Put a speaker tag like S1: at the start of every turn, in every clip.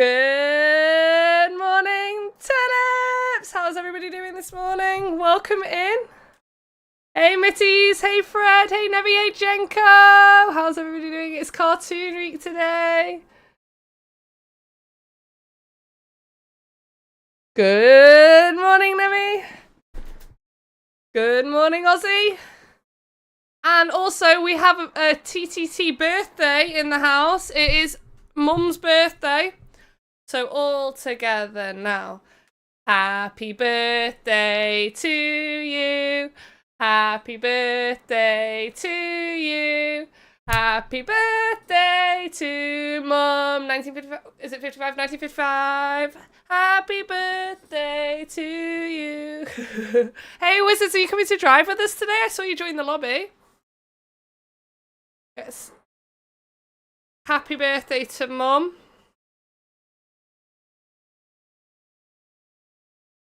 S1: Good morning, Turnips! How's everybody doing this morning? Welcome in. Hey, Mitties. Hey, Fred. Hey, Nevi. Hey, Jenko. How's everybody doing? It's Cartoon Week today. Good morning, Nevi. Good morning, Ozzy. And also, we have a TTT birthday in the house. It is Mum's birthday. So all together now. Happy birthday to you. Happy birthday to you. Happy birthday to Mum. 1955. Is it 55? 1955. Happy birthday to you. Hey, Wizards, are you coming to drive with us today? I saw you join the lobby. Yes. Happy birthday to Mum.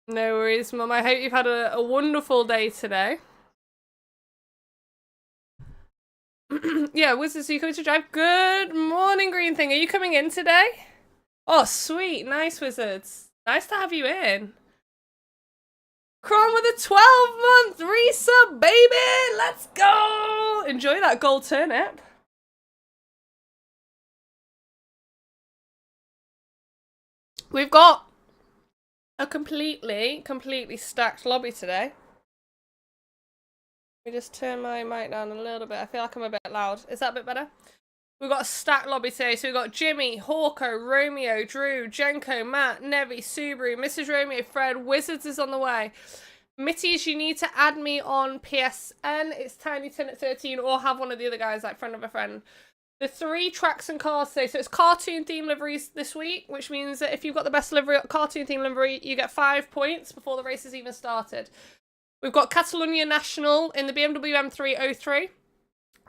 S1: No worries, Mum. I hope you've had a wonderful day today. Yeah, Wizards, are you coming to drive? Good morning, Green Thing. Are you coming in today? Oh, sweet. Nice, Wizards. Nice to have you in. Cron with a 12-month resub, baby! Let's go! Enjoy that gold turnip. We've got a completely stacked lobby today. Let me just turn my mic down a little bit. I feel like I'm a bit loud. Is that a bit better? We've got a stacked lobby today. So we've got Jimmy, Hawko, Romeo, Drew, Jenko, Matt, Nevi, Subaru, Mrs. Romeo, Fred. Wizards is on the way. Mitties, you need to add me on PSN. It's TinyTin@13, or have one of the other guys, like friend of a friend. The 3 tracks and cars today. So it's cartoon theme liveries this week, which means that if you've got the best livery, cartoon theme livery, you get 5 points before the race has even started. We've got Catalonia National in the BMW M303.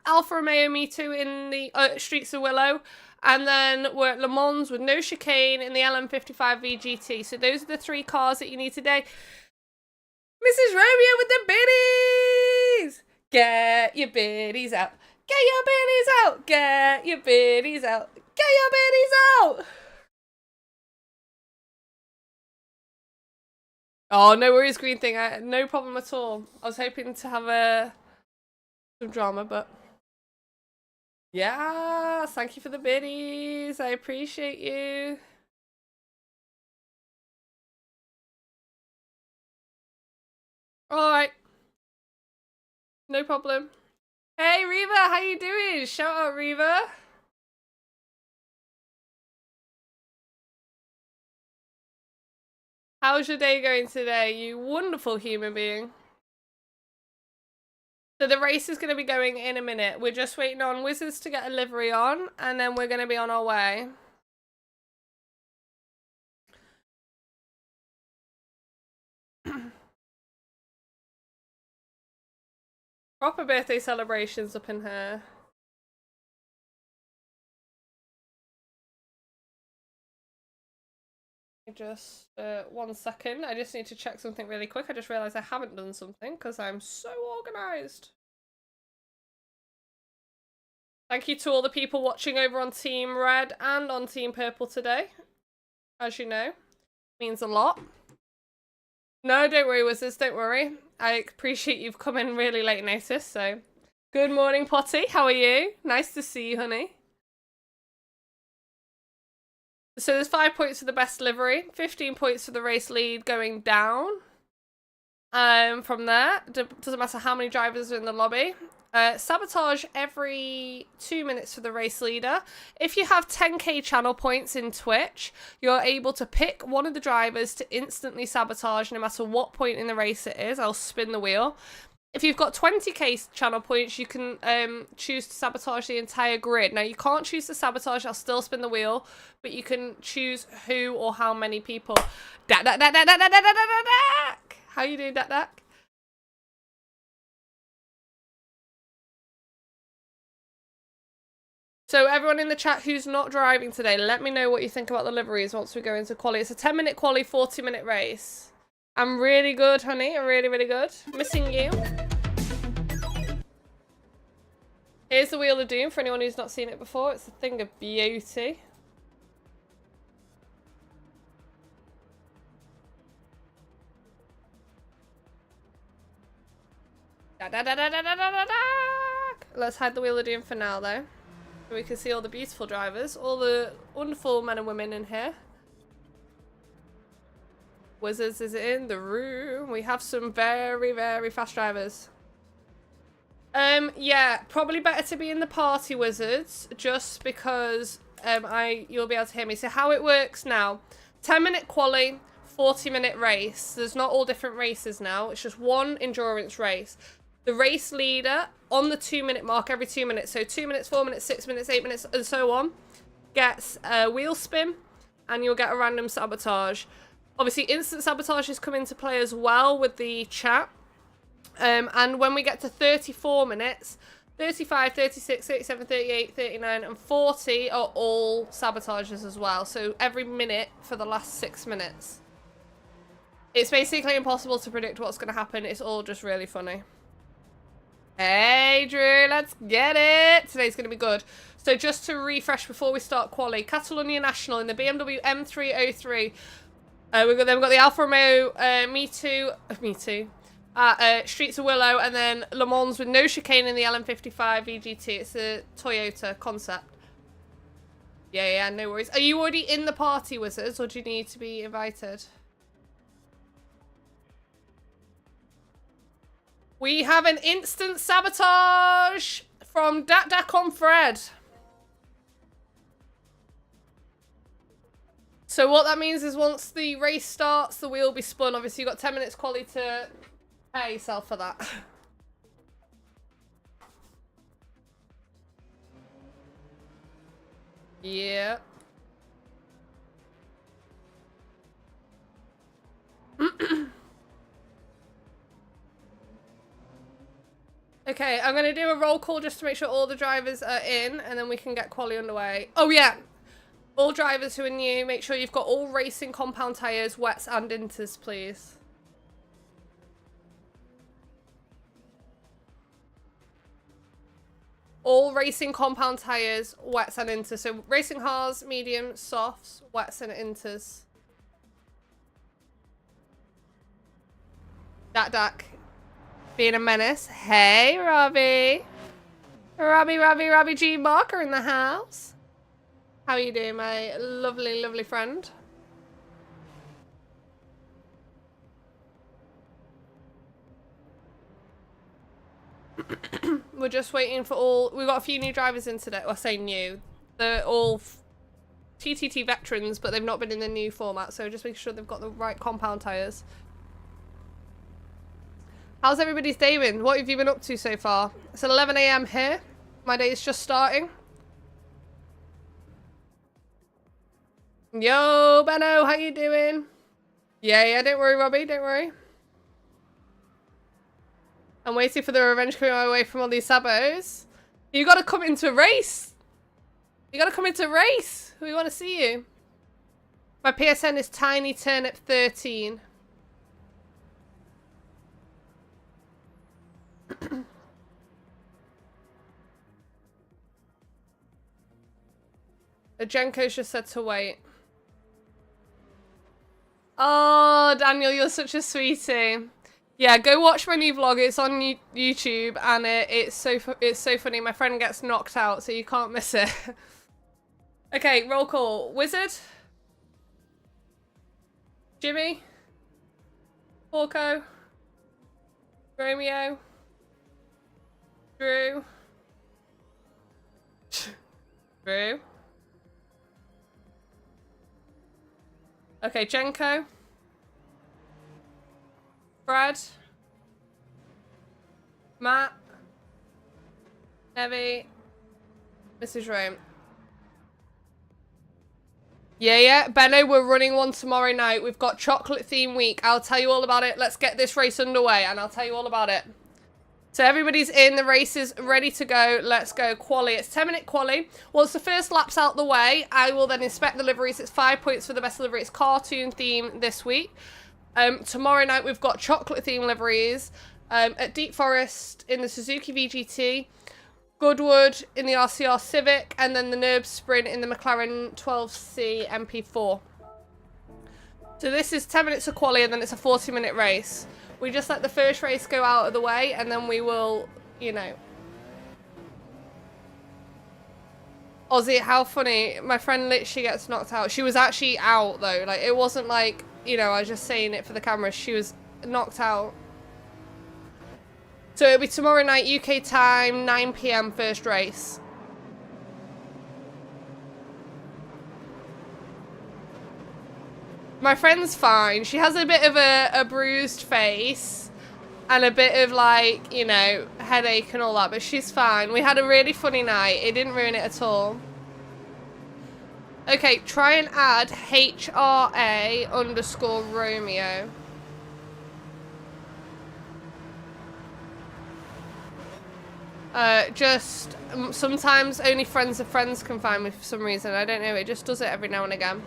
S1: Alfa Romeo Me Too in the Streets of Willow. And then we're at Le Mans with no chicane in the LM55 VGT. So those are the 3 cars that you need today. Mrs. Romeo with the biddies! Get your biddies out. Get your biddies out! Get your biddies out! Get your biddies out! Oh, no worries, Green Thing. No problem at all. I was hoping to have some drama, but... Yeah, thank you for the biddies. I appreciate you. Alright. No problem. Hey, Reva, how you doing? Shout out, Reva. How's your day going today, you wonderful human being? So the race is going to be going in a minute. We're just waiting on Wizards to get a livery on, and then we're going to be on our way. Proper birthday celebrations up in here. Just 1 second. I just need to check something really quick. I just realised I haven't done something because I'm so organised. Thank you to all the people watching over on Team Red and on Team Purple today. As you know, means a lot. No, don't worry, Wizards, don't worry. I appreciate you've come in really late notice, so... Good morning, Potty. How are you? Nice to see you, honey. So there's 5 points for the best livery, 15 points for the race lead going down. From there, doesn't matter how many drivers are in the lobby. Sabotage every 2 minutes for the race leader. If you have 10k channel points in Twitch, you're able to pick one of the drivers to instantly sabotage no matter what point in the race it is. I'll spin the wheel. If you've got 20k channel points, you can choose to sabotage the entire grid. Now, you can't choose to sabotage, I'll still spin the wheel, but you can choose who or how many people. Dak, dak, dak, dak, dak, dak, dak, dak, dak. How you doing, Dak Dak? So everyone in the chat who's not driving today, let me know what you think about the liveries once we go into quali. It's a 10-minute quali, 40-minute race. I'm really good, honey. I'm really, really good. Missing you. Here's the Wheel of Doom for anyone who's not seen it before. It's a thing of beauty. Da, da, da, da, da, da, da, da. Let's hide the wheel of doom for now, though. So we can see all the beautiful drivers. All the wonderful men and women in here. Wizards is in the room. We have some very, very fast drivers. Yeah, probably better to be in the party, Wizards, just because you'll be able to hear me. So how it works now, 10-minute quali, 40-minute race. There's not all different races now. It's just one endurance race. The race leader on the 2-minute mark every 2 minutes, so 2 minutes, 4 minutes, 6 minutes, 8 minutes, and so on, gets a wheel spin, and you'll get a random sabotage. Obviously, instant sabotages come into play as well with the chat. And when we get to 34 minutes, 35, 36, 37, 38, 39, and 40 are all sabotages as well. So every minute for the last 6 minutes. It's basically impossible to predict what's going to happen. It's all just really funny. Hey, Drew, let's get it. Today's going to be good. So just to refresh before we start quali, Catalonia National in the BMW M303. We've got the Alfa Romeo, Me Too, Streets of Willow, and then Le Mans with no chicane in the LM55 VGT. It's a Toyota concept. Yeah, no worries. Are you already in the party, Wizards, or do you need to be invited? We have an instant sabotage from Dak on Fred. So what that means is once the race starts, the wheel will be spun. Obviously, you've got 10 minutes quali to pay yourself for that. Yeah. Okay, I'm going to do a roll call just to make sure all the drivers are in, and then we can get quali underway. Oh, yeah. All drivers who are new, make sure you've got all racing compound tyres, wets and inters, please. All racing compound tyres, wets and inters. So racing hards, mediums, softs, wets and inters. Dak. Being a menace. Hey, Robbie. Robbie G. Barker in the house. How are you doing, my lovely, lovely friend? We're just waiting for all... We've got a few new drivers in today. Well, I say new. They're all TTT veterans, but they've not been in the new format, so just making sure they've got the right compound tyres. How's everybody's day been? What have you been up to so far? It's 11 AM here. My day is just starting. Yo, Benno, how you doing? Yeah, don't worry, Robbie, don't worry. I'm waiting for the revenge coming my way from all these sabos. You gotta come into a race. We want to see you. My PSN is Tiny Turnip 13. Jenko's just said to wait. Oh, Daniel, you're such a sweetie. Yeah, go watch my new vlog. It's on YouTube, and it's so funny. My friend gets knocked out, so you can't miss it. Okay, roll call. Wizard, Jimmy, Porco, Romeo, Drew. Okay, Jenko. Brad. Matt. Evie. Mrs. Rome. Yeah. Benno, we're running one tomorrow night. We've got chocolate theme week. I'll tell you all about it. Let's get this race underway and I'll tell you all about it. So everybody's in, the race is ready to go. Let's go. Quali. It's 10-minute quali. Once the first lap's out the way, I will then inspect the liveries. It's 5 points for the best livery. It's cartoon theme this week. Tomorrow night we've got chocolate theme liveries at Deep Forest in the Suzuki VGT, Goodwood in the RCR Civic, and then the NERB Sprint in the McLaren 12C MP4. So this is 10 minutes of quali and then it's a 40-minute race. We just let the first race go out of the way, and then we will, you know. Ozzy, how funny. My friend literally gets knocked out. She was actually out, though. Like, it wasn't like, you know, I was just saying it for the camera. She was knocked out. So it'll be tomorrow night, UK time, 9 PM, first race. My friend's fine. She has a bit of a bruised face and a bit of, like, you know, headache and all that, but she's fine. We had a really funny night. It didn't ruin it at all. Okay, try and add HRA_Romeo. Just sometimes only friends of friends can find me for some reason. I don't know. It just does it every now and again.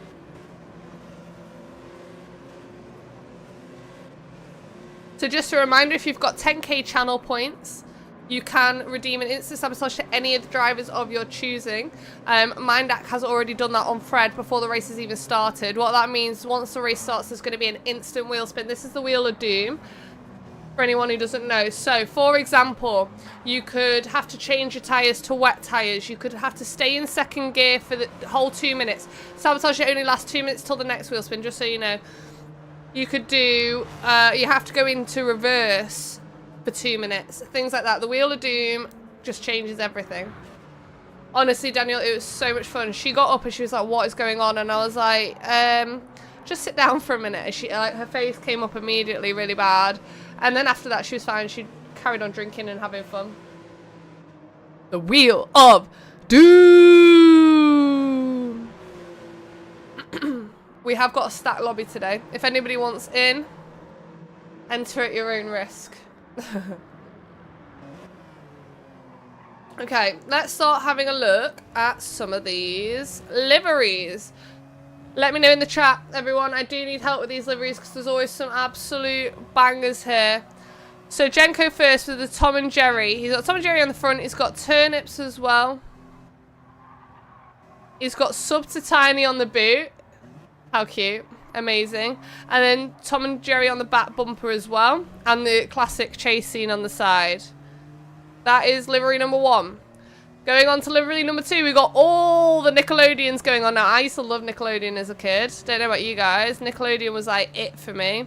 S1: So just a reminder, if you've got 10k channel points, you can redeem an instant sabotage to any of the drivers of your choosing. Mindac has already done that on Fred before the race has even started. What that means, once the race starts, there's going to be an instant wheel spin. This is the Wheel of Doom, for anyone who doesn't know. So, for example, you could have to change your tyres to wet tyres. You could have to stay in second gear for the whole 2 minutes. Sabotage only lasts 2 minutes till the next wheel spin, just so you know. You could do, you have to go into reverse for 2 minutes. Things like that. The Wheel of Doom just changes everything. Honestly, Daniel, it was so much fun. She got up and she was like, what is going on? And I was like, just sit down for a minute. She, like, her face came up immediately really bad. And then after that, she was fine. She carried on drinking and having fun. The Wheel of Doom. We have got a stack lobby today. If anybody wants in, enter at your own risk. Okay, let's start having a look at some of these liveries. Let me know in the chat, everyone. I do need help with these liveries because there's always some absolute bangers here. So Jenko first with the Tom and Jerry. He's got Tom and Jerry on the front. He's got Turnips as well. He's got Sub to Tiny on the boot. How cute. Amazing. And then Tom and Jerry on the back bumper as well. And the classic chase scene on the side. That is livery number 1. Going on to livery number 2, we got all the Nickelodeons going on now. I used to love Nickelodeon as a kid. Don't know about you guys. Nickelodeon was like it for me.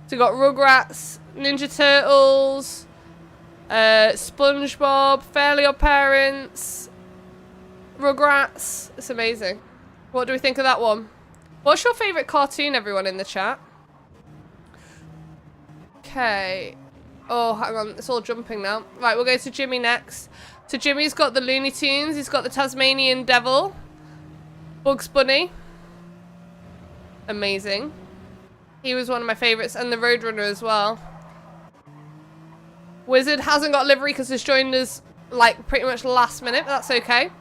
S1: So we got Rugrats, Ninja Turtles, SpongeBob, Fairly Odd Parents, Rugrats. It's amazing. What do we think of that one? What's your favourite cartoon, everyone, in the chat? Okay. Oh, hang on. It's all jumping now. Right, we'll go to Jimmy next. So Jimmy's got the Looney Tunes. He's got the Tasmanian Devil. Bugs Bunny. Amazing. He was one of my favourites. And the Roadrunner as well. Wizard hasn't got livery because he's joined us, like, pretty much last minute. But that's okay.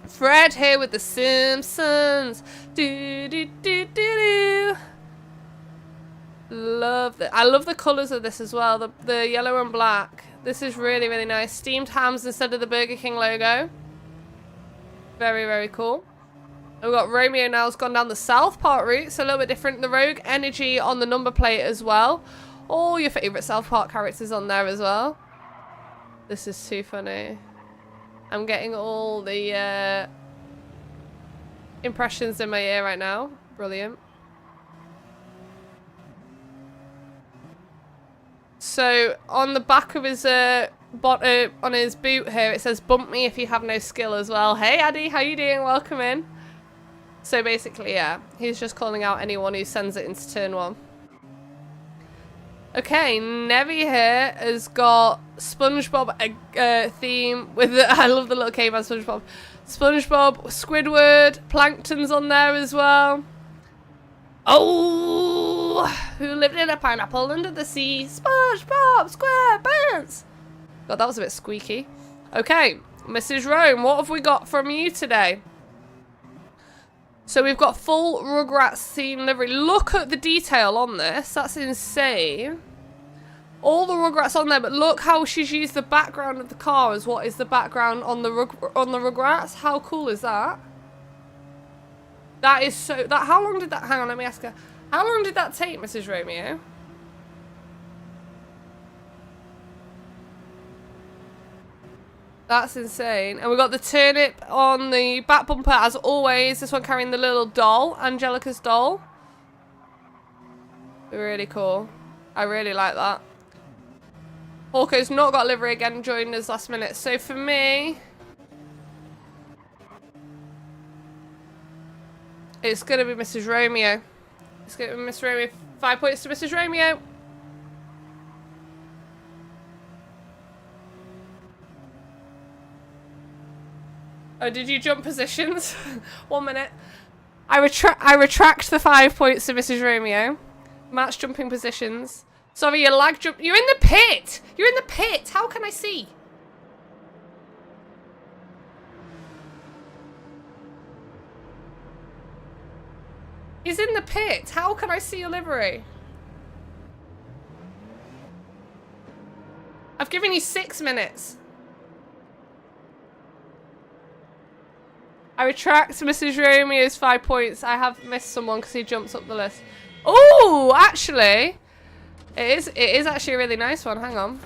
S1: Fred here with the Simpsons. Do do do do do. Love that. I love the colours of this as well. The yellow and black. This is really, really nice. Steamed hams instead of the Burger King logo. Very, very cool. And we've got Romeo now has gone down the South Park route. So a little bit different. The Rogue Energy on the number plate as well. All your favourite South Park characters on there as well. This is too funny. I'm getting all the impressions in my ear right now. Brilliant. So on the back of his on his boot here, it says "Bump me if you have no skill" as well. Hey Addy, how you doing? Welcome in. So basically, yeah, he's just calling out anyone who sends it into turn 1. Okay, Nevi here has got SpongeBob theme with the, I love the little caveman SpongeBob. SpongeBob, Squidward, Plankton's on there as well. Oh, who lived in a pineapple under the sea? SpongeBob SquarePants. God, that was a bit squeaky. Okay, Mrs. Rome, what have we got from you today? So we've got full Rugrats scene livery. Look at the detail on this. That's insane. All the Rugrats on there, but look how she's used the background of the car as what is the background on the Rugrats. How cool is that? That is so... How long did that... Hang on, let me ask her. How long did that take, Mrs. Romeo? That's insane. And we got the turnip on the back bumper as always. This one carrying the little doll, Angelica's doll. Really cool. I really like that. Hawko's not got livery again, joined us last minute. So for me, it's going to be Mrs. Romeo. It's going to be Mrs. Romeo. 5 points to Mrs. Romeo. Oh, did you jump positions? 1 minute. I retract the 5 points to Mrs. Romeo. Match jumping positions. Sorry, you lag jump. You're in the pit. You're in the pit. How can I see? He's in the pit. How can I see your livery? I've given you 6 minutes. I retract Mrs. Romeo's 5 points. I have missed someone because he jumps up the list. Oh, actually, it is actually a really nice one. Hang on.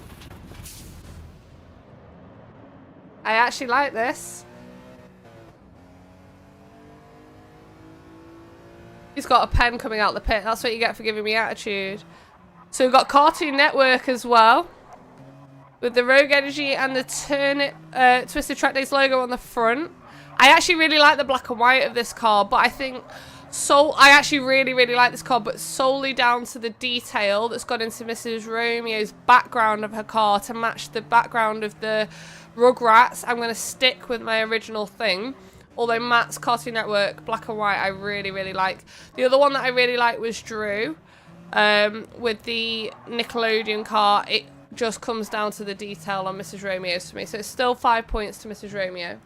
S1: I actually like this. He's got a pen coming out the pit. That's what you get for giving me attitude. So we've got Cartoon Network as well, with the Rogue Energy and the Turnip Twisted Track Days logo on the front. I actually really like the black and white of this car, but I think I actually really like this car, but solely down to the detail that's gone into Mrs. Romeo's background of her car to match the background of the Rugrats. I'm going to stick with my original thing. Although Matt's Cartoon Network black and white I really like. The other one that I really like was Drew with the Nickelodeon car. It just comes down to the detail on Mrs. Romeo's for me. So it's still 5 points to Mrs. Romeo.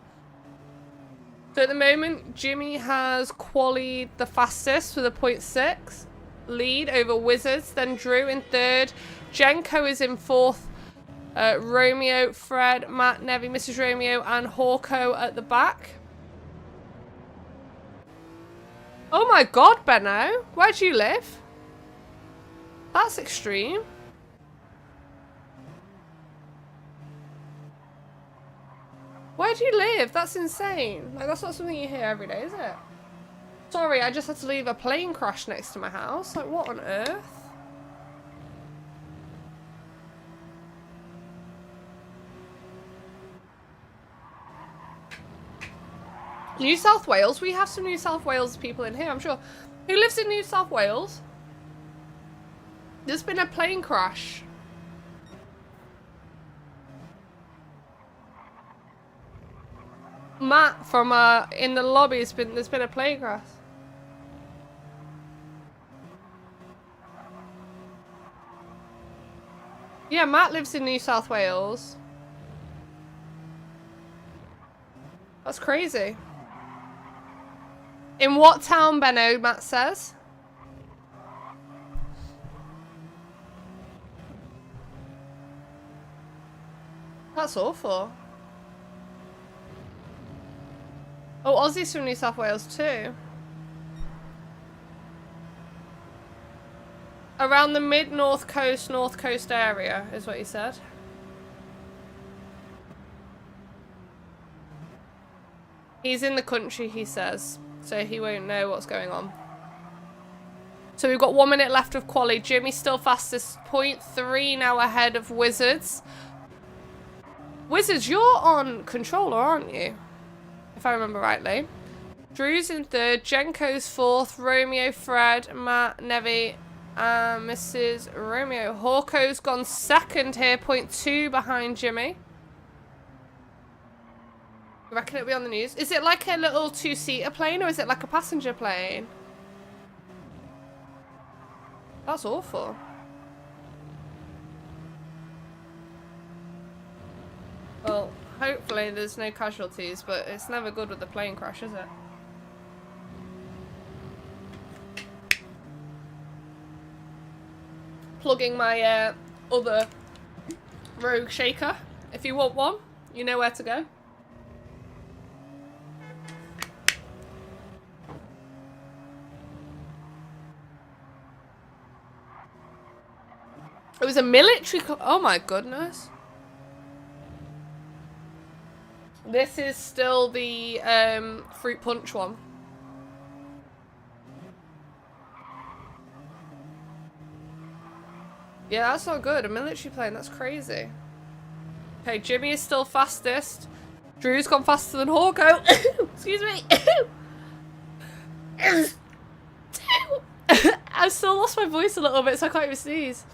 S1: So at the moment, Jimmy has qualied the fastest with a 0.6 lead over Wizards. Then Drew in third. Jenko is in fourth. Romeo, Fred, Matt, Nevi, Mrs. Romeo, and Hawko at the back. Oh my god, Benno. Where do you live? That's extreme. Where do you live? That's insane. Like, that's not something you hear every day, is it? Sorry, I just had to leave a plane crash next to my house. Like, what on earth? New South Wales? We have some New South Wales people in here, I'm sure. Who lives in New South Wales? There's been a plane crash. Matt from in the lobby there's been a plane crash. Yeah, Matt lives in New South Wales. That's crazy. In what town, Benno, Matt says? That's awful. Oh, Ozzy's from New South Wales too. Around the mid-north coast area is what he said. He's in the country, he says, so he won't know what's going on. So we've got 1 minute left of quali. Jimmy's still fastest, 0.3 now ahead of Wizards. Wizards, you're on controller, aren't you? If I remember rightly. Drew's in third, Jenko's fourth, Romeo, Fred, Matt, Nevi, and Mrs. Romeo. Hawko's gone second here, 0.2 behind Jimmy. I reckon it'll be on the news. Is it like a little two-seater plane or is it like a passenger plane? That's awful. Well, hopefully there's no casualties, but it's never good with the plane crash, is it? Plugging my other Rogue shaker. If you want one, you know where to go. It was a military oh my goodness. This is still the fruit punch one. Yeah, that's not good. A military plane, that's crazy. Okay, Jimmy is still fastest. Drew's gone faster than Hawko. Excuse me. I've still lost my voice a little bit, so I can't even sneeze.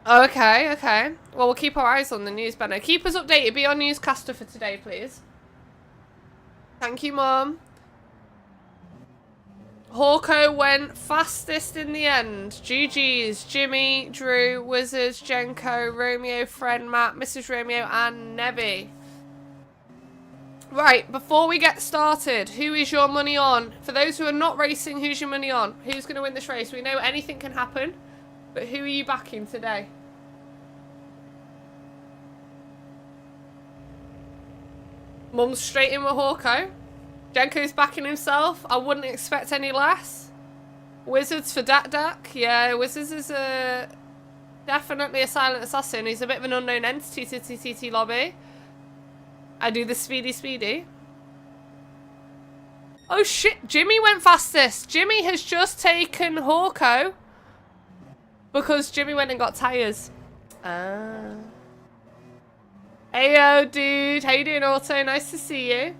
S1: Okay, okay. Well, we'll keep our eyes on the news banner. Keep us updated. Be our newscaster for today, please. Thank you, Mum. Hawko went fastest in the end. GG's. Jimmy, Drew, Wizards, Jenko, Romeo, Fred, Matt, Mrs. Romeo, and Nevi. Right, before we get started, who is your money on? For those who are not racing, who's your money on? Who's going to win this race? We know anything can happen, but who are you backing today? Mum's straight in with Hawko. Jenko's backing himself. I wouldn't expect any less. Wizards for Dak. Yeah, Wizards is definitely a silent assassin. He's a bit of an unknown entity to TTT lobby. I do the speedy. Oh shit, Jimmy went fastest. Jimmy has just taken Hawko because Jimmy went and got tyres. Ah. Heyo, dude. How you doing, Auto? Nice to see you.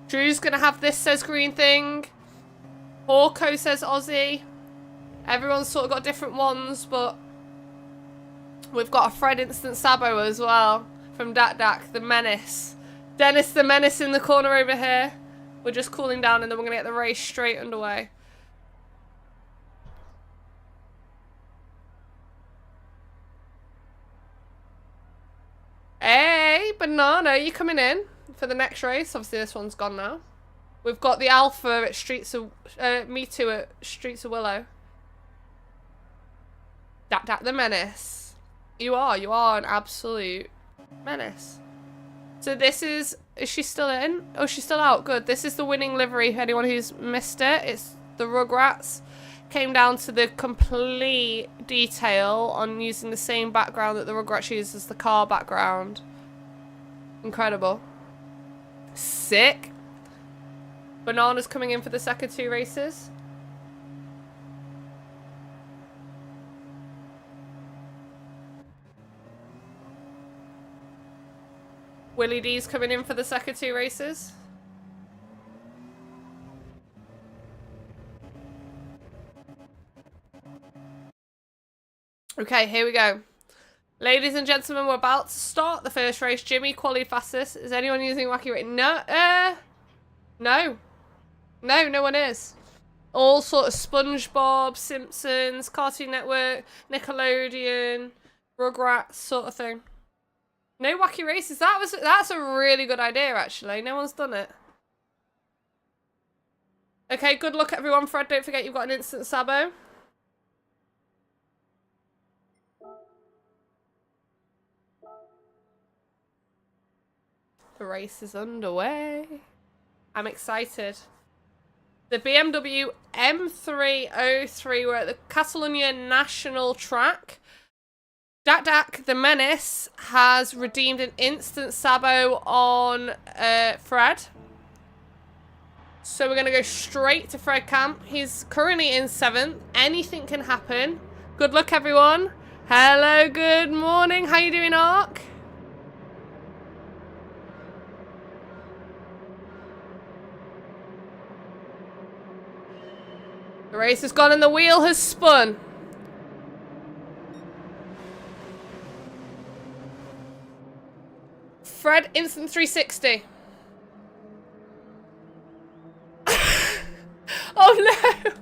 S1: Drew's gonna have this says green thing. Hawko says Aussie. Everyone's sort of got different ones, but we've got a Fred Instant Sabo as well from Dak, the Menace. Dennis the Menace in the corner over here. We're just cooling down and then we're going to get the race straight underway. Hey, Banana, you coming in for the next race? Obviously this one's gone now. We've got the Alpha at Streets of... Me Too at Streets of Willow. Dak the Menace. You are an absolute menace. So this is she still in? Oh, she's still out. Good. This is the winning livery. Anyone who's missed it, it's the Rugrats. Came down to the complete detail on using the same background that the Rugrats use as the car background. Incredible. Sick. Banana's coming in for the second two races. Willie D's coming in for the second two races. Okay, here we go. Ladies and gentlemen, we're about to start the first race. Jimmy, quali fastest. Is anyone using Wacky Race? No, no one is. All sort of SpongeBob, Simpsons, Cartoon Network, Nickelodeon, Rugrats sort of thing. No wacky races. That's a really good idea, actually. No one's done it. Okay, good luck, everyone. Fred, don't forget you've got an instant Sabo. The race is underway. I'm excited. The BMW M303. We're at the Catalonia National Track. Dak, the Menace, has redeemed an instant Sabo on Fred. So we're going to go straight to Fred Camp. He's currently in 7th. Anything can happen. Good luck, everyone. Hello, good morning. How you doing, Ark? The race has gone and the wheel has spun. Fred, instant 360. Oh no!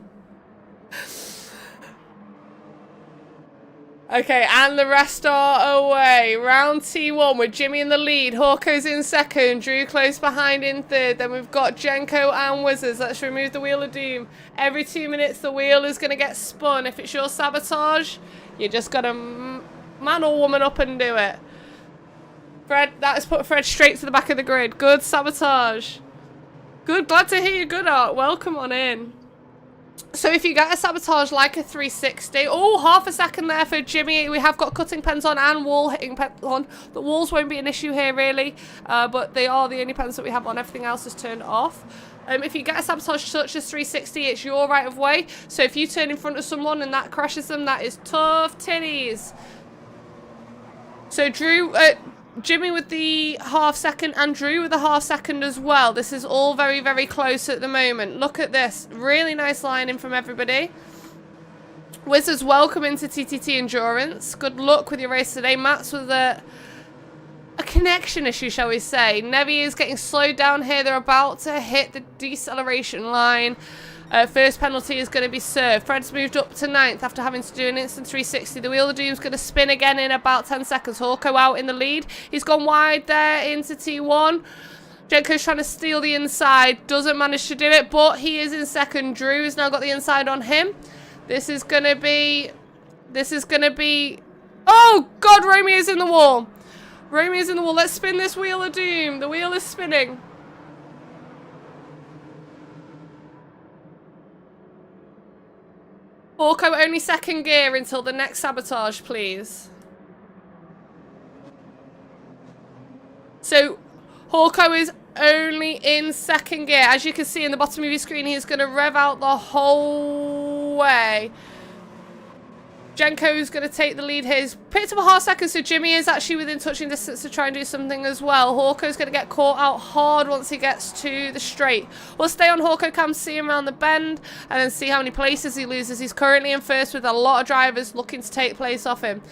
S1: Okay, and the rest are away. Round T1 with Jimmy in the lead. Hawko's in second. Drew close behind in third. Then we've got Jenko and Wizards. Let's remove the Wheel of Doom. Every 2 minutes the wheel is going to get spun. If it's your sabotage, you just got to man or woman up and do it. Fred, that has put Fred straight to the back of the grid. Good sabotage. Good, glad to hear you. Good, Art. Welcome on in. So if you get a sabotage like a 360, oh, half a second there for Jimmy. We have got cutting pens on and wall hitting pens on. The walls won't be an issue here really, but they are the only pens that we have on. Everything else is turned off. If you get a sabotage such as 360, it's your right of way. So if you turn in front of someone and that crashes them, that is tough titties. So Jimmy with the half second and Drew with the half second as well. This is all very, very close at the moment. Look at this. Really nice line in from everybody. Wizards, welcome into TTT Endurance. Good luck with your race today. Matt's with a connection issue, shall we say. Nevi is getting slowed down here. They're about to hit the deceleration line. First penalty is going to be served. Fred's moved up to 9th after having to do an instant 360. The Wheel of Doom's going to spin again in about 10 seconds. Hawko out in the lead. He's gone wide there into T1. Jenko's trying to steal the inside. Doesn't manage to do it, but he is in second. Drew has now got the inside on him. This is going to be... Oh, God, Romeo's in the wall. Romeo's in the wall. Let's spin this Wheel of Doom. The wheel is spinning. Hawko only second gear until the next sabotage, please. So, Hawko is only in second gear. As you can see in the bottom of your screen, he's going to rev out the whole way. Jenko's going to take the lead here. He's picked up a half second, so Jimmy is actually within touching distance to try and do something as well. Hawko's going to get caught out hard once he gets to the straight. We'll stay on Hawko cam, see him around the bend, and then see how many places he loses. He's currently in first with a lot of drivers looking to take place off him.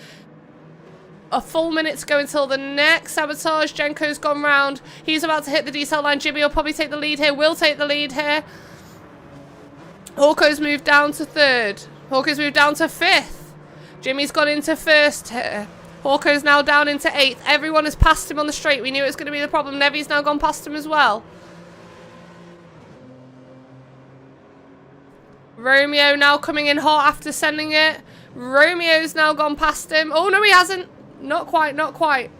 S1: A full minute to go until the next sabotage. Jenko's gone round. He's about to hit the decel line. Jimmy will probably take the lead here. Will take the lead here. Hawko's moved down to 3rd. Hawko's moved down to 5th. Jimmy's gone into 1st here. Hawko's now down into 8th. Everyone has passed him on the straight. We knew it was going to be the problem. Nevi's now gone past him as well. Romeo now coming in hot after sending it. Romeo's now gone past him. Oh, no, he hasn't. Not quite, not quite.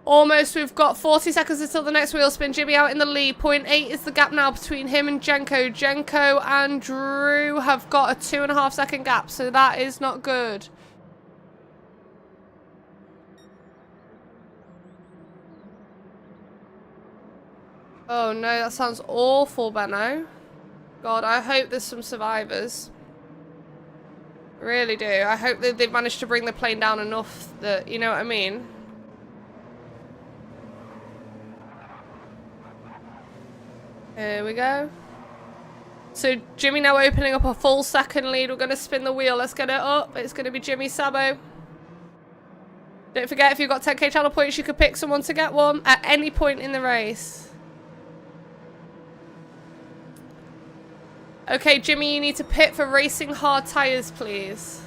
S1: Almost. We've got 40 seconds until the next wheel spin. Jimmy out in the lead. 0.8 is the gap now between him and Jenko. Jenko and Drew have got a 2.5 second gap, so that is not good. Oh no, that sounds awful, Benno. God, I hope there's some survivors. Really do. I hope that they've managed to bring the plane down enough that, you know what I mean? Here we go. So Jimmy now opening up a full second lead. We're going to spin the wheel. Let's get it up. It's going to be Jimmy Sabo. Don't forget, if you've got 10k channel points, you could pick someone to get one at any point in the race. Okay, Jimmy, you need to pit for racing hard tyres, please.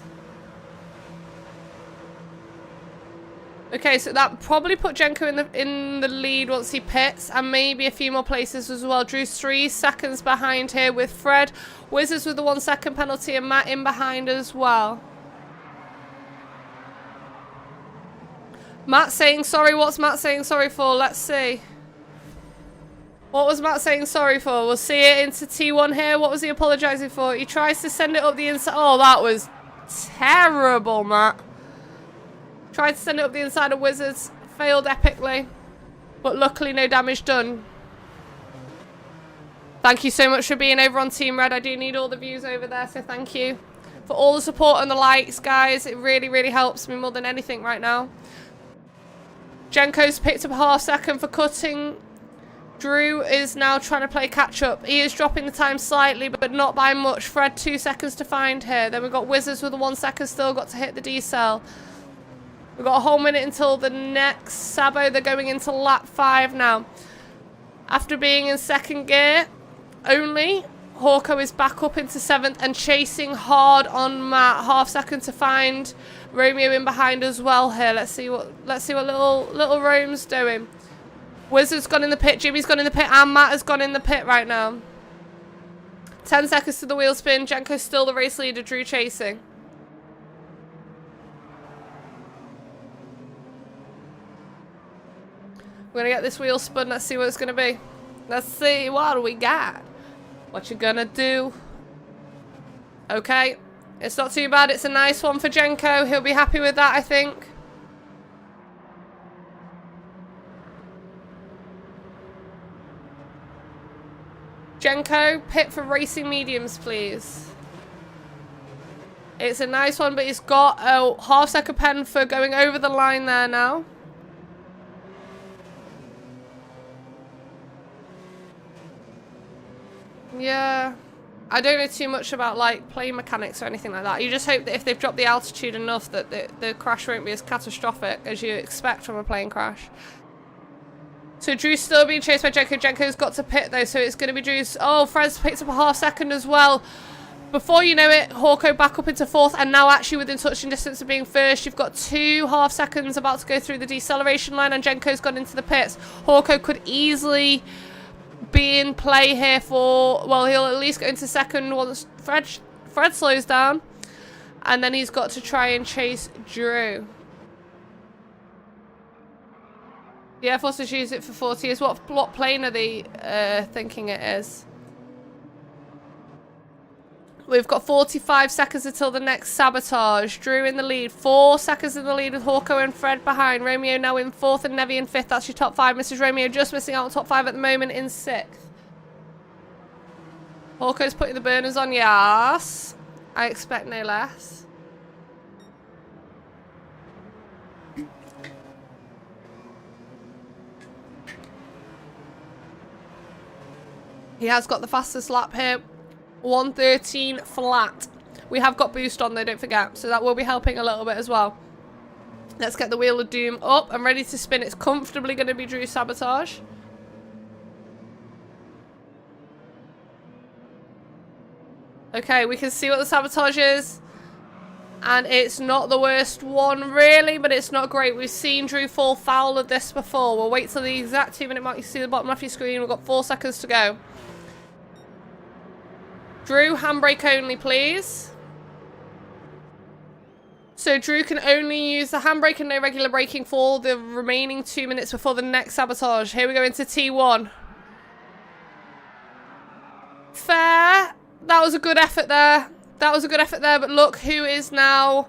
S1: Okay, so that probably put Jenko in the lead once he pits, and maybe a few more places as well. Drew's 3 seconds behind here with Fred. Wizards with the 1 second penalty, and Matt in behind as well. Matt saying sorry. What's Matt saying sorry for? Let's see. What was Matt saying sorry for? We'll see it into T1 here. What was he apologising for? He tries to send it up the inside. Oh, that was terrible, Matt. Tried to send it up the inside of Wizards. Failed epically. But luckily no damage done. Thank you so much for being over on Team Red. I do need all the views over there, so thank you for all the support and the likes, guys. It really, really helps me more than anything right now. Jenko's picked up a half second for cutting. Drew is now trying to play catch up. He is dropping the time slightly, but not by much. Fred 2 seconds to find here. Then we've got Wizards with the 1 second still got to hit the decel. We've got a whole minute until the next Sabo. They're going into lap 5 now. After being in second gear only, Hawko is back up into 7th and chasing hard on Matt. Half second to find Romeo in behind as well here. Let's see what little Rome's doing. Wizard's gone in the pit, Jimmy's gone in the pit, and Matt has gone in the pit right now. 10 seconds to the wheel spin. Jenko's still the race leader, Drew chasing. We're going to get this wheel spun. Let's see what it's going to be. Let's see what we got. What you going to do? Okay. It's not too bad. It's a nice one for Jenko. He'll be happy with that, I think. Jenko, pit for racing mediums, please. It's a nice one, but he's got a half-second pen for going over the line there now. Yeah. I don't know too much about, like, plane mechanics or anything like that. You just hope that if they've dropped the altitude enough that the crash won't be as catastrophic as you expect from a plane crash. So Drew's still being chased by Jenko. Jenko's got to pit, though, so it's going to be Drew's... Oh, Fred's picked up a half-second as well. Before you know it, Hawko back up into fourth, and now actually within touching distance of being first. You've got 2 half-seconds about to go through the deceleration line, and Jenko's gone into the pits. Hawko could easily... be in play here for, well, he'll at least go into second once Fred slows down, and then he's got to try and chase Drew. The Air Force has used it for 40 years. What plane are they thinking it is? We've got 45 seconds until the next sabotage. Drew in the lead. 4 seconds in the lead with Hawko and Fred behind. Romeo now in 4th and Nevi in 5th. That's your top 5. Mrs. Romeo just missing out on top 5 at the moment in 6th. Hawko's putting the burners on. Yes. I expect no less. He has got the fastest lap here. 1:13 flat. We have got boost on though, don't forget, so that will be helping a little bit as well. Let's get the Wheel of Doom up and ready to spin. It's comfortably going to be Drew's sabotage. Okay, we can see what the sabotage is, and it's not the worst one really, but it's not great. We've seen Drew fall foul of this before. We'll wait till the exact 2-minute mark. You see the bottom left of your screen. We've got 4 seconds to go. Drew, handbrake only, please. So Drew can only use the handbrake and no regular braking for the remaining 2 minutes before the next sabotage. Here we go into T1. Fair. That was a good effort there. That was a good effort there, but look who is now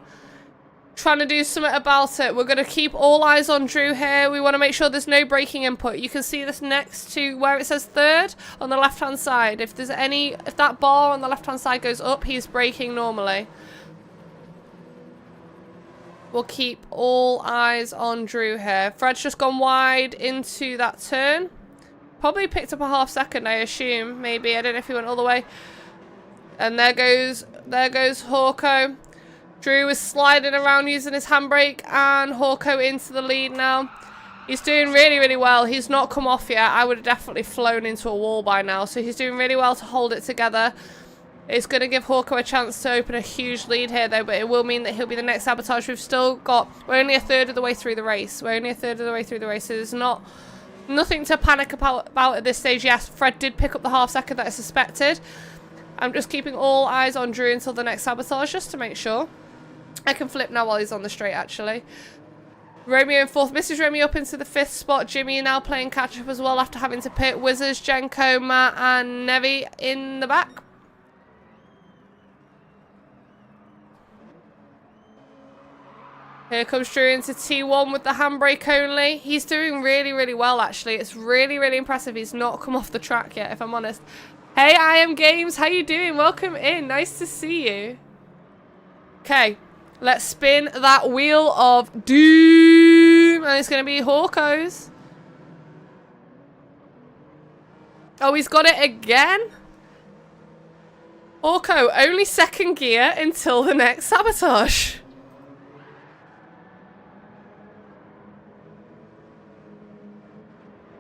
S1: trying to do something about it. We're going to keep all eyes on Drew here. We want to make sure there's no braking input. You can see this next to where it says 3rd on the left-hand side. If that bar on the left-hand side goes up, he's braking normally. We'll keep all eyes on Drew here. Fred's just gone wide into that turn. Probably picked up a half-second, I assume. Maybe. I don't know if he went all the way. And there goes Hawko. Drew is sliding around using his handbrake, and Hawko into the lead now. He's doing really, really well. He's not come off yet. I would have definitely flown into a wall by now. So he's doing really well to hold it together. It's going to give Hawko a chance to open a huge lead here, though, but it will mean that he'll be the next sabotage. We're only a third of the way through the race. So there's nothing to panic about at this stage. Yes, Fred did pick up the half-second that I suspected. I'm just keeping all eyes on Drew until the next sabotage, just to make sure. I can flip now while he's on the straight, actually. Romeo in 4th. Mrs. Romeo up into the 5th spot. Jimmy now playing catch-up as well after having to pit. Wizards, Jenko, Matt, and Nevi in the back. Here comes Drew into T1 with the handbrake only. He's doing really, really well, actually. It's really, really impressive. He's not come off the track yet, if I'm honest. Hey, I Am Games. How you doing? Welcome in. Nice to see you. Okay. Let's spin that Wheel of Doom. And it's going to be Hawko's. Oh, he's got it again? Hawko, only 2nd gear until the next sabotage.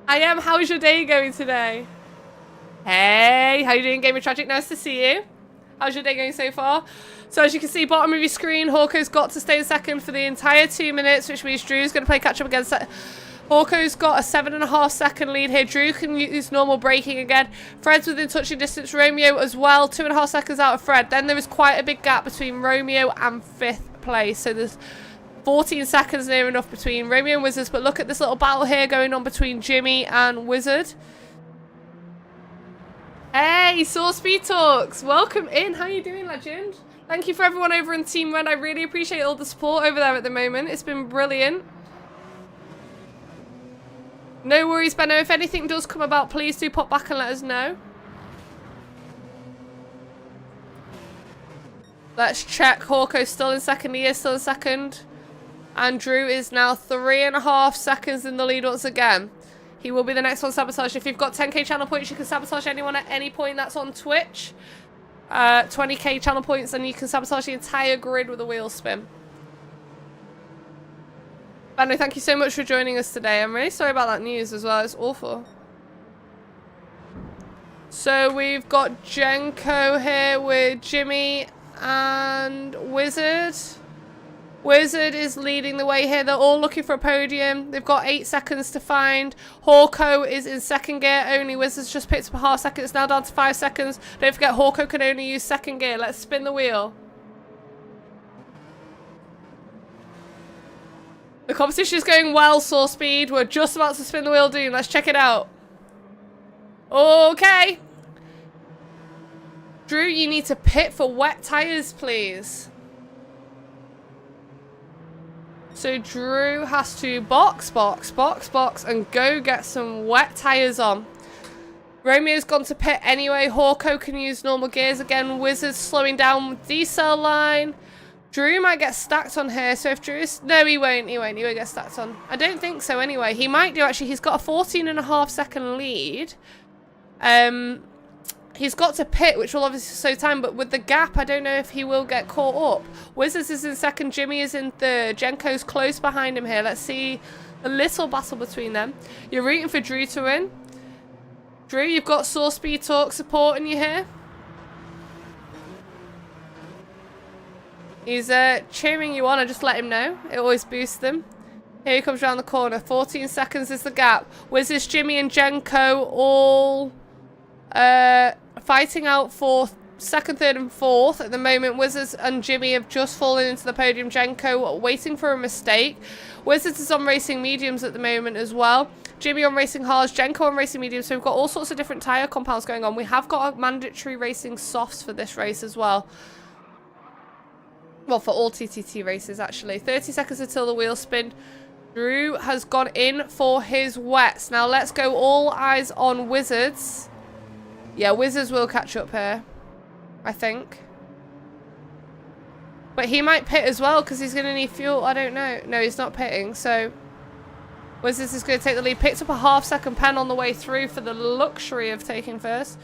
S1: I am. How's your day going today? Hey, how you doing, Game of Tragic? Nice to see you. How's your day going so far? So as you can see, bottom of your screen, Hawko's got to stay in 2nd for the entire 2 minutes, which means Drew's going to play catch-up against that. Hawko's got a 7.5 second lead here. Drew can use normal braking again. Fred's within touching distance. Romeo as well, 2.5 seconds out of Fred. Then there is quite a big gap between Romeo and 5th place. So there's 14 seconds near enough between Romeo and Wizards. But look at this little battle here going on between Jimmy and Wizard. Hey, Source Speed Talks. Welcome in. How you doing, legend? Thank you for everyone over in Team Red. I really appreciate all the support over there at the moment. It's been brilliant. No worries, Benno. If anything does come about, please do pop back and let us know. Let's check. Hawko's still in second. He is still in second. And Drew is now 3.5 seconds in the lead once again. He will be the next one sabotaged. If you've got 10k channel points, you can sabotage anyone at any point. That's on Twitch. 20k channel points, and you can sabotage the entire grid with a wheel spin. Benno, thank you so much for joining us today. I'm really sorry about that news as well. It's awful. So we've got Jenko here with Jimmy and Wizard. Wizard is leading the way here. They're all looking for a podium. They've got 8 seconds to find. Hawko is in second gear only. Wizard's just picked up a half second. It's now down to 5 seconds. Don't forget, Hawko can only use second gear. Let's spin the wheel. The competition is going well, Source Speed. We're just about to spin the wheel, Doom. Let's check it out. Okay. Drew, you need to pit for wet tires, please. So Drew has to box, and go get some wet tyres on. Romeo's gone to pit anyway. Hawko can use normal gears again. Wizard's slowing down with D-cell line. Drew might get stacked on here. So if Drew's... No, he won't. He won't get stacked on. I don't think so anyway. He might do, actually. He's got a 14.5 second lead. He's got to pit, which will obviously slow time, but with the gap, I don't know if he will get caught up. Wizards is in second, Jimmy is in third. Jenko's close behind him here. Let's see a little battle between them. You're rooting for Drew to win. Drew, you've got Source Speed Talk supporting you here. He's cheering you on. I just let him know. It always boosts them. Here he comes around the corner. 14 seconds is the gap. Wizards, Jimmy and Jenko all... fighting out for second, third and fourth. At the moment, Wizards and Jimmy have just fallen into the podium. Jenko waiting for a mistake. Wizards is on racing mediums at the moment as well. Jimmy on racing hards, Jenko on racing mediums. So we've got all sorts of different tyre compounds going on. We have got mandatory racing softs for this race as well. Well, for all TTT races, actually. 30 seconds until the wheel spin. Drew has gone in for his wets. Now let's go all eyes on Wizards. Yeah, Wizards will catch up here, I think. But he might pit as well because he's going to need fuel. I don't know. No, he's not pitting. So Wizards is going to take the lead. Picked up a half-second pen on the way through for the luxury of taking first.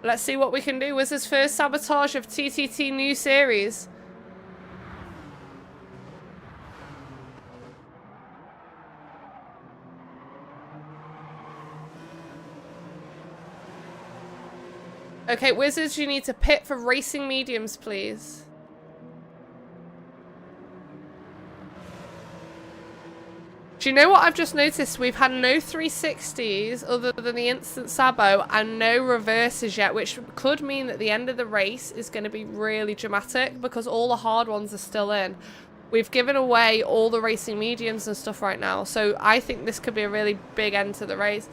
S1: Let's see what we can do. Wizards' first sabotage of TTT new series. Okay, Wizards, you need to pit for racing mediums, please. Do you know what I've just noticed? We've had no 360s other than the instant sabo and no reverses yet, which could mean that the end of the race is going to be really dramatic because all the hard ones are still in. We've given away all the racing mediums and stuff right now, so I think this could be a really big end to the race.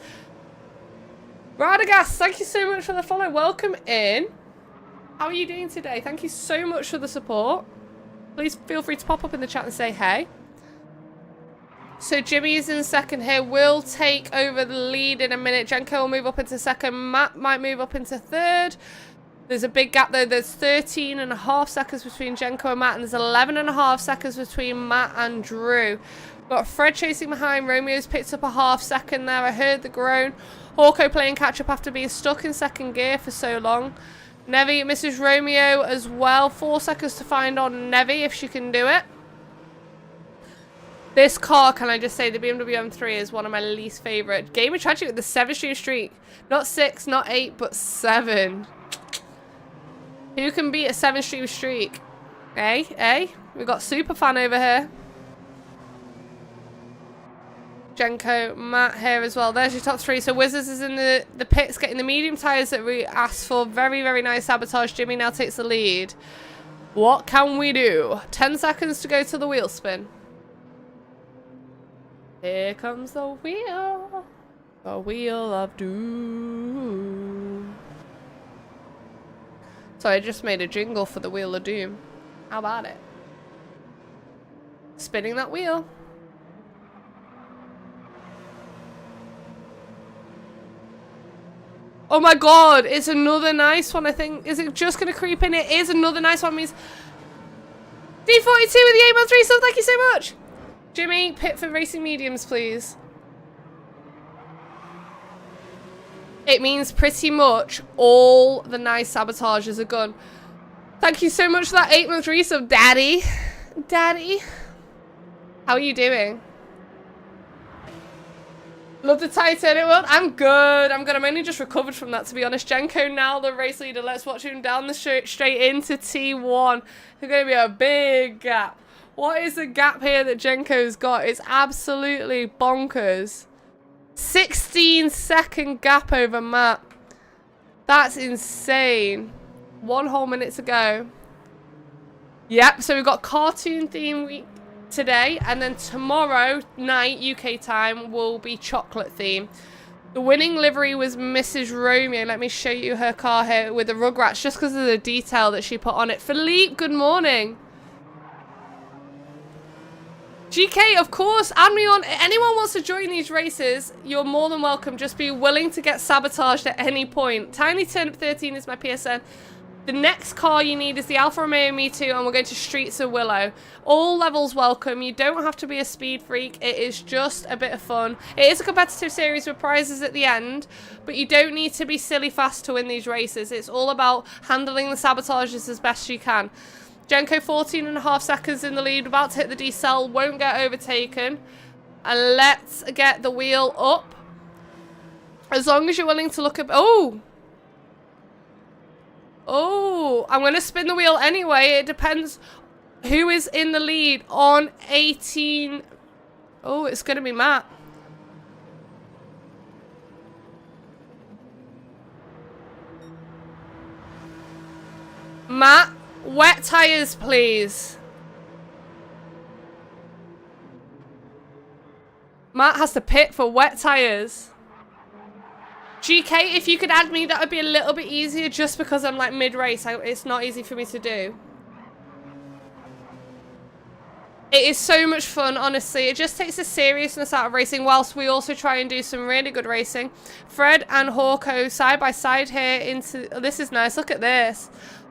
S1: Radagast, thank you so much for the follow. Welcome in. How are you doing today? Thank you so much for the support. Please feel free to pop up in the chat and say hey. So Jimmy is in second here. We'll take over the lead in a minute. Jenko will move up into second. Matt might move up into third. There's a big gap though. There's 13.5 seconds between Jenko and Matt, and there's 11.5 seconds between Matt and Drew. Got Fred chasing behind. Romeo's picked up a half second there. I heard the groan. Hawko playing catch up after being stuck in second gear for so long. Nevi misses Romeo as well. 4 seconds to find on Nevi if she can do it. This car, can I just say, the BMW M3 is one of my least favourite. Game of Tragic with the 7-stream streak. Not 6, not 8, but 7. Who can beat a 7-stream streak? Eh? We've got Superfan over here. Jenko, Matt here as well. There's your top 3. So Wizards is in the pits getting the medium tyres that we asked for. Very, very nice sabotage. Jimmy now takes the lead. What can we do? 10 seconds to go to the wheel spin. Here comes the wheel. The wheel of doom. So I just made a jingle for the Wheel of Doom. How about it? Spinning that wheel. Oh my god, it's another nice one, I think. Is it just going to creep in? It is another nice one. Means D42 with the 8-month resub, thank you so much. Jimmy, pit for racing mediums, please. It means pretty much all the nice sabotages are gone. Thank you so much for that 8-month resub, Daddy. Daddy. How are you doing? Love the Titanic world. I'm good. I'm good. I'm only just recovered from that, to be honest. Jenko now the race leader. Let's watch him down the straight into T1. There's going to be a big gap. What is the gap here that Jenko's got? It's absolutely bonkers. 16-second gap over Matt. That's insane. 1 whole minute to go. Yep, so we've got cartoon theme week today, and then tomorrow night UK time will be chocolate theme. The winning livery was Mrs. Romeo. Let me show you her car here with the Rugrats, just because of the detail that she put on it. Philippe, good morning. GK, of course, add me on. Anyone wants to join these races, you're more than welcome. Just be willing to get sabotaged at any point. Tiny Turnip 13 is my PSN. The next car you need is the Alfa Romeo Me Too, and we're going to Streets of Willow. All levels welcome. You don't have to be a speed freak. It is just a bit of fun. It is a competitive series with prizes at the end, but you don't need to be silly fast to win these races. It's all about handling the sabotages as best you can. Jenko 14.5 seconds in the lead, about to hit the decel, won't get overtaken. And let's get the wheel up. As long as you're willing to look at... Oh! Oh, I'm going to spin the wheel anyway. It depends who is in the lead on 18. Oh, it's going to be Matt. Matt, wet tires, please. Matt has to pit for wet tires. GK, if you could add me, that would be a little bit easier, just because I'm like mid-race. It's not easy for me to do. It is so much fun, honestly. It just takes the seriousness out of racing, whilst we also try and do some really good racing. Fred and Hawko side by side here into... Oh, this is nice. Look at this.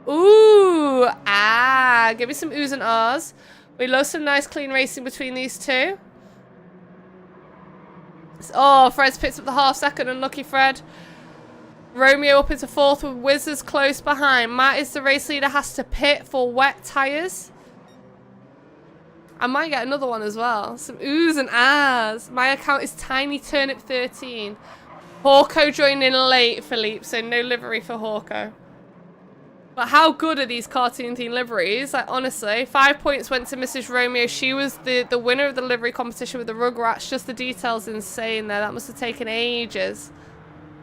S1: Ooh. Ah. Give me some oohs and ahs. We love some nice clean racing between these two. Oh, Fred's picked up the half second. Unlucky Fred. Romeo up into 4th with Wizards close behind. Matt is the race leader, has to pit for wet tyres. I might get another one as well. Some oohs and ahs. My account is Tiny Turnip 13. Hawko joined in late, Philippe, so no livery for Hawko. But how good are these cartoon theme liveries? Like, honestly, 5 points went to Mrs. Romeo. She was the winner of the livery competition with the Rugrats. Just the details insane there. That must have taken ages.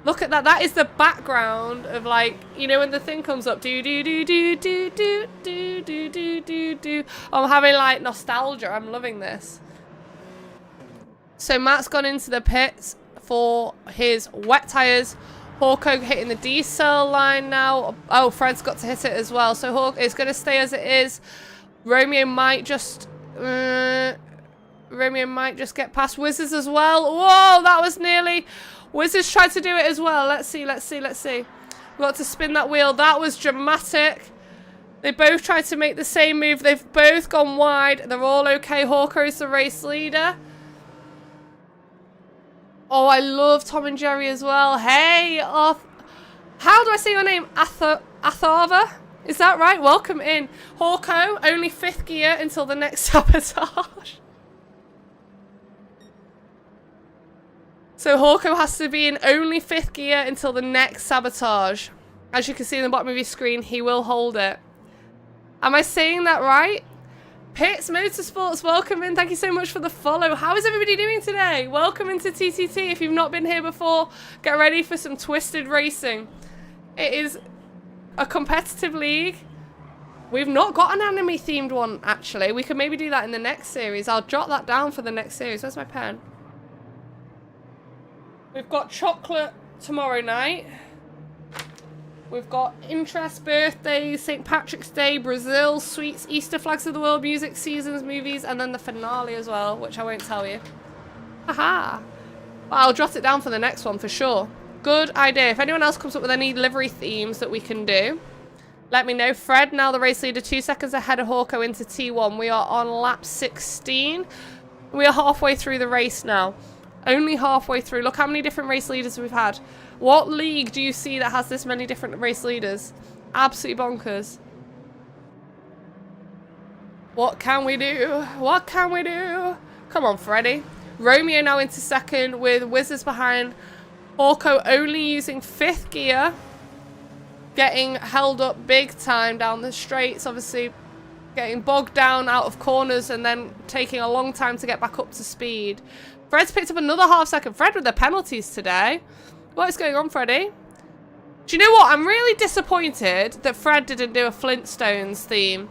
S1: Look at that. That is the background of, like, you know, when the thing comes up. Do do do do do do do do do do do. I'm having like nostalgia. I'm loving this. So Matt's gone into the pits for his wet tires. Hawko hitting the decel line now. Oh, Fred's got to hit it as well. So Hawk is going to stay as it is. Romeo might just get past Wizards as well. Whoa, that was nearly... Wizards tried to do it as well. Let's see, let's see, let's see. We've got to spin that wheel. That was dramatic. They both tried to make the same move. They've both gone wide. They're all okay. Hawko's the race leader. Oh, I love Tom and Jerry as well. Hey, how do I say your name? Atharva? Is that right? Welcome in. Hawko, only 5th gear until the next sabotage. So Hawko has to be in only 5th gear until the next sabotage. As you can see in the bottom of your screen, he will hold it. Am I saying that right? Pits Motorsports, welcome in. Thank you so much for the follow. How is everybody doing today? Welcome into TTT. If you've not been here before, get ready for some twisted racing. It is a competitive league. We've not got an anime themed one, actually. We could maybe do that in the next series. I'll jot that down for the next series. Where's my pen? We've got chocolate tomorrow night. We've got interest, birthdays, St. Patrick's Day, Brazil, sweets, Easter, flags of the world, music, seasons, movies, and then the finale as well, which I won't tell you. Haha. Well, I'll jot it down for the next one for sure. Good idea. If anyone else comes up with any livery themes that we can do, let me know. Fred, now the race leader, 2 seconds ahead of Hawko into T1. We are on lap 16. We are halfway through the race now. Only halfway through. Look how many different race leaders we've had. What league do you see that has this many different race leaders? Absolutely bonkers. What can we do? What can we do? Come on, Freddy. Romeo now into second with Wizards behind. Hawko only using 5th gear. Getting held up big time down the straights. Obviously getting bogged down out of corners and then taking a long time to get back up to speed. Fred's picked up another half second. Fred with the penalties today. What is going on, Freddy? Do you know what? I'm really disappointed that Fred didn't do a Flintstones theme.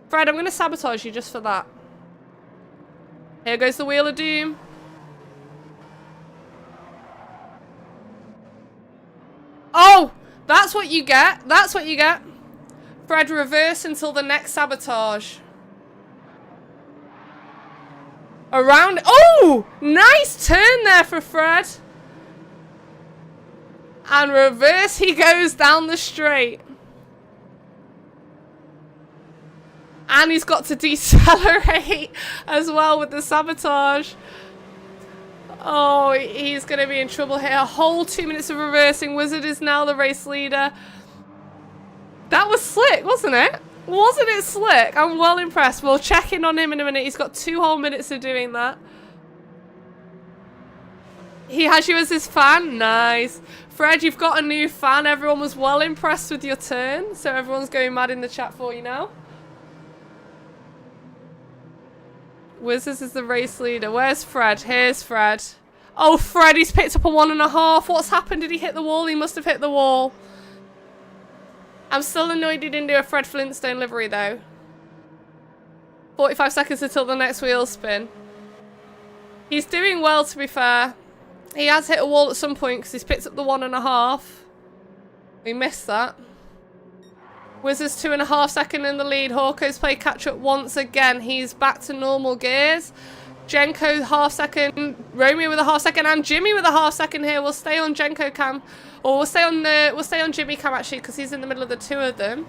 S1: Fred, I'm going to sabotage you just for that. Here goes the Wheel of Doom. Oh! That's what you get. That's what you get. Fred, reverse until the next sabotage. Around. Oh! Nice turn there for Fred. And reverse he goes down the straight. And he's got to decelerate as well with the sabotage. Oh, he's going to be in trouble here. A whole 2 minutes of reversing. Wizard is now the race leader. That was slick, wasn't it? Wasn't it slick? I'm well impressed. We'll check in on him in a minute. He's got 2 whole minutes of doing that. He has you as his fan? Nice. Fred, you've got a new fan. Everyone was well impressed with your turn. So everyone's going mad in the chat for you now. Wizards is the race leader. Where's Fred? Here's Fred. Oh, Fred, he's picked up a 1.5. What's happened? Did he hit the wall? He must have hit the wall. I'm still annoyed he didn't do a Fred Flintstone livery, though. 45 seconds until the next wheel spin. He's doing well, to be fair. He has hit a wall at some point because he's picked up the 1.5. We missed that. Wizards 2.5 seconds in the lead. Hawko's played catch up once again. He's back to normal gears. Jenko half second. Romeo with a half second and Jimmy with a half second here. We'll stay on Jenko cam, or we'll stay on Jimmy cam actually because he's in the middle of the 2 of them.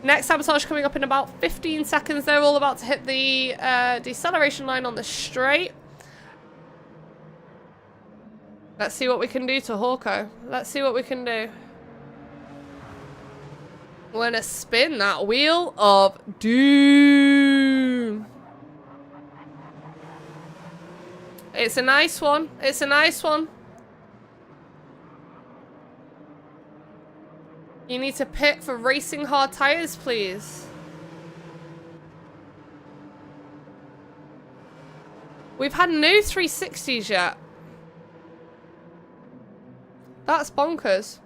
S1: Next sabotage coming up in about 15 seconds. They're all about to hit the deceleration line on the straight. Let's see what we can do to Hawko. Let's see what we can do. We're gonna spin that Wheel of Doom. It's a nice one. It's a nice one. You need to pick for racing hard tires, please. We've had no 360s yet. That's bonkers.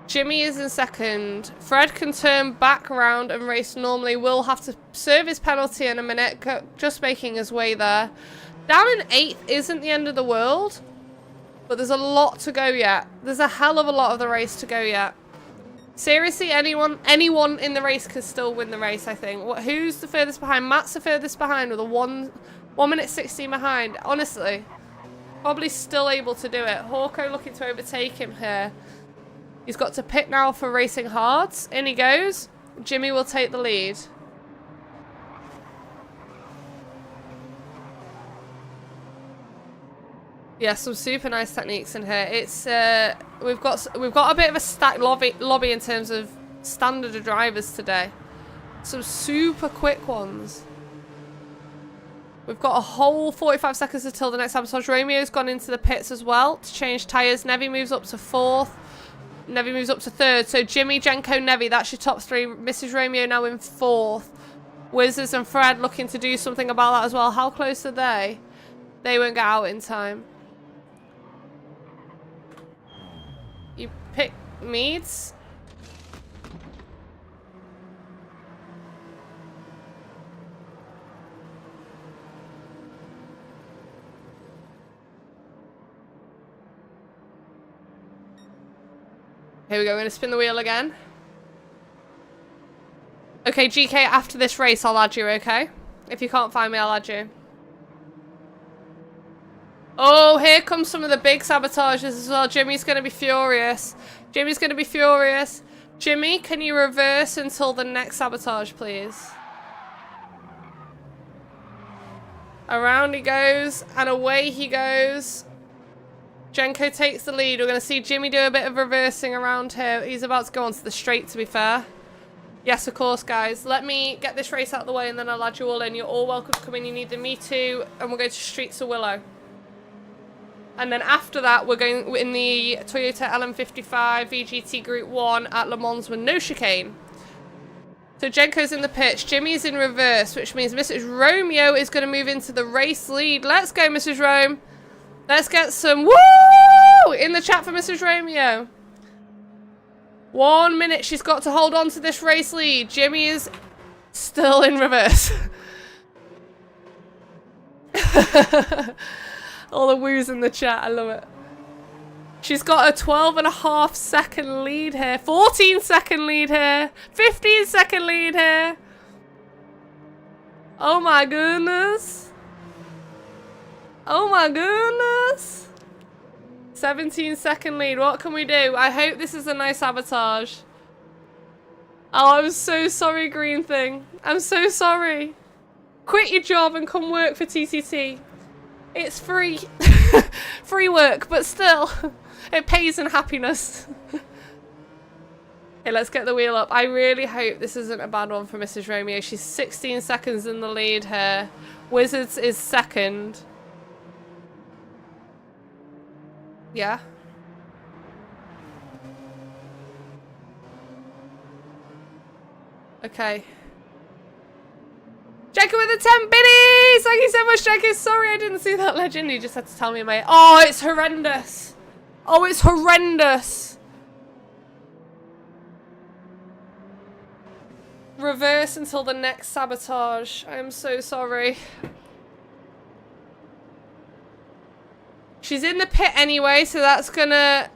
S1: Jimmy is in second. Fred can turn back around and race normally. Will have to serve his penalty in a minute. Just making his way there. Down in 8th isn't the end of the world. But there's a lot to go yet. There's a hell of a lot of the race to go yet. Seriously, anyone in the race could still win the race, I think. Who's the furthest behind? Matt's the furthest behind with a 1 minute 16 behind. Honestly. Probably still able to do it. Hawko looking to overtake him here. He's got to pick now for racing hards. In he goes. Jimmy will take the lead. Yeah, some super nice techniques in here. It's we've got a bit of a stacked lobby in terms of standard of drivers today. Some super quick ones. We've got a whole 45 seconds until the next sabotage. Romeo's gone into the pits as well to change tyres. Nevi moves up to 4th. Nevi moves up to 3rd. So Jimmy, Jenko, Nevi, that's your top 3. Mrs. Romeo now in 4th. Wizards and Fred looking to do something about that as well. How close are they? They won't get out in time. You pick Meads. Here we go, we're going to spin the wheel again. Okay, GK, after this race, I'll add you, okay? If you can't find me, I'll add you. Oh, here comes some of the big sabotages as well. Jimmy's going to be furious. Jimmy's going to be furious. Jimmy, can you reverse until the next sabotage, please? Around he goes, and away he goes. Jenko takes the lead. We're going to see Jimmy do a bit of reversing around here. He's about to go onto the straight, to be fair. Yes, of course, guys. Let me get this race out of the way, and then I'll add you all in. You're all welcome to come in. You need the Me Too, and we'll go to Streets of Willow. And then after that, we're going in the Toyota LM55 VGT Group 1 at Le Mans with no chicane. So Jenko's in the pitch. Jimmy's in reverse, which means Mrs. Romeo is going to move into the race lead. Let's go, Mrs. Rome. Let's get some woo in the chat for Mrs. Romeo. 1 minute. She's got to hold on to this race lead. Jimmy is still in reverse. All the woos in the chat. I love it. She's got a 12.5 second lead here. 14 second lead here. 15 second lead here. Oh my goodness. Oh my goodness. 17 second lead. What can we do? I hope this is a nice sabotage. Oh, I'm so sorry, Green Thing. I'm so sorry. Quit your job and come work for TTT. It's free. Free work, but still. It pays in happiness. Okay, let's get the wheel up. I really hope this isn't a bad one for Mrs. Romeo. She's 16 seconds in the lead here. Wizards is second. Yeah. Okay. Jackie with the 10 biddies! Thank you so much, Jackie. Sorry I didn't see that legend. You just had to tell me, mate. Oh, it's horrendous. Oh, it's horrendous. Reverse until the next sabotage. I am so sorry. She's in the pit anyway, so that's gonna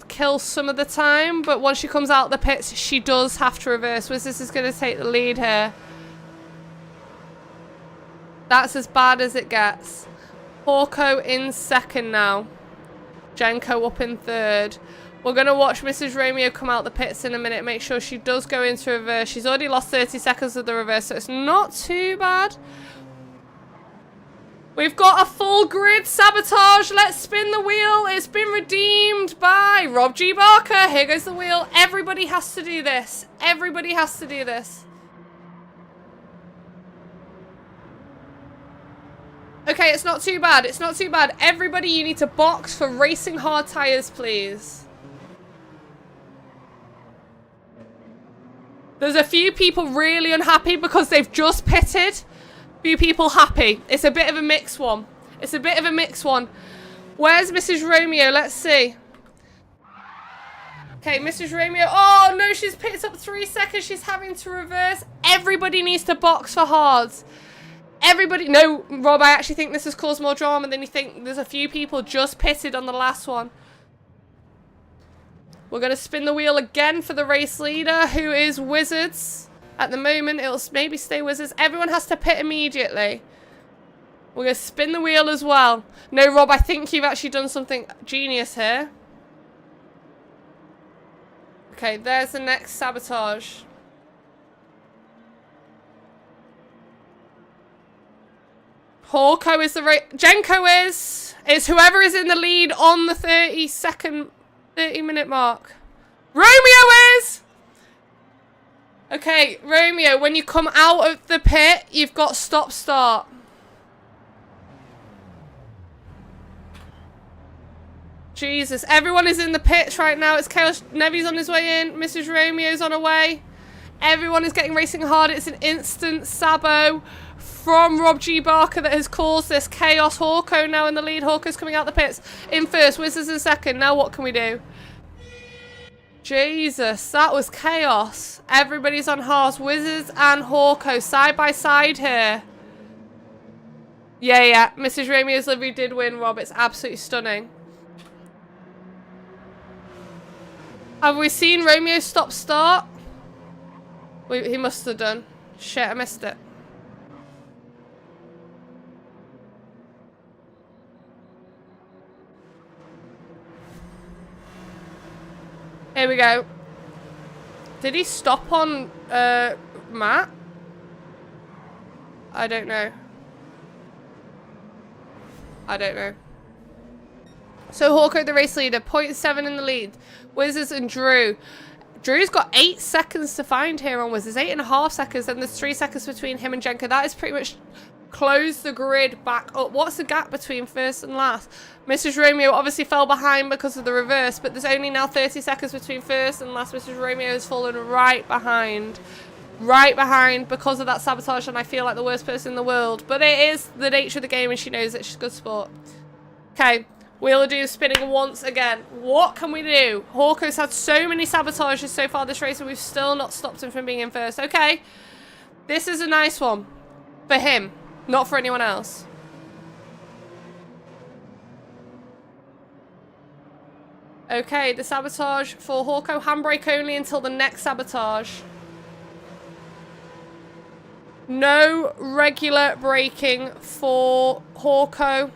S1: kill some of the time. But once she comes out the pits, she does have to reverse. Wizards is gonna take the lead here. That's as bad as it gets. Porco in second now. Jenko up in third. We're going to watch Mrs. Romeo come out the pits in a minute. Make sure she does go into reverse. She's already lost 30 seconds of the reverse, so it's not too bad. We've got a full grid sabotage. Let's spin the wheel. It's been redeemed by Rob G. Barker. Here goes the wheel. Everybody has to do this. Everybody has to do this. Okay, it's not too bad. It's not too bad. Everybody, you need to box for racing hard tires, please. There's a few people really unhappy because they've just pitted. Few people happy. It's a bit of a mixed one. It's a bit of a mixed one. Where's Mrs. Romeo? Let's see. Okay, Mrs. Romeo. Oh, no, she's picked up 3 seconds. She's having to reverse. Everybody needs to box for hards. Everybody. No, Rob, I actually think this has caused more drama than you think. There's a few people just pitted on the last one. We're going to spin the wheel again for the race leader, who is Wizards. At the moment, it'll maybe stay Wizards. Everyone has to pit immediately. We're going to spin the wheel as well. No, Rob, I think you've actually done something genius here. Okay, there's the next sabotage. Porco is the race. Jenko is. It's whoever is in the lead on the 30-minute mark. Romeo is. Okay, Romeo, when you come out of the pit, you've got stop-start. Jesus, everyone is in the pits right now. It's Chaos. Nevi's on his way in. Mrs. Romeo's on her way. Everyone is getting racing hard. It's an instant sabo from Rob G. Barker that has caused this chaos. Hawko now in the lead. Hawko's coming out the pits in first. Wizards in second. Now what can we do? Jesus, that was chaos. Everybody's on hards. Wizards and Hawko side by side here. Yeah. Mrs. Romeo's livery did win, Rob. It's absolutely stunning. Have we seen Romeo stop start? He must have done. Shit, I missed it. Here we go. Did he stop on Matt? I don't know. I don't know. So Hawko, the race leader, 0.7 in the lead. Wizards and Drew. Drew's got 8 seconds to find here on Wizards. 8.5 seconds, and there's 3 seconds between him and Jenko. That is pretty much close the grid back up. What's the gap between first and last? Mrs. Romeo obviously fell behind because of the reverse, but there's only now 30 seconds between first and last. Mrs. Romeo has fallen right behind. Right behind because of that sabotage, and I feel like the worst person in the world. But it is the nature of the game, and she knows that she's good sport. Okay, Wheel of Doom spinning once again. What can we do? Hawko's had so many sabotages so far this race, and we've still not stopped him from being in first. Okay, this is a nice one for him, not for anyone else. Okay, the sabotage for Hawko. Handbrake only until the next sabotage. No regular braking for Hawko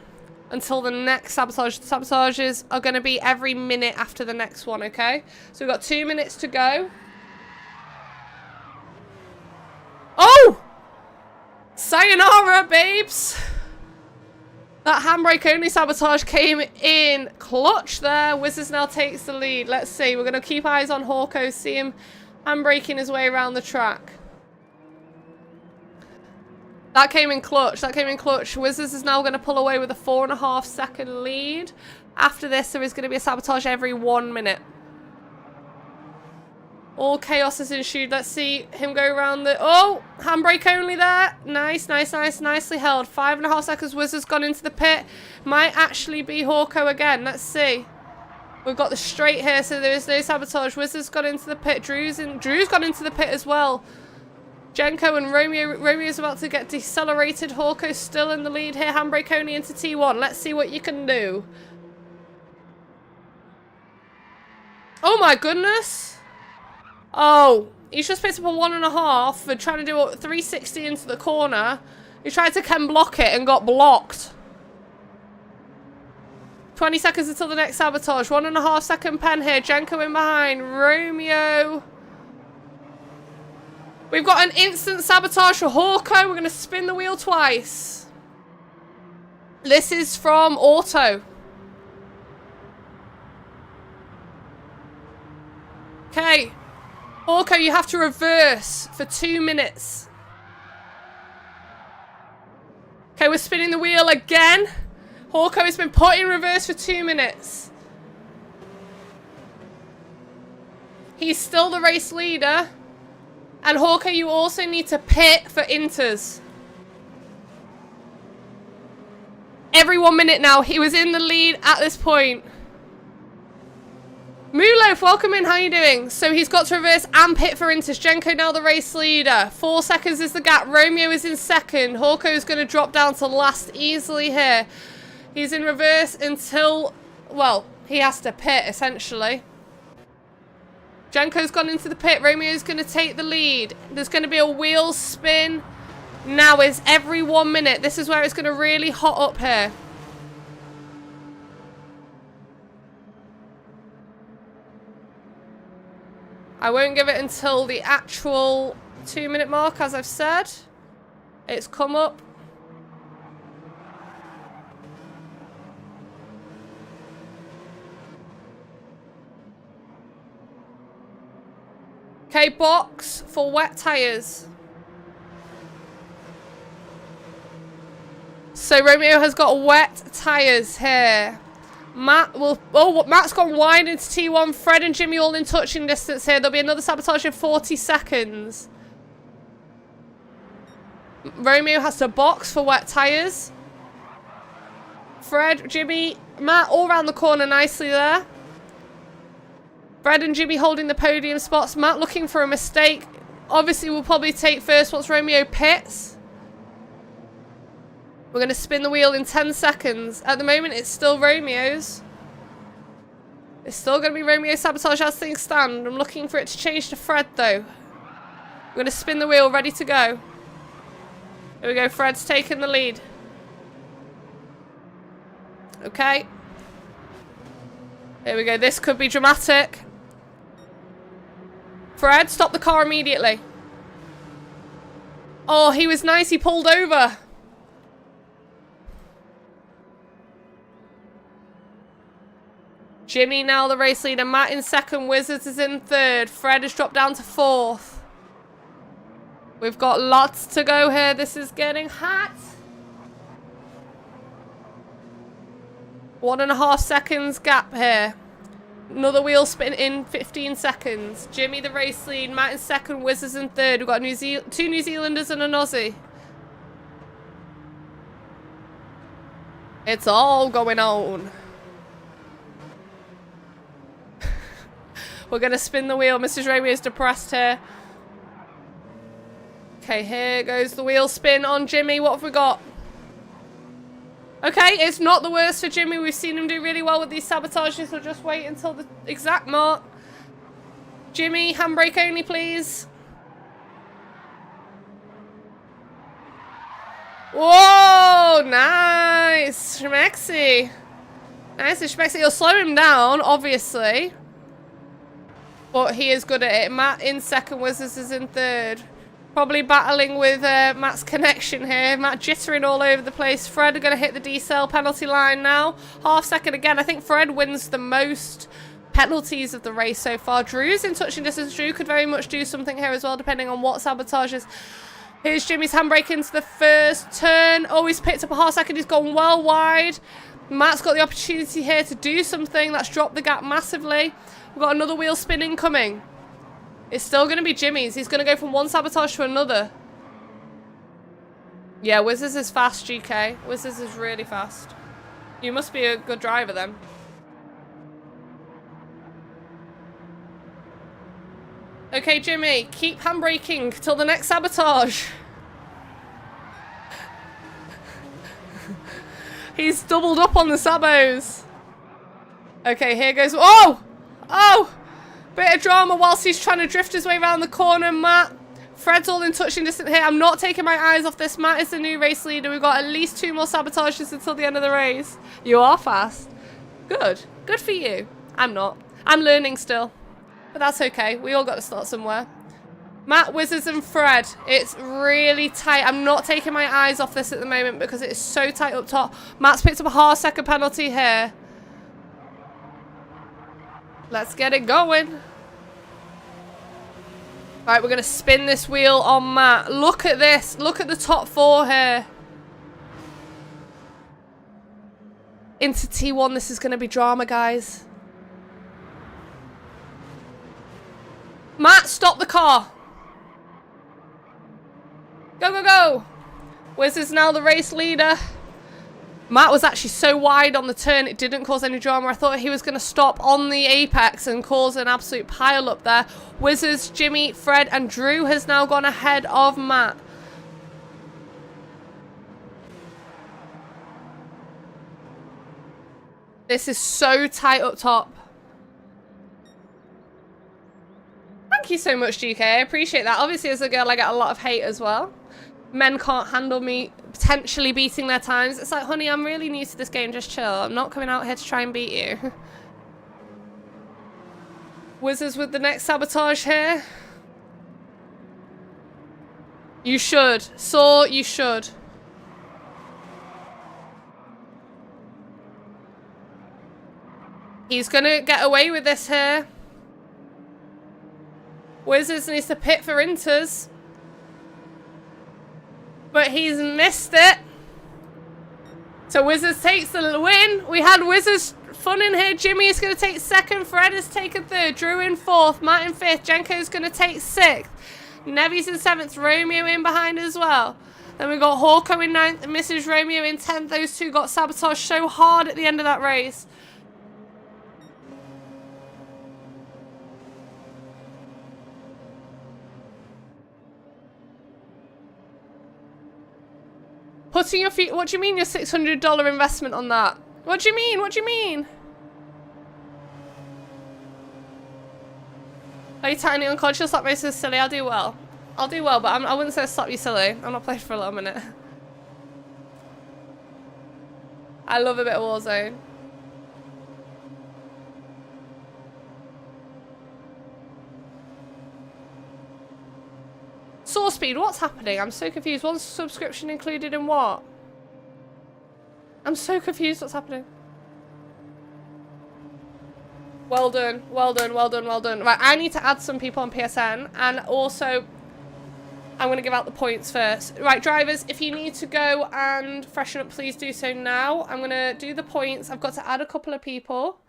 S1: until the next sabotage. The sabotages are going to be every minute after the next one, okay? So we've got 2 minutes to go. Oh! Sayonara, babes! That handbrake only sabotage came in clutch there. Wizards now takes the lead. Let's see. We're going to keep eyes on Hawko, see him handbraking his way around the track. That came in clutch. That came in clutch. Wizards is now going to pull away with a 4.5 second lead. After this, there is going to be a sabotage every 1 minute. All chaos has ensued. Let's see him go around the... Oh! Handbrake only there. Nice, nice, nice. Nicely held. 5.5 seconds. Wizards gone into the pit. Might actually be Hawko again. Let's see. We've got the straight here, so there is no sabotage. Wizards gone into the pit. Drew's gone into the pit as well. Jenko and Romeo's about to get decelerated. Hawko's still in the lead here. Handbrake only into T1. Let's see what you can do. Oh my goodness. Oh, he's just picked up a 1.5 for trying to do a 360 into the corner. He tried to Ken block it and got blocked. 20 seconds until the next sabotage. 1.5 second pen here. Jenko in behind. Romeo. We've got an instant sabotage for Hawko. We're going to spin the wheel twice. This is from Auto. Okay. Hawko, you have to reverse for 2 minutes. Okay, we're spinning the wheel again. Hawko has been put in reverse for 2 minutes. He's still the race leader. And Hawko, you also need to pit for inters. Every 1 minute now. He was in the lead at this point. Mulof, welcome in. How are you doing? So he's got to reverse and pit for inters. Jenko now the race leader. 4 seconds is the gap. Romeo is in second. Hawko is going to drop down to last easily here. He's in reverse until, well, he has to pit essentially. Jenko's gone into the pit. Romeo's going to take the lead. There's going to be a wheel spin. Now is every 1 minute. This is where it's going to really hot up here. I won't give it until the actual 2 minute mark, as I've said. It's come up. Okay, box for wet tyres. So Romeo has got wet tyres here. Matt will... Oh, Matt's gone wide into T1. Fred and Jimmy all in touching distance here. There'll be another sabotage in 40 seconds. Romeo has to box for wet tyres. Fred, Jimmy, Matt all around the corner nicely there. Fred and Jimmy holding the podium spots. Matt looking for a mistake. Obviously, we'll probably take first once Romeo pits. We're going to spin the wheel in 10 seconds. At the moment, it's still Romeo's. It's still going to be Romeo Sabotage as things stand. I'm looking for it to change to Fred, though. I'm going to spin the wheel, ready to go. Here we go, Fred's taking the lead. Okay. Here we go, this could be dramatic. Fred, stop the car immediately. Oh, he was nice, he pulled over. Jimmy now the race leader. Matt in second. Wizards is in third. Fred has dropped down to fourth. We've got lots to go here. This is getting hot. 1.5 seconds gap here. Another wheel spin in 15 seconds. Jimmy the race lead. Matt in second. Wizards in third. We've got two New Zealanders and an Aussie. It's all going on. We're going to spin the wheel. Mrs. Ramirez depressed here. Okay, here goes the wheel spin on Jimmy. What have we got? Okay, it's not the worst for Jimmy. We've seen him do really well with these sabotages. We'll just wait until the exact mark. Jimmy, handbrake only, please. Whoa, nice. Schmexy. Nice, Schmexy. You'll slow him down, obviously. But he is good at it. Matt in second, Wizards is in third. Probably battling with Matt's connection here. Matt jittering all over the place. Fred are going to hit the decel penalty line now. Half second again. I think Fred wins the most penalties of the race so far. Drew's in touching distance. Drew could very much do something here as well, depending on what sabotages. Here's Jimmy's handbrake into the first turn. Oh, he's picked up a half second. He's gone well wide. Matt's got the opportunity here to do something. That's dropped the gap massively. We've got another wheel spin incoming. It's still going to be Jimmy's. He's going to go from one sabotage to another. Yeah, Wizards is fast, GK. Wizards is really fast. You must be a good driver then. Okay, Jimmy, keep handbraking till the next sabotage. He's doubled up on the sabos. Okay, here goes. Oh! Oh! Bit of drama whilst he's trying to drift his way around the corner. Matt. Fred's all in touching distance here. I'm not taking my eyes off this. Matt is the new race leader. We've got at least 2 more sabotages until the end of the race. You are fast. Good. Good for you. I'm not. I'm learning still. But that's okay. We all got to start somewhere. Matt, Wizards and Fred. It's really tight. I'm not taking my eyes off this at the moment because it's so tight up top. Matt's picked up a half second penalty here. Let's get it going. Right, we're going to spin this wheel on Matt. Look at this. Look at the top 4 here. Into T1. This is going to be drama, guys. Matt, stop the car. Go, go, go. Wizards now the race leader. Matt was actually so wide on the turn, it didn't cause any drama. I thought he was going to stop on the apex and cause an absolute pile up there. Wizards, Jimmy, Fred, and Drew has now gone ahead of Matt. This is so tight up top. Thank you so much, GK. I appreciate that. Obviously, as a girl, I get a lot of hate as well. Men can't handle me potentially beating their times. It's like, honey, I'm really new to this game. Just chill. I'm not coming out here to try and beat you. Wizards with the next sabotage here. You should. Saw, you should. He's going to get away with this here. Wizards needs to pit for inters. But he's missed it. So Wizards takes the win. We had Wizards fun in here. Jimmy is going to take second. Fred has taken third. Drew in fourth. Matt in fifth. Jenko's going to take sixth. Nevy's in seventh. Romeo in behind as well. Then we got Hawko in ninth and Mrs. Romeo in 10th. Those two got sabotaged so hard at the end of that race. Putting your feet... What do you mean your $600 investment on that? What do you mean? What do you mean? Are you tiny unconscious? That makes us silly. I'll do well. I'll do well, but I wouldn't say slap you silly. I'm not playing for a little minute. I love a bit of Warzone. Source speed, what's happening? I'm so confused. One subscription included in what? I'm so confused what's happening. Well done, well done, well done, well done. Right, I need to add some people on PSN, and also I'm going to give out the points first. Right, drivers, if you need to go and freshen up, please do so now. I'm going to do the points. I've got to add a couple of people,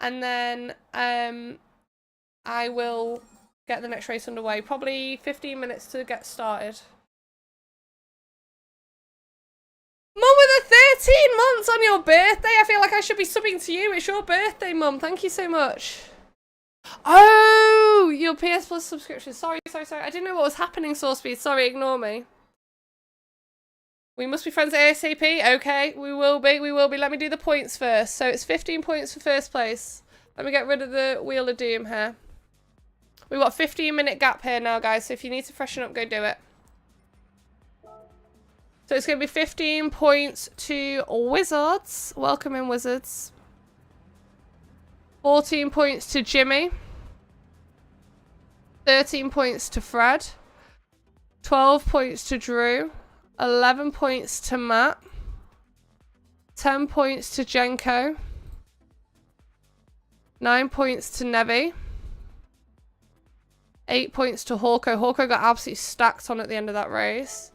S1: and then I will get the next race underway. Probably 15 minutes to get started. Mum, with a 13 months on your birthday, I feel like I should be subbing to you. It's your birthday, Mum. Thank you so much. Oh, your PS Plus subscription. Sorry. I didn't know what was happening, Source Speed. Sorry, ignore me. We must be friends ASAP. Okay, we will be. Let me do the points first. So it's 15 points for first place. Let me get rid of the Wheel of Doom here. We've got a 15-minute gap here now, guys. So if you need to freshen up, go do it. So it's going to be 15 points to Wizards. Welcome in, Wizards. 14 points to Jimmy. 13 points to Fred. 12 points to Drew. 11 points to Matt. 10 points to Jenko. 9 points to Nevi. 8 points to Hawko. Hawko got absolutely stacked on at the end of that race.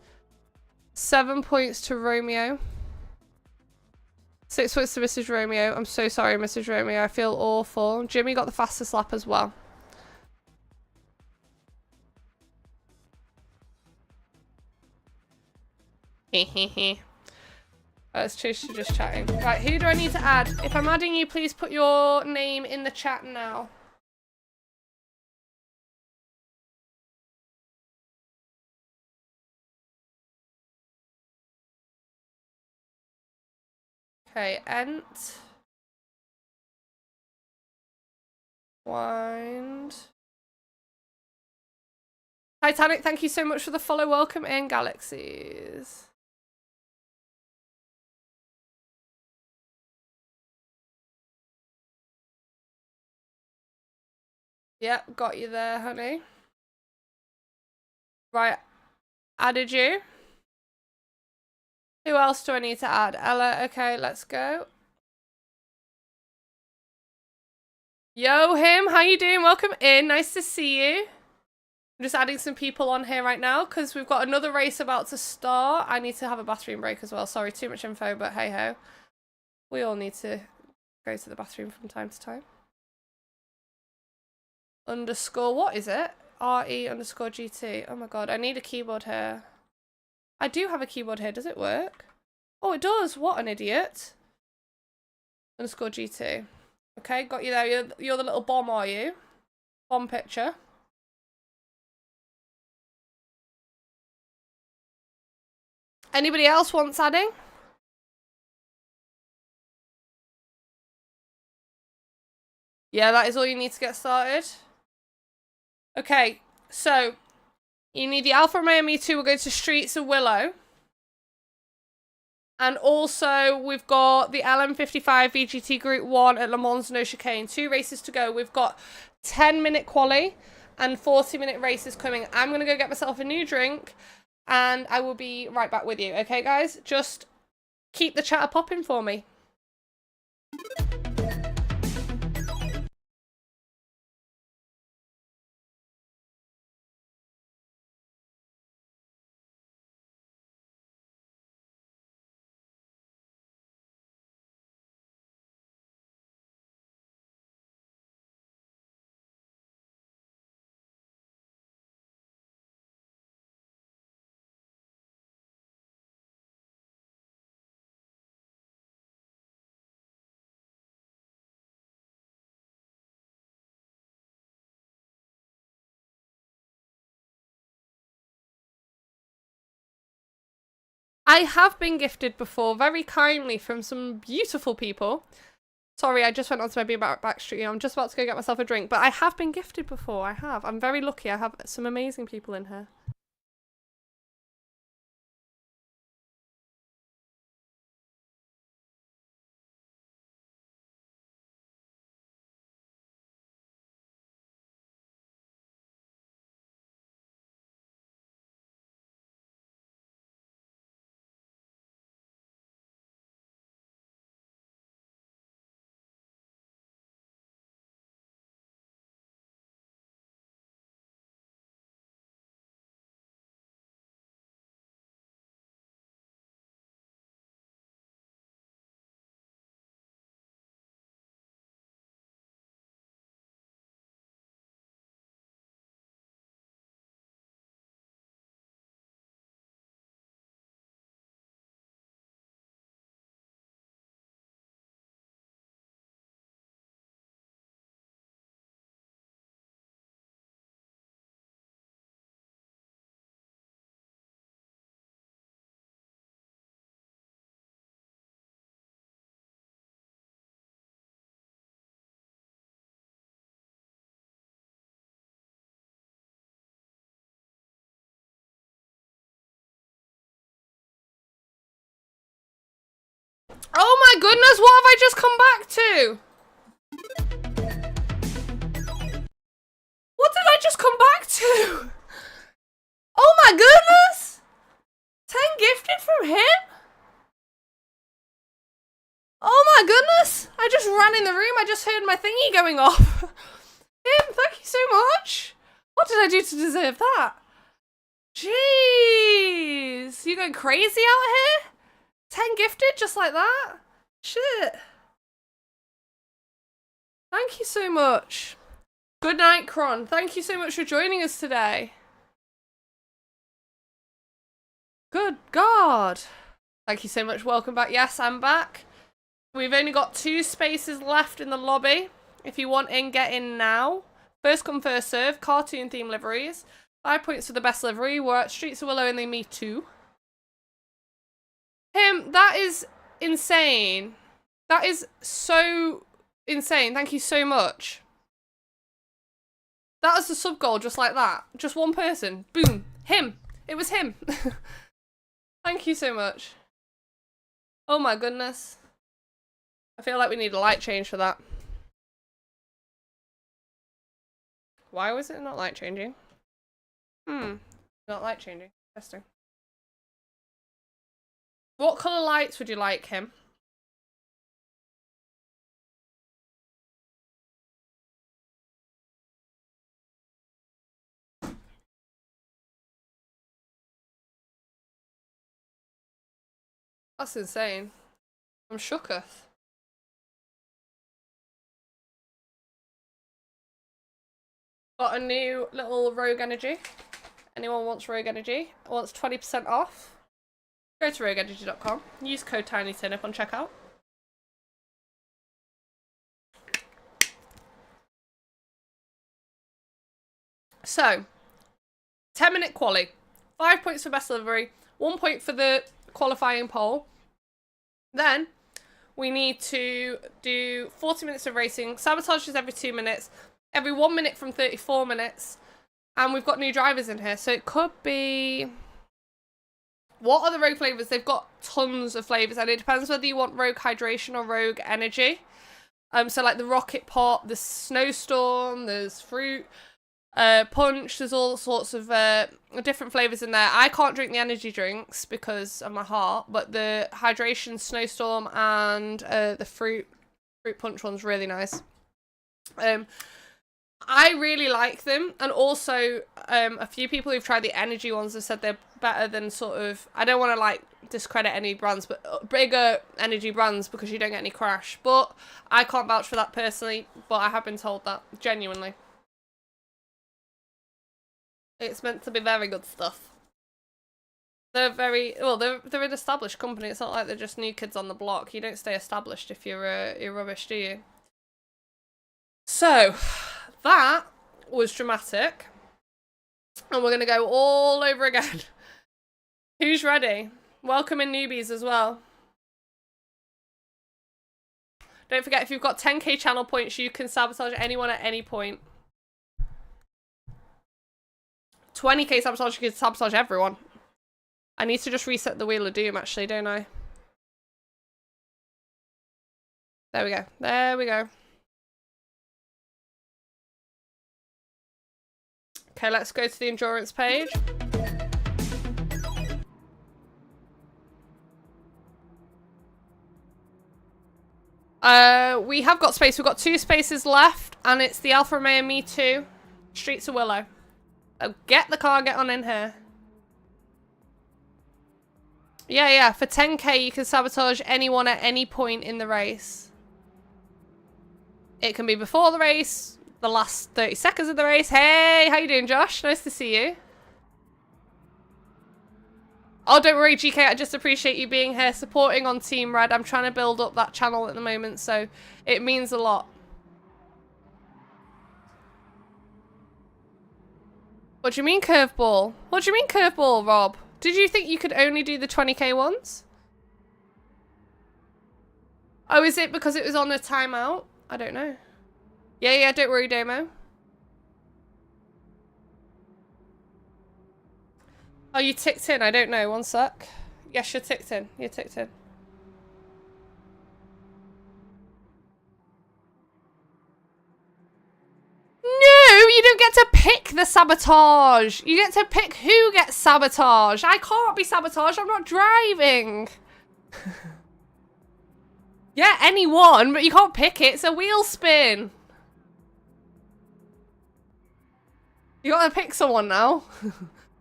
S1: 7 points to Romeo. 6 points to Mrs. Romeo. I'm so sorry, Mrs. Romeo. I feel awful. Jimmy got the fastest lap as well. Let's choose to just chatting. Right, who do I need to add? If I'm adding you, please put your name in the chat now. Okay, Ent. Wind. Titanic, thank you so much for the follow. Welcome in, Galaxies. Yep, got you there, honey. Right, added you. Who else do I need to add? Ella, okay, let's go. Yo, him, how you doing? Welcome in, nice to see you. I'm just adding some people on here right now because we've got another race about to start. I need to have a bathroom break as well. Sorry, too much info, but hey ho. We all need to go to the bathroom from time to time. Underscore, what is it? RE_GT. Oh my god, I need a keyboard here. I do have a keyboard here. Does it work? Oh, it does. What an idiot. _GT. Okay, got you there. You're the little bomb, are you? Bomb picture. Anybody else wants adding? Yeah, that is all you need to get started. Okay, so you need the Alfa Romeo Me2. We'll go to Streets of Willow. And also, we've got the LM55 VGT Group 1 at Le Mans No Chicane. 2 races to go. We've got 10-minute quali and 40-minute races coming. I'm going to go get myself a new drink, and I will be right back with you. Okay, guys? Just keep the chatter popping for me. I have been gifted before, very kindly, from some beautiful people. Sorry, I just went on to my being back street. I'm just about to go get myself a drink, but I have been gifted before. I have. I'm very lucky. I have some amazing people in here. Oh my goodness, what have I just come back to? What did I just come back to? Oh my goodness! 10 gifted from him? Oh my goodness! I just ran in the room, I just heard my thingy going off. Him, thank you so much! What did I do to deserve that? Jeez! You going crazy out here? 10 gifted just like that? Shit. Thank you so much. Good night, Kron. Thank you so much for joining us today. Good God. Thank you so much. Welcome back. Yes, I'm back. We've only got 2 spaces left in the lobby. If you want in, get in now. First come, first serve. Cartoon theme liveries. 5 points for the best livery. We're at Streets of Willow and they meet 2. That is insane. That is so insane. Thank you so much. That was the sub goal, just like that. Just one person. Boom. Him. It was him. Thank you so much. Oh my goodness. I feel like we need a light change for that. Why was it not light changing? Not light changing. Interesting. What colour lights would you like, him? That's insane. I'm shooketh. Got a new little Rogue Energy. Anyone wants Rogue Energy? Wants 20% off? Go to rogueenergy.com. Use code TinyTurnip on checkout. So, 10-minute quali. 5 points for best delivery. 1 point for the qualifying poll. Then, we need to do 40 minutes of racing. Sabotage is every 2 minutes. Every 1 minute from 34 minutes. And we've got new drivers in here. So it could be... What are the Rogue flavours? They've got tons of flavours. And it depends whether you want Rogue Hydration or Rogue Energy. So like the Rocket Pop, the Snowstorm, there's Fruit... Punch, there's all sorts of different flavours in there. I can't drink the energy drinks because of my heart, but the hydration, snowstorm, and the fruit punch one's really nice. I really like them, and also a few people who've tried the energy ones have said they're better than sort of, I don't want to like discredit any brands, but bigger energy brands because you don't get any crash, but I can't vouch for that personally, but I have been told that, genuinely. It's meant to be very good stuff. They're very, well, they're an established company. It's not like they're just new kids on the block. You don't stay established if you're rubbish, do you? So, that was dramatic. And we're going to go all over again. Who's ready? Welcome in newbies as well. Don't forget, if you've got 10k channel points, you can sabotage anyone at any point. 20k sabotage, you can sabotage everyone. I need to just reset the Wheel of Doom, actually, don't I? There we go. There we go. Okay, let's go to the endurance page. We have got space. We've got 2 spaces left, and it's the Alfa Romeo Me Too, Streets of Willow. So get the car, get on in here. Yeah, for 10k you can sabotage anyone at any point in the race. It can be before the race, the last 30 seconds of the race. Hey, how you doing, Josh? Nice to see you. Oh, don't worry, GK, I just appreciate you being here, supporting on Team Red. I'm trying to build up that channel at the moment, so it means a lot. What do you mean curveball? What do you mean curveball, Rob? Did you think you could only do the 20k ones? Oh, is it because it was on a timeout? I don't know. Yeah, don't worry, Demo. Oh, you ticked in? I don't know. One sec. Yes, you're ticked in. You're ticked in. No, you don't get to pick the sabotage. You get to pick who gets sabotaged. I can't be sabotaged. I'm not driving. Yeah, anyone, but you can't pick it. It's a wheel spin. You gotta pick someone now.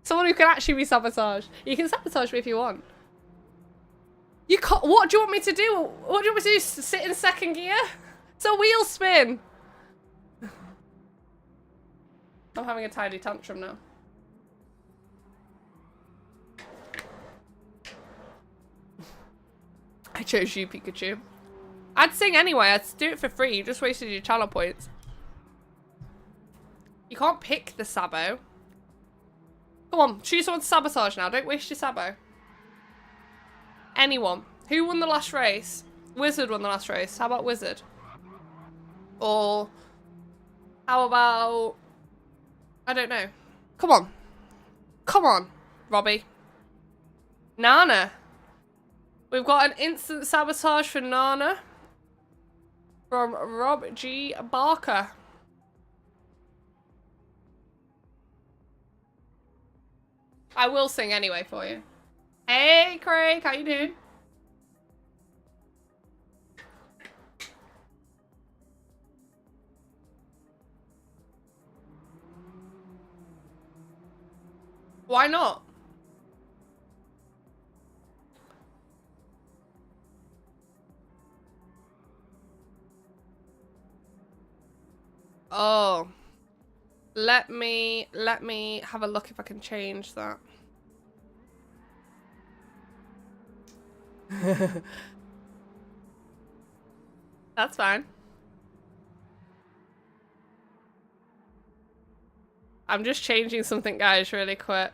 S1: Someone who can actually be sabotaged. You can sabotage me if you want. You can't. What do you want me to do? What do you want me to do? Sit in second gear? It's a wheel spin. I'm having a tidy tantrum now. I chose you, Pikachu. I'd sing anyway. I'd do it for free. You just wasted your channel points. You can't pick the sabo. Come on, choose someone to sabotage now. Don't waste your sabo. Anyone. Who won the last race? Wizard won the last race. How about Wizard? Or how about... I don't know. Come on. Come on, Robbie. Nana. We've got an instant sabotage for Nana. From Rob G. Barker. I will sing anyway for you. Hey, Craig. How you doing? Why not? Oh. Let me have a look if I can change that. That's fine. I'm just changing something, guys, really quick.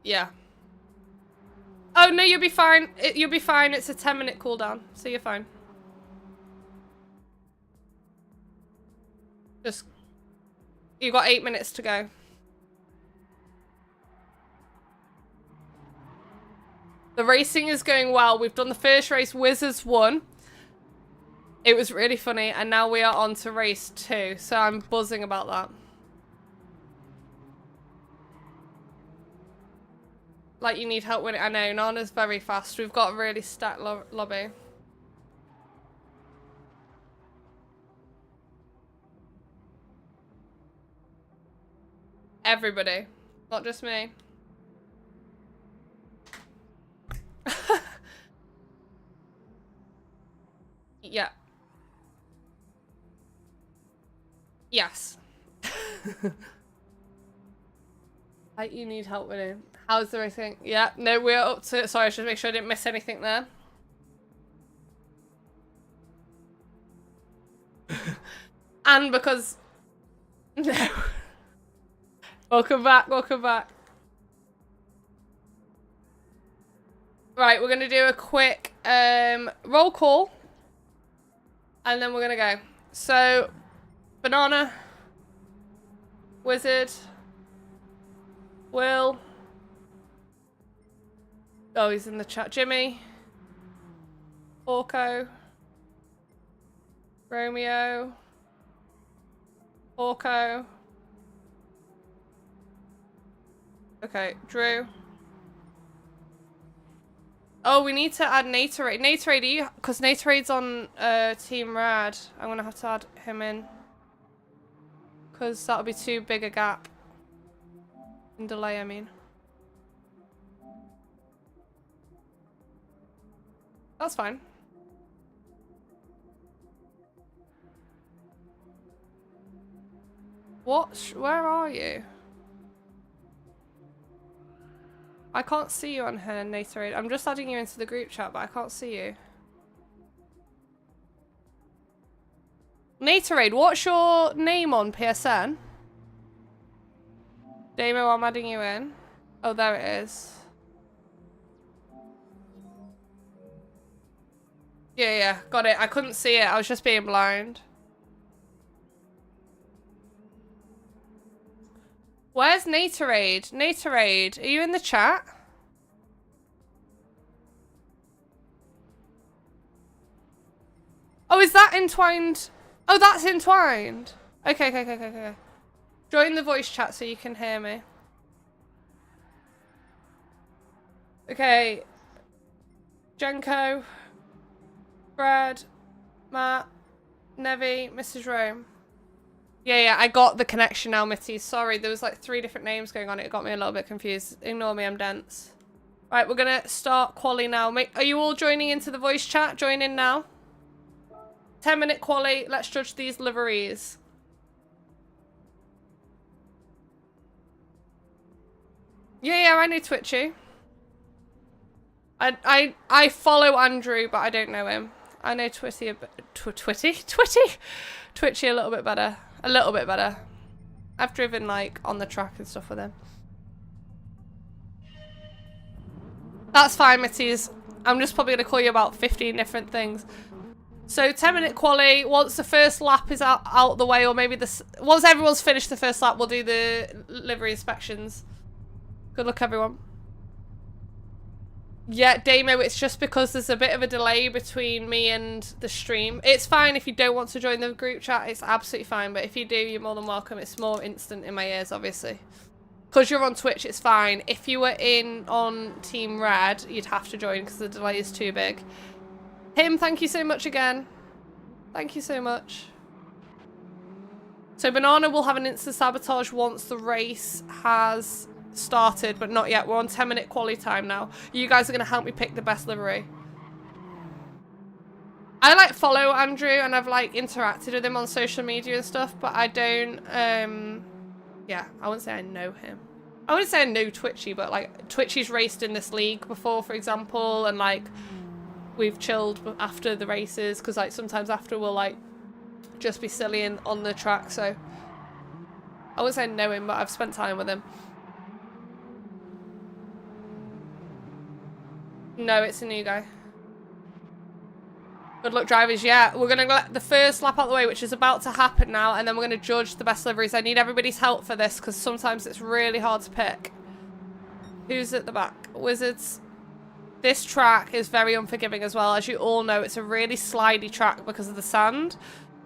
S1: Yeah. Oh, no, you'll be fine. You'll be fine. It's a 10-minute cooldown, so you're fine. Just... You've got 8 minutes to go. The racing is going well. We've done the first race. Wizards won. It was really funny. And now we are on to race 2. So I'm buzzing about that. Like you need help with it. I know. Nana's very fast. We've got a really stacked lobby. Everybody. Not just me. Yeah. Yes. You need help with it. How's the racing? Yeah, no, we're up to... Sorry, I should make sure I didn't miss anything there. And because... No. Welcome back, welcome back. Right, we're going to do a quick roll call. And then we're going to go. So, Banana. Wizard. Will. Oh, he's in the chat. Jimmy. Orko. Romeo. Orko. Okay, Drew. Oh, we need to add Naterade. Naterade, are you? Because Naterade's on Team Rad. I'm going to have to add him in. Because that'll be too big a gap. In delay, I mean. That's fine. What? Where are you? I can't see you on here, Naterade. I'm just adding you into the group chat, but I can't see you. Naterade, what's your name on PSN? Damo, I'm adding you in. Oh, there it is. Yeah, got it. I couldn't see it. I was just being blind. Where's Naterade? Naterade, are you in the chat? Oh, is that entwined? Oh, that's entwined. Okay. Join the voice chat so you can hear me. Okay. Jenko. Brad. Matt. Nevi. Mrs. Rome. Yeah, I got the connection now, Mitty. Sorry, there was like 3 different names going on. It got me a little bit confused. Ignore me, I'm dense. Right, we're going to start quali now. Are you all joining into the voice chat? Join in now. 10-minute quali. Let's judge these liveries. Yeah, I know Twitchy. I follow Andrew, but I don't know him. I know Twitty a bit. Twitchy a little bit better. A little bit better. I've driven like on the track and stuff with him. That's fine, Mitties. I'm just probably going to call you about 15 different things. So 10-minute quali. Once the first lap is out the way, or maybe once everyone's finished the first lap, we'll do the livery inspections. Good luck, everyone. Yeah, Damo, it's just because there's a bit of a delay between me and the stream. It's fine if you don't want to join the group chat. It's absolutely fine. But if you do, you're more than welcome. It's more instant in my ears, obviously. Because you're on Twitch, it's fine. If you were on Team Red, you'd have to join because the delay is too big. Him, thank you so much again. Thank you so much. So Banana will have an instant sabotage once the race has started, but not yet. We're on 10-minute quali time now. You guys are going to help me pick the best livery. I like follow Andrew and I've like interacted with him on social media and stuff, but I don't yeah, I wouldn't say I know him. I wouldn't say I know Twitchy, but like Twitchy's raced in this league before, for example, and like we've chilled after the races because like sometimes after we'll like just be silly on the track. So I wouldn't say I know him, but I've spent time with him. No, it's a new guy. Good luck, drivers. Yeah, we're going to let the first lap out the way, which is about to happen now, and then we're going to judge the best liveries. I need everybody's help for this, because sometimes it's really hard to pick. Who's at the back? Wizards. This track is very unforgiving as well. As you all know, it's a really slidey track because of the sand,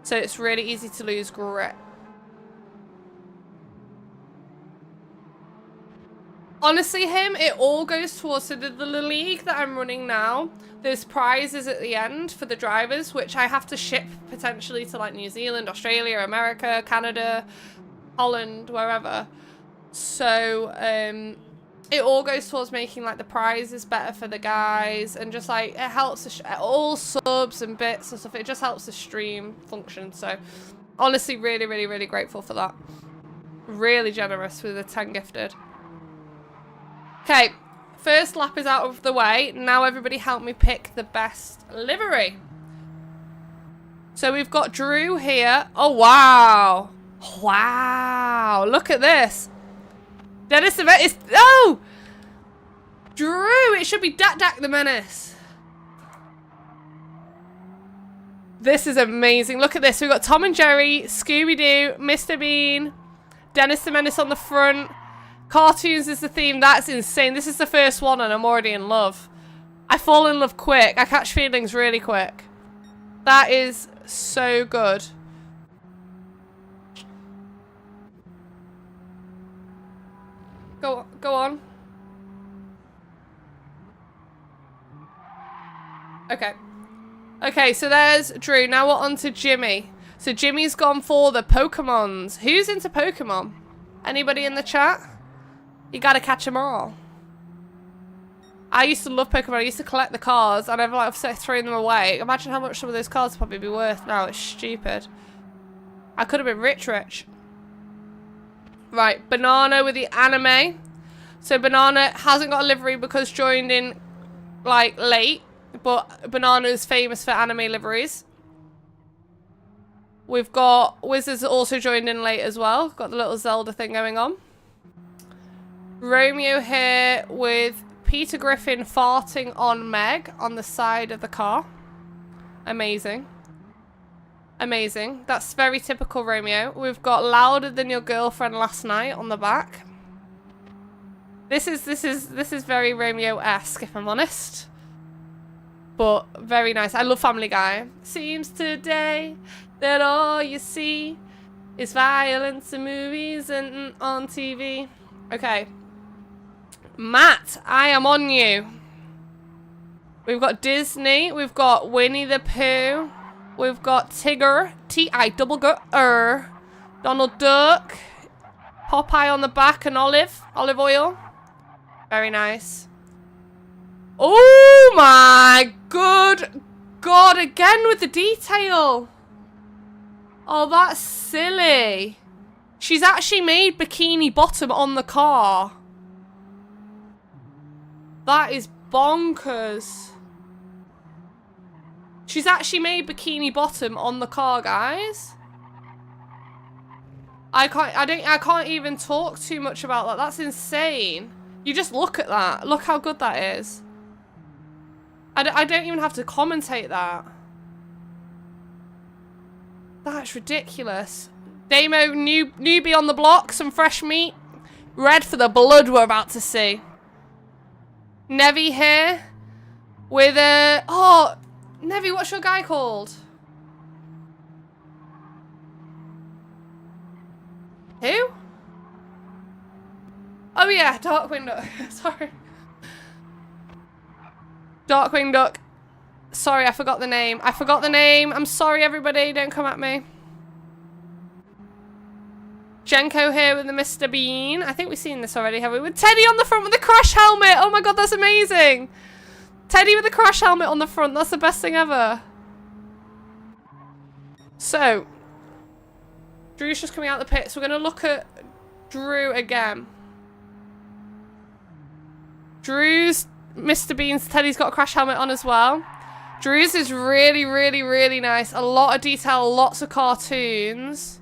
S1: so it's really easy to lose grip. Honestly, it all goes towards the league that I'm running now. There's prizes at the end for the drivers, which I have to ship potentially to like New Zealand, Australia, America, Canada, Holland, wherever. So it all goes towards making like the prizes better for the guys, and just like it helps all subs and bits and stuff. It just helps the stream function. So honestly, really, really, really grateful for that. Really generous with the 10 gifted. Okay, first lap is out of the way. Now everybody help me pick the best livery. So we've got Drew here. Oh, wow. Wow, look at this. Dennis, oh! Drew, it should be Dak Dak the Menace. This is amazing. Look at this. We've got Tom and Jerry, Scooby-Doo, Mr. Bean, Dennis the Menace on the front. Cartoons is the theme. That's insane. This is the first one and I'm already in love. I fall in love quick. I catch feelings really quick. That is so good. Go on. Okay. Okay, so there's Drew. Now we're on to Jimmy. So Jimmy's gone for the Pokemons. Who's into Pokemon? Anybody in the chat? You gotta catch them all. I used to love Pokemon. I used to collect the cards and I've like thrown them away. Imagine how much some of those cards would probably be worth now. It's stupid. I could have been rich. Right, Banana with the anime. So Banana hasn't got a livery because joined in like late, but Banana's famous for anime liveries. We've got Wizards also joined in late as well. Got the little Zelda thing going on. Romeo here with Peter Griffin farting on Meg on the side of the car. Amazing. Amazing. That's very typical Romeo. We've got Louder Than Your Girlfriend Last Night on the back. This is very Romeo-esque, if I'm honest. But very nice. I love Family Guy. Seems today that all you see is violence in movies and on TV. Okay. Matt, I am on you. We've got Disney. We've got Winnie the Pooh. We've got Tigger. T-I-double-G-R. Donald Duck. Popeye on the back and olive oil. Very nice. Oh my good God, again with the detail. Oh, that's silly. She's actually made Bikini Bottom on the car. That is bonkers. She's actually made Bikini Bottom on the car, guys. I can't even talk too much about that. That's insane. You just look at that. Look how good that is. I don't even have to commentate that. That's ridiculous. Damo, newbie on the block, some fresh meat. Red for the blood we're about to see. Nevi here with a... Oh, Nevi, what's your guy called? Who? Oh yeah, Darkwing Duck. Sorry. Darkwing Duck. Sorry, I forgot the name. I'm sorry, everybody. Don't come at me. Jenko here with the Mr. Bean. I think we've seen this already, have we? With Teddy on the front with the crash helmet. Oh my God, that's amazing. Teddy with the crash helmet on the front. That's the best thing ever. So, Drew's just coming out the pits. We're going to look at Drew again. Drew's Mr. Bean's Teddy's got a crash helmet on as well. Drew's is really, really, really nice. A lot of detail, lots of cartoons.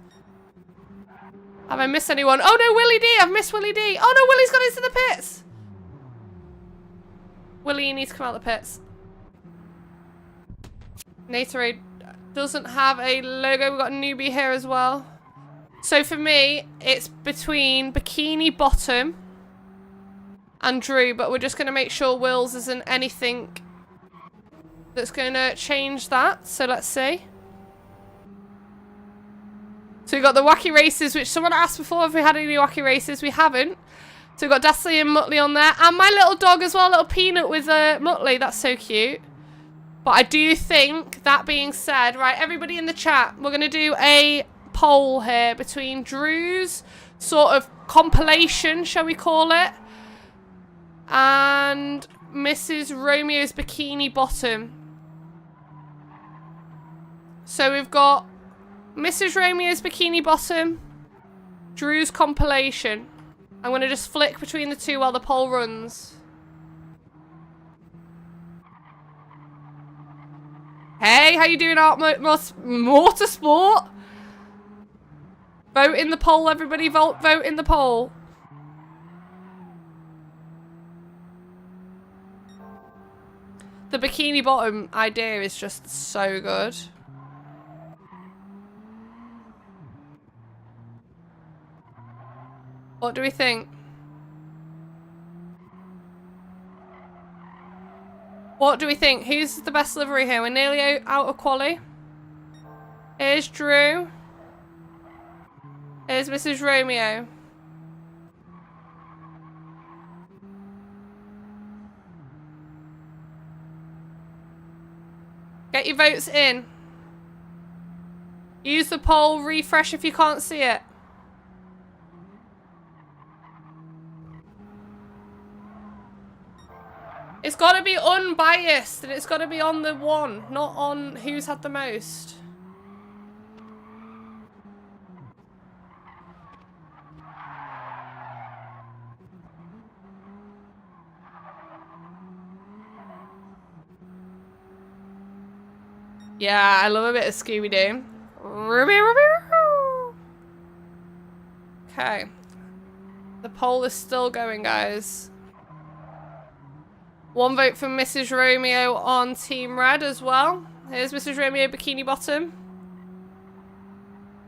S1: Have I missed anyone? Oh no, Willie D! I've missed Willie D! Oh no, Willie's gone into the pits! Willie, you need to come out the pits. Natorade doesn't have a logo. We've got a newbie here as well. So for me, it's between Bikini Bottom and Drew, but we're just going to make sure Will's isn't anything that's going to change that. So let's see. So we've got the wacky races, which someone asked before if we had any wacky races. We haven't. So we've got Desley and Muttley on there. And my little dog as well, little Peanut with Muttley. That's so cute. But I do think, that being said, right, everybody in the chat, we're going to do a poll here between Drew's sort of compilation, shall we call it, and Mrs. Romeo's Bikini Bottom. So we've got Mrs. Romeo's Bikini Bottom, Drew's compilation. I'm going to just flick between the two while the poll runs. Hey, how you doing, Art Motorsport? Vote in the poll, everybody. Vote in the poll. The bikini bottom idea is just so good. What do we think? What do we think? Who's the best livery here? We're nearly out of quali. Here's Drew. Here's Mrs. Romeo. Get your votes in. Use the poll, refresh if you can't see it. It's got to be unbiased and it's got to be on the one, not on who's had the most. Yeah, I love a bit of Scooby-Doo. Okay. The poll is still going, guys. One vote for Mrs. Romeo on Team Red as well. Here's Mrs. Romeo Bikini Bottom.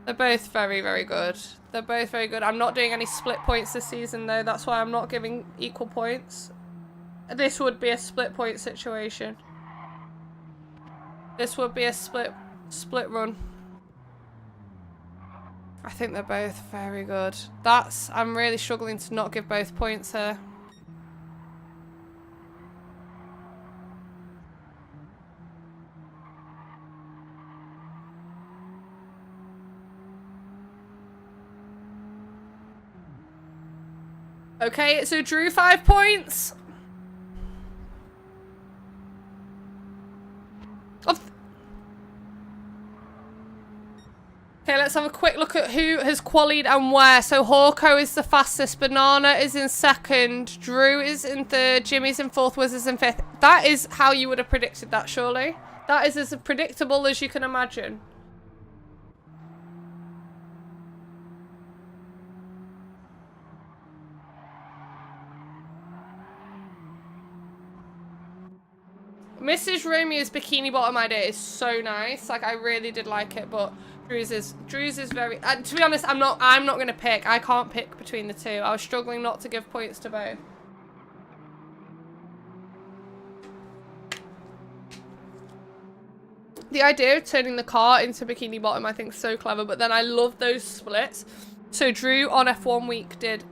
S1: They're both very, very good. They're both very good. I'm not doing any split points this season, though. That's why I'm not giving equal points. This would be a split point situation. This would be a split run. I think they're both very good. I'm really struggling to not give both points here. Okay, so Drew 5 points. Okay, let's have a quick look at who has qualied and where. So Hawko is the fastest, Banana is in second, Drew is in third, Jimmy's in fourth, Wiz is in fifth. That is how you would have predicted that, surely. That is as predictable as you can imagine. Mrs. Romeo's bikini bottom idea is so nice. Like, I really did like it, but Drew's is very. To be honest, I'm not gonna pick. I can't pick between the two. I was struggling not to give points to both. The idea of turning the car into bikini bottom, I think, is so clever. But then I love those splits. So Drew on F1 week did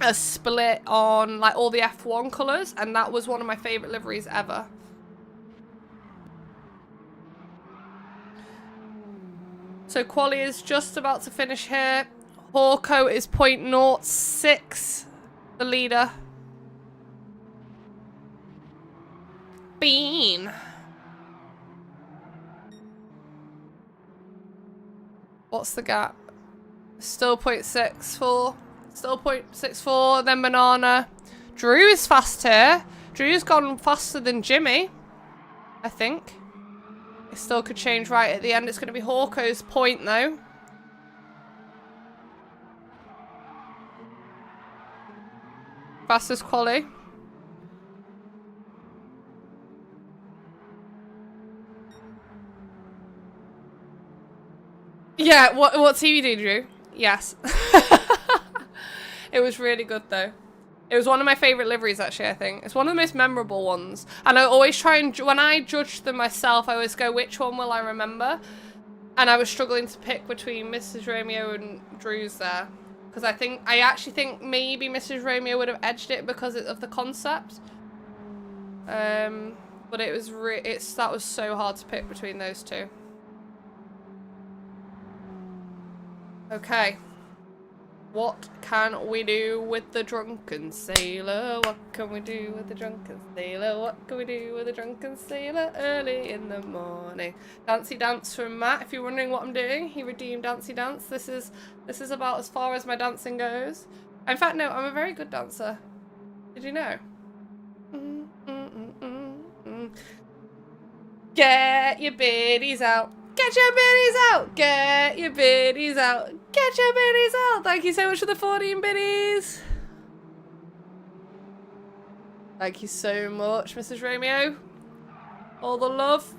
S1: a split on like all the F1 colours, and that was one of my favourite liveries ever. So quali is just about to finish here. Hawko is 0.06, the leader. Bean. What's the gap? Still 0.64. Still 0.64. Then Banana. Drew is fast here. Drew's gone faster than Jimmy, I think. It still could change right at the end. It's going to be Hawko's point, though. Fastest quali. Yeah, what TV did you? Yes. It was really good, though. It was one of my favourite liveries, actually, I think. It's one of the most memorable ones. And I always try and, when I judge them myself, I always go, which one will I remember? And I was struggling to pick between Mrs. Romeo and Drew's there. Because I actually think maybe Mrs. Romeo would have edged it because of the concept. But it was that was so hard to pick between those two. Okay. What can we do with the drunken sailor? What can we do with the drunken sailor? What can we do with the drunken sailor early in the morning? Dancy Dance from Matt. If you're wondering what I'm doing, he redeemed Dancy Dance. This is about as far as my dancing goes. In fact, no, I'm a very good dancer. Did you know? Get your biddies out. Get your biddies out! Get your biddies out! Get your biddies out! Thank you so much for the 14 biddies! Thank you so much, Mrs. Romeo. All the love.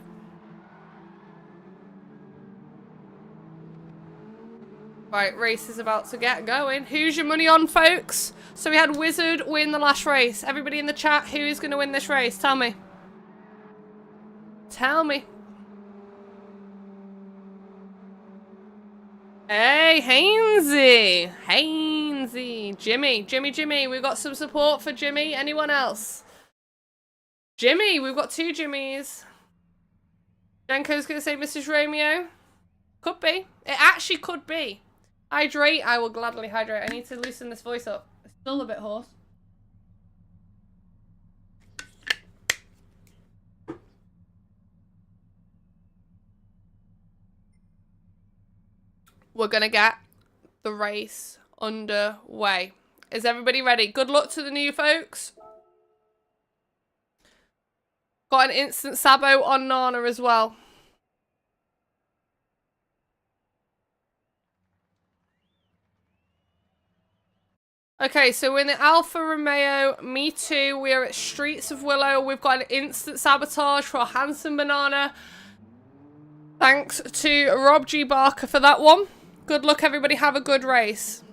S1: Right, race is about to get going. Who's your money on, folks? So we had Wizard win the last race. Everybody in the chat, who is going to win this race? Tell me. Tell me. Hey, Hainsey. Hainsey. Jimmy. We've got some support for Jimmy. Anyone else? Jimmy. We've got 2 Jimmys. Jenko's going to say Mrs. Romeo. Could be. It actually could be. Hydrate. I will gladly hydrate. I need to loosen this voice up. It's still a bit hoarse. We're going to get the race underway. Is everybody ready? Good luck to the new folks. Got an instant sabo on Nana as well. Okay, so we're in the Alfa Romeo Me Too. We are at Streets of Willow. We've got an instant sabotage for Handsome Banana. Thanks to Rob G. Barker for that one. Good luck, everybody. Have a good race.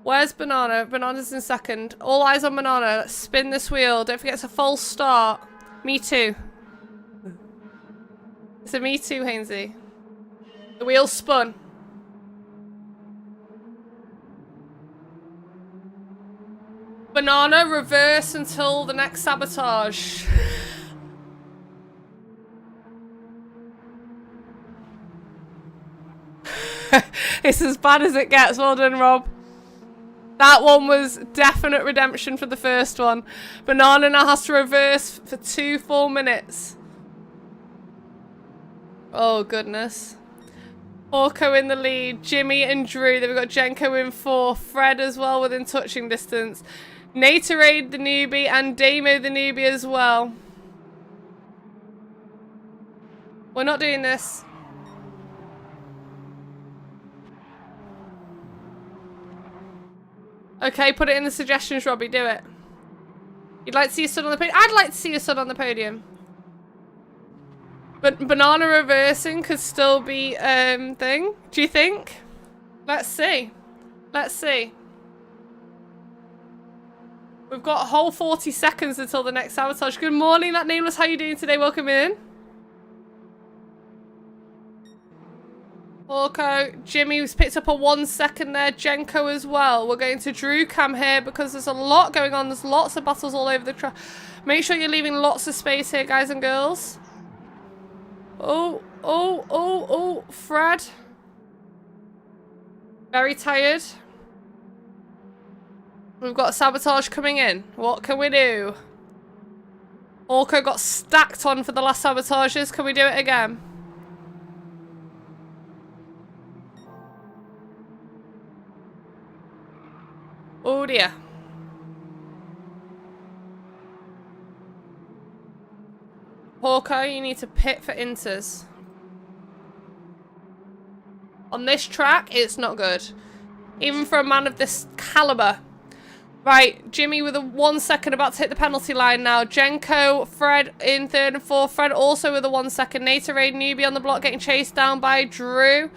S1: Where's Banana? Banana's in second. All eyes on Banana. Let's spin this wheel. Don't forget it's a false start. Me Too. It's a Me Too, Hainsey. The wheel spun. Banana, reverse until the next sabotage. It's as bad as it gets. Well done, Rob. That one was definite redemption for the first one. Banana now has to reverse for 2 full minutes. Oh, goodness. Orko in the lead. Jimmy and Drew. Then we've got Jenko in 4. Fred as well within touching distance. Naterade the newbie and Damo the newbie as well. We're not doing this. Okay, put it in the suggestions, Robbie. Do it. You'd like to see your son on the podium? I'd like to see your son on the podium. But Banana reversing could still be thing. Do you think? Let's see. Let's see. We've got a whole 40 seconds until the next sabotage. Good morning, that nameless. How you doing today? Welcome in. Orko, Jimmy who's picked up a 1 second there. Jenko as well. We're going to Drew Cam here because there's a lot going on. There's lots of battles all over the track. Make sure you're leaving lots of space here, guys and girls. Oh, Fred. Very tired. We've got sabotage coming in. What can we do? Orko got stacked on for the last sabotages. Can we do it again? Oh dear. Orko, you need to pit for inters. On this track, it's not good. Even for a man of this caliber. Right, Jimmy with a 1 second about to hit the penalty line now. Jenko, Fred in 3rd and 4th. Fred also with a 1 second. Naterade newbie on the block getting chased down by Drew.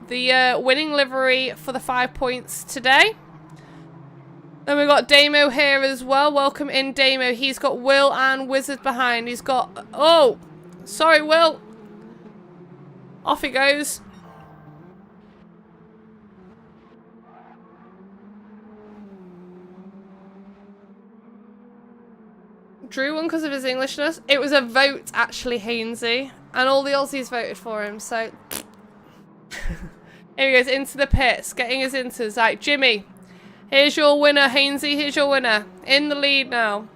S1: The winning livery for the 5 points today. Then we've got Damo here as well. Welcome in, Damo. He's got Will and Wizard behind. He's got... Oh! Sorry, Will. Off he goes. Drew won because of his Englishness. It was a vote, actually, Hainsey. And all the Aussies voted for him, so... Here he goes, into the pits. Getting his inters. Right, Jimmy. Here's your winner, Hainsey. Here's your winner. In the lead now.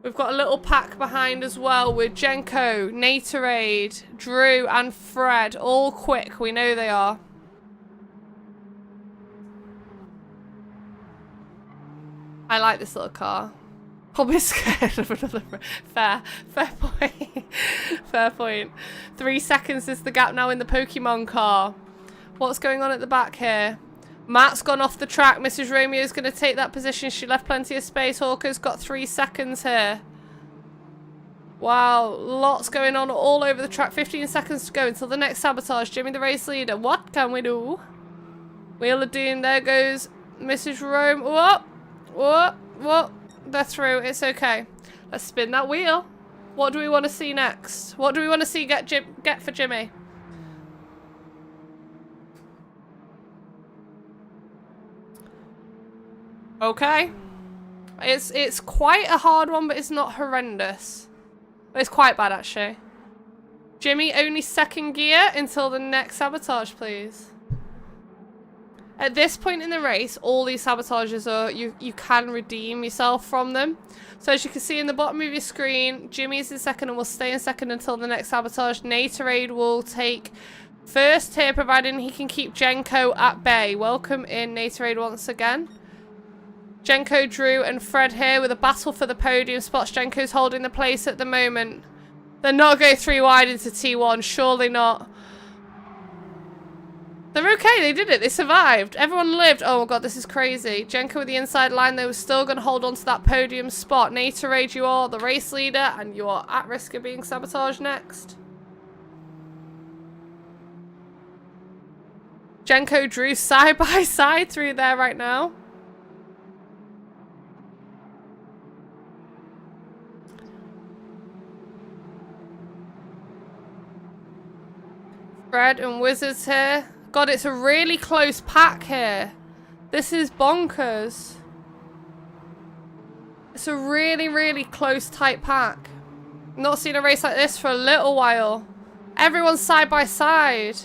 S1: We've got a little pack behind as well with Jenko, Naterade, Drew and Fred. All quick. We know they are. I like this little car. Probably scared of another... Fair point. Fair point. 3 seconds is the gap now in the Pokemon car. What's going on at the back here? Matt's gone off the track. Mrs. Romeo's going to take that position. She left plenty of space. Hawker's got 3 seconds here. Wow, lots going on all over the track. 15 seconds to go until the next sabotage. Jimmy, the race leader. What can we do? Wheel of Doom. There goes Mrs. Rome. Whoa. Whoa. Whoa. They're through. It's okay. Let's spin that wheel. What do we want to see next? What do we want to see get for Jimmy? Okay. It's quite a hard one, but it's not horrendous. It's quite bad, actually. Jimmy, only second gear until the next sabotage, please. At this point in the race, all these sabotages are, you can redeem yourself from them. So as you can see in the bottom of your screen, Jimmy's in second and will stay in second until the next sabotage. Natorade will take first here, providing he can keep Jenko at bay. Welcome in, Natorade, once again. Jenko, Drew, and Fred here with a battle for the podium spots. Jenko's holding the place at the moment. They're not going 3 wide into T1, surely not. They're okay, they did it, they survived. Everyone lived. Oh my god, this is crazy. Jenko with the inside line, they were still going to hold on to that podium spot. Natorade, you are the race leader, and you are at risk of being sabotaged next. Jenko, Drew, side by side through there right now. Fred and Wizards here. God, it's a really close pack here. This is bonkers. It's a really, really close, tight pack. Not seen a race like this for a little while. Everyone's side by side.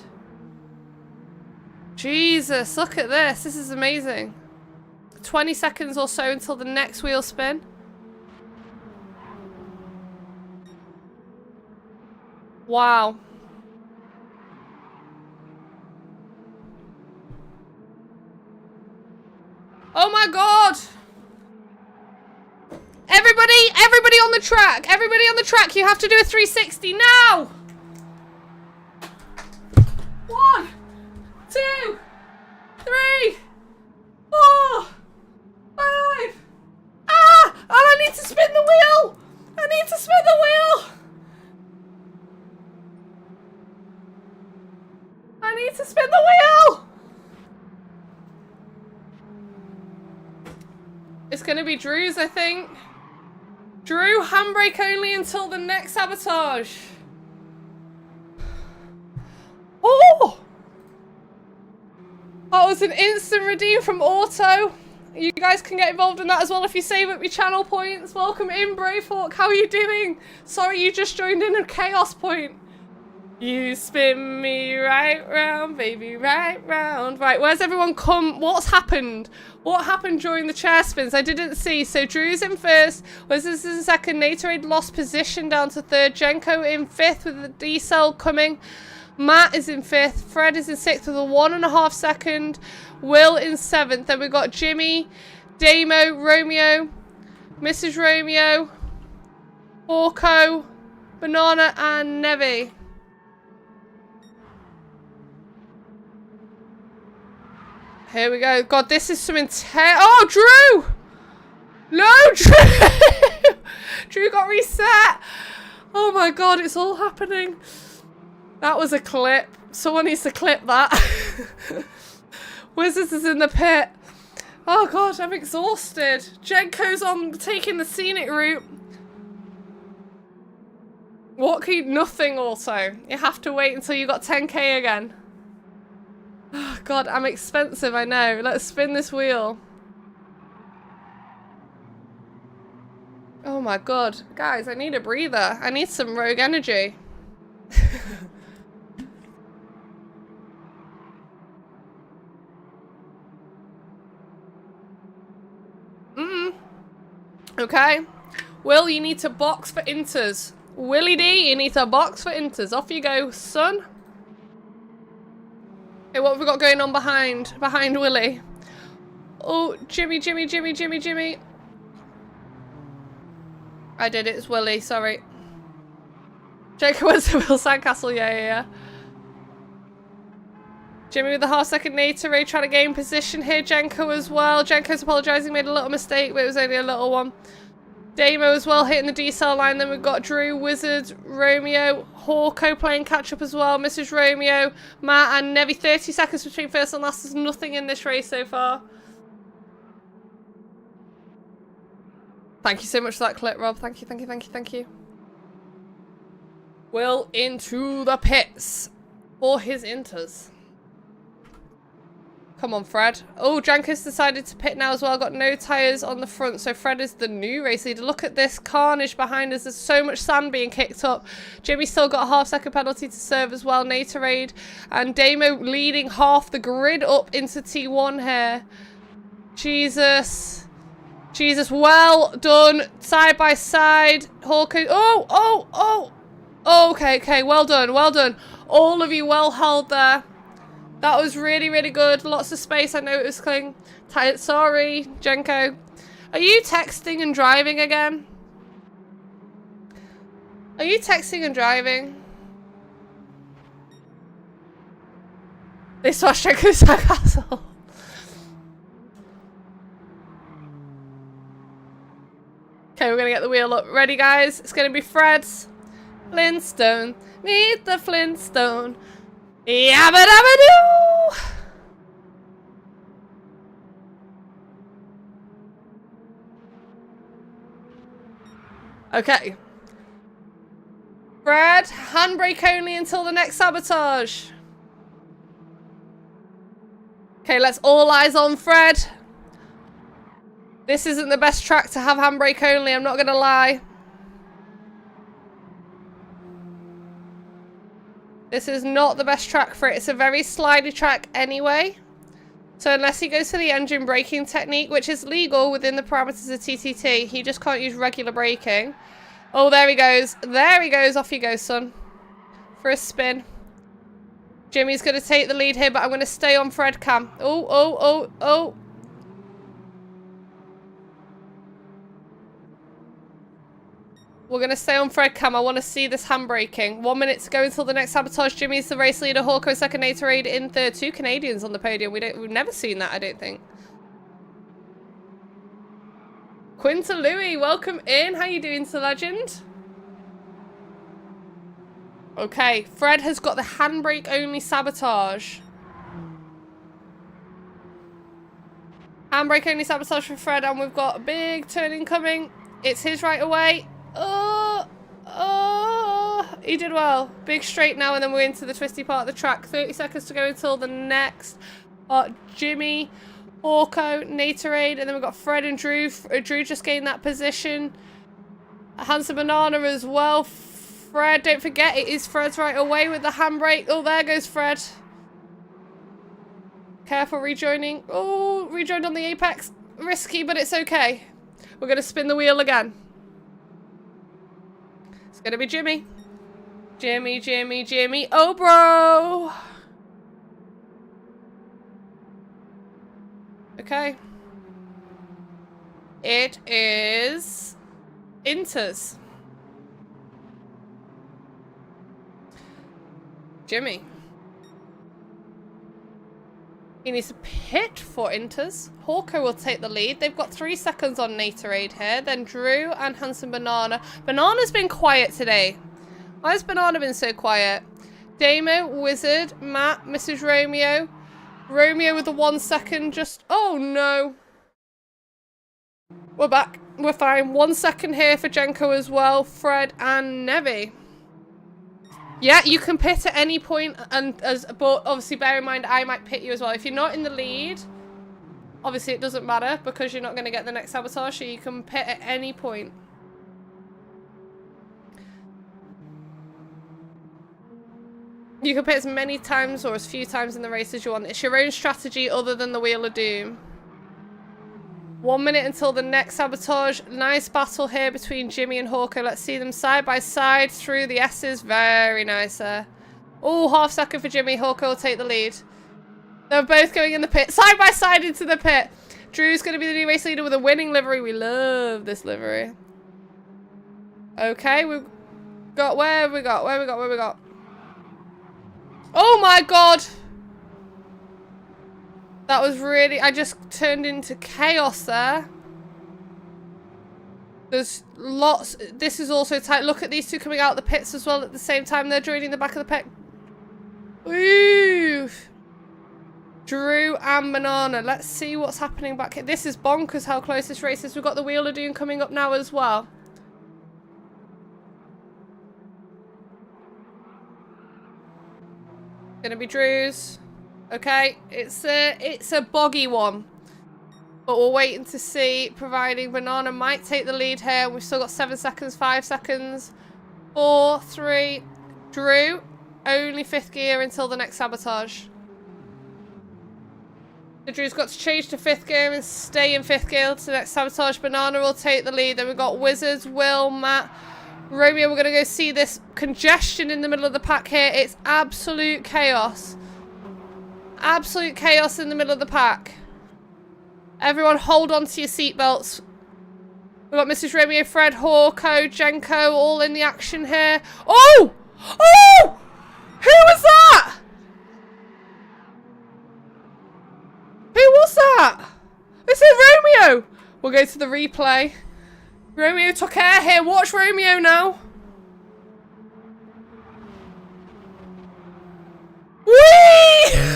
S1: Jesus, look at this. This is amazing. 20 seconds or so until the next wheel spin. Wow. Oh my god! Everybody on the track! Everybody on the track, you have to do a 360 now! 1, 2, 3, 4, 5. Ah! And I need to spin the wheel! I need to spin the wheel! I need to spin the wheel! It's gonna be Drew's, I think. Drew, handbrake only until the next sabotage. Oh! That was an instant redeem from Auto. You guys can get involved in that as well if you save up your channel points. Welcome in, Bravehawk. How are you doing? Sorry, you just joined in a chaos point. You spin me right round, baby, right round. Right, where's everyone come? What's happened? What happened during the chair spins? I didn't see. So Drew's in first. Wizards in second. Natorade lost position down to third. Jenko in fifth with the D-cell coming. Matt is in fifth. Fred is in sixth with a 1.5 second. Will in seventh. Then we've got Jimmy, Damo, Romeo, Mrs. Romeo, Orko, Banana, and Nevi. Here we go. God, this is some intense. Oh, Drew! No, Drew! Drew got reset. Oh my god, it's all happening. That was a clip. Someone needs to clip that. Wizards is in the pit. Oh god, I'm exhausted. Jenko's on taking the scenic route. What can you? Nothing also. You have to wait until you got 10k again. Oh, God, I'm expensive, I know. Let's spin this wheel. Oh my god. Guys, I need a breather. I need some rogue energy. Okay. Will, you need to box for inters. Willie D, you need to box for inters. Off you go, son. Hey, what have we got going on behind Willie? Oh, Jimmy. I did it, it's Willie, sorry. Jacob went to Will Sandcastle, yeah. Jimmy with the half-second Natorade trying to gain position here. Jenko as well. Jenko's apologising, made a little mistake, but it was only a little one. Damo as well hitting the decel line. Then we've got Drew, Wizard, Romeo, Hawko playing catch up as well. Mrs. Romeo, Matt and Nevi. 30 seconds between first and last. There's nothing in this race so far. Thank you so much for that clip, Rob. Thank you, thank you, thank you, thank you. Will into the pits for his inters. Come on, Fred. Oh, Janko's decided to pit now as well. Got no tyres on the front, so Fred is the new race leader. Look at this carnage behind us. There's so much sand being kicked up. Jimmy's still got a half-second penalty to serve as well. Natorade and Damo leading half the grid up into T1 here. Jesus. Jesus, well done. Side by side. Hawkeye. Oh. Okay. Well done, well done. All of you well held there. That was really, really good. Lots of space. I know it was cling. Tight. Sorry, Jenko. Are you texting and driving again? Are you texting and driving? They smashed Jenko's castle. Okay, we're gonna get the wheel up. Ready, guys? It's gonna be Fred's Flintstone. Meet the Flintstone. Yabba dabba doo! Okay. Fred, handbrake only until the next sabotage. Okay, let's all eyes on Fred. This isn't the best track to have handbrake only, I'm not gonna lie. This is not the best track for it. It's a very slidey track anyway. So unless he goes for the engine braking technique, which is legal within the parameters of TTT, he just can't use regular braking. Oh, there he goes. There he goes. Off you go, son. For a spin. Jimmy's going to take the lead here, but I'm going to stay on Fred Cam. Oh. We're going to stay on Fred Cam. I want to see this handbraking. 1 minute to go until the next sabotage. Jimmy's the race leader. Hawko second, Natorade in third. 2 Canadians on the podium. We've never seen that, I don't think. Quinta Louie, welcome in. How you doing, Sir Legend? Okay, Fred has got the handbrake only sabotage. Handbrake only sabotage for Fred, and we've got a big turn incoming. It's his right away. Oh, he did well. Big straight now, and then we're into the twisty part of the track. 30 seconds to go until the next part. Jimmy, Orko, Natorade, and then we've got Fred and Drew. Drew just gained that position. Handsome Banana as well. Fred, don't forget, it is Fred's right away with the handbrake. Oh, there goes Fred. Careful rejoining. Oh, rejoined on the apex. Risky, but it's okay. We're going to spin the wheel again. It's going to be Jimmy. Jimmy. Oh, bro. Okay. It is Inters. Jimmy. He needs to pit for Inters. Hawko will take the lead. They've got 3 seconds on Natorade here. Then Drew and Handsome Banana. Banana's been quiet today. Why has Banana been so quiet? Damo, Wizard, Matt, Mrs. Romeo. Romeo with the 1 second just... Oh, no. We're back. We're fine. 1 second here for Jenko as well. Fred and Nevi. Yeah, you can pit at any point, and but obviously bear in mind I might pit you as well. If you're not in the lead, obviously it doesn't matter because you're not going to get the next sabotage, so you can pit at any point. You can pit as many times or as few times in the race as you want. It's your own strategy other than the Wheel of Doom. 1 minute until the next sabotage. Nice battle here between Jimmy and Hawko. Let's see them side by side through the S's. Very nice there. Oh, half second for Jimmy. Hawko will take the lead. They're both going in the pit. Side by side into the pit. Drew's going to be the new race leader with a winning livery. We love this livery. Okay, we've got... Where have we got? Oh my god! That was really... I just turned into chaos there. There's lots. This is also tight. Look at these two coming out the pits as well at the same time. They're joining the back of the pit. Ooh. Drew and Banana. Let's see what's happening back here. This is bonkers how close this race is. We've got the Wheeler Dune coming up now as well. Gonna be Drew's. Okay, it's a boggy one. But we're waiting to see, providing Banana might take the lead here. We've still got 7 seconds, 5 seconds, 4, 3. Drew, only 5th gear until the next sabotage. So Drew's got to change to 5th gear and stay in 5th gear to the next sabotage. Banana will take the lead. Then we've got Wizards, Will, Matt, Romeo. We're going to go see this congestion in the middle of the pack here. It's absolute chaos. Absolute chaos in the middle of the pack. Everyone hold on to your seatbelts. We've got Mrs. Romeo, Fred, Hawko, Jenko, all in the action here. Oh! Oh! Who was that? Who was that? This is Romeo. We'll go to the replay. Romeo took air here. Watch Romeo now. Whee!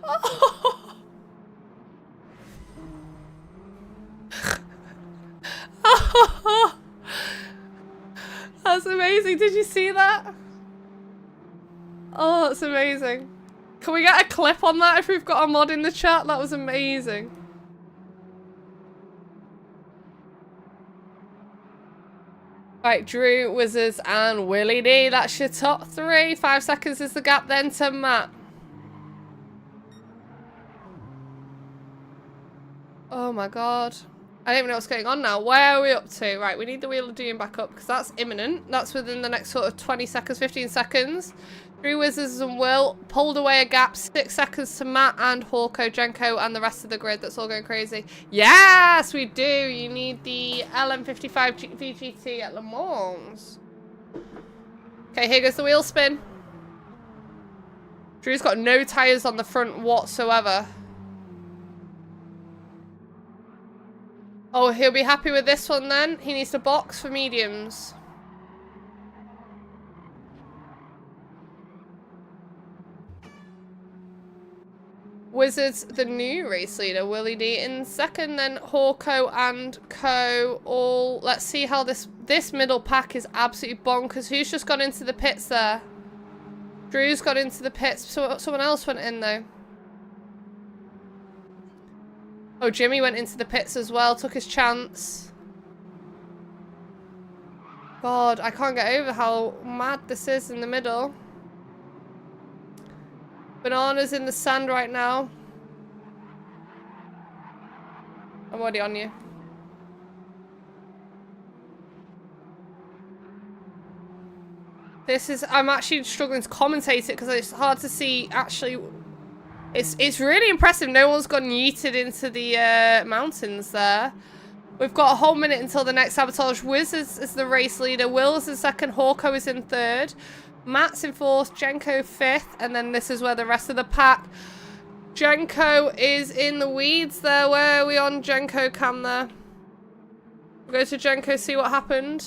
S1: Oh. That's amazing. Did you see that? Oh, that's amazing. Can we get a clip on that if we've got a mod in the chat? That was amazing. Right, Drew, Wizards, and Willie D. That's your top 3. 5 seconds is the gap then to Matt. Oh my god. I don't even know what's going on now. Where are we up to? Right, we need the Wheel of Doom back up because that's imminent. That's within the next sort of 20 seconds, 15 seconds. Drew, Wizards, and Will pulled away a gap. 6 seconds to Matt and Hawko, Jenko, and the rest of the grid. That's all going crazy. Yes, we do. You need the LM55 VGT at Le Mans. Okay, here goes the wheel spin. Drew's got no tyres on the front whatsoever. Oh, he'll be happy with this one then. He needs to box for mediums. Wizards, the new race leader. Willie D in second, then Hawko and Co. all. Let's see how this middle pack is absolutely bonkers. Who's just gone into the pits there? Drew's got into the pits. So someone else went in though. Oh, Jimmy went into the pits as well, took his chance. God, I can't get over how mad this is in the middle. Banana's in the sand right now. I'm already on you. This is, I'm actually struggling to commentate it because it's hard to see actually. It's really impressive. No one's gone yeeted into the mountains there. We've got a whole minute until the next sabotage. Wiz is the race leader. Will's in second. Hawko is in third. Matt's in fourth. Jenko fifth. And then this is where the rest of the pack. Jenko is in the weeds there. Where are we on Jenko cam there? We'll go to Jenko, see what happened.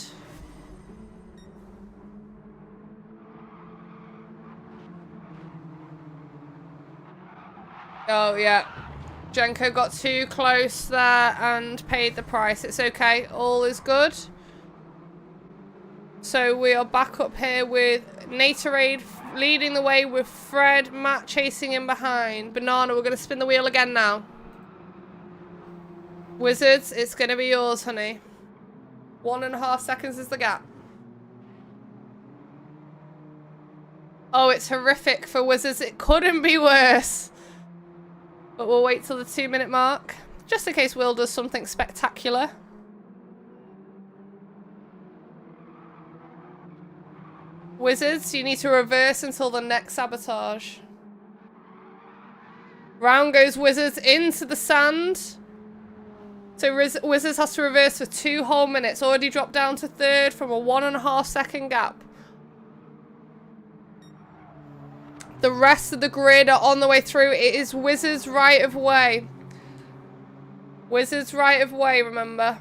S1: Oh, yeah. Jenko got too close there and paid the price. It's okay. All is good. So we are back up here with Natorade leading the way with Fred. Matt chasing in behind. Banana, we're going to spin the wheel again now. Wizards, it's going to be yours, honey. 1.5 seconds is the gap. Oh, it's horrific for Wizards. It couldn't be worse. But we'll wait till the 2-minute mark, just in case Will does something spectacular. Wizards, you need to reverse until the next sabotage. Round goes Wizards into the sand. So Wizards has to reverse for 2 whole minutes. Already dropped down to third from a 1.5 second gap. The rest of the grid are on the way through. It is Wizards right of way. Wizards right of way, remember.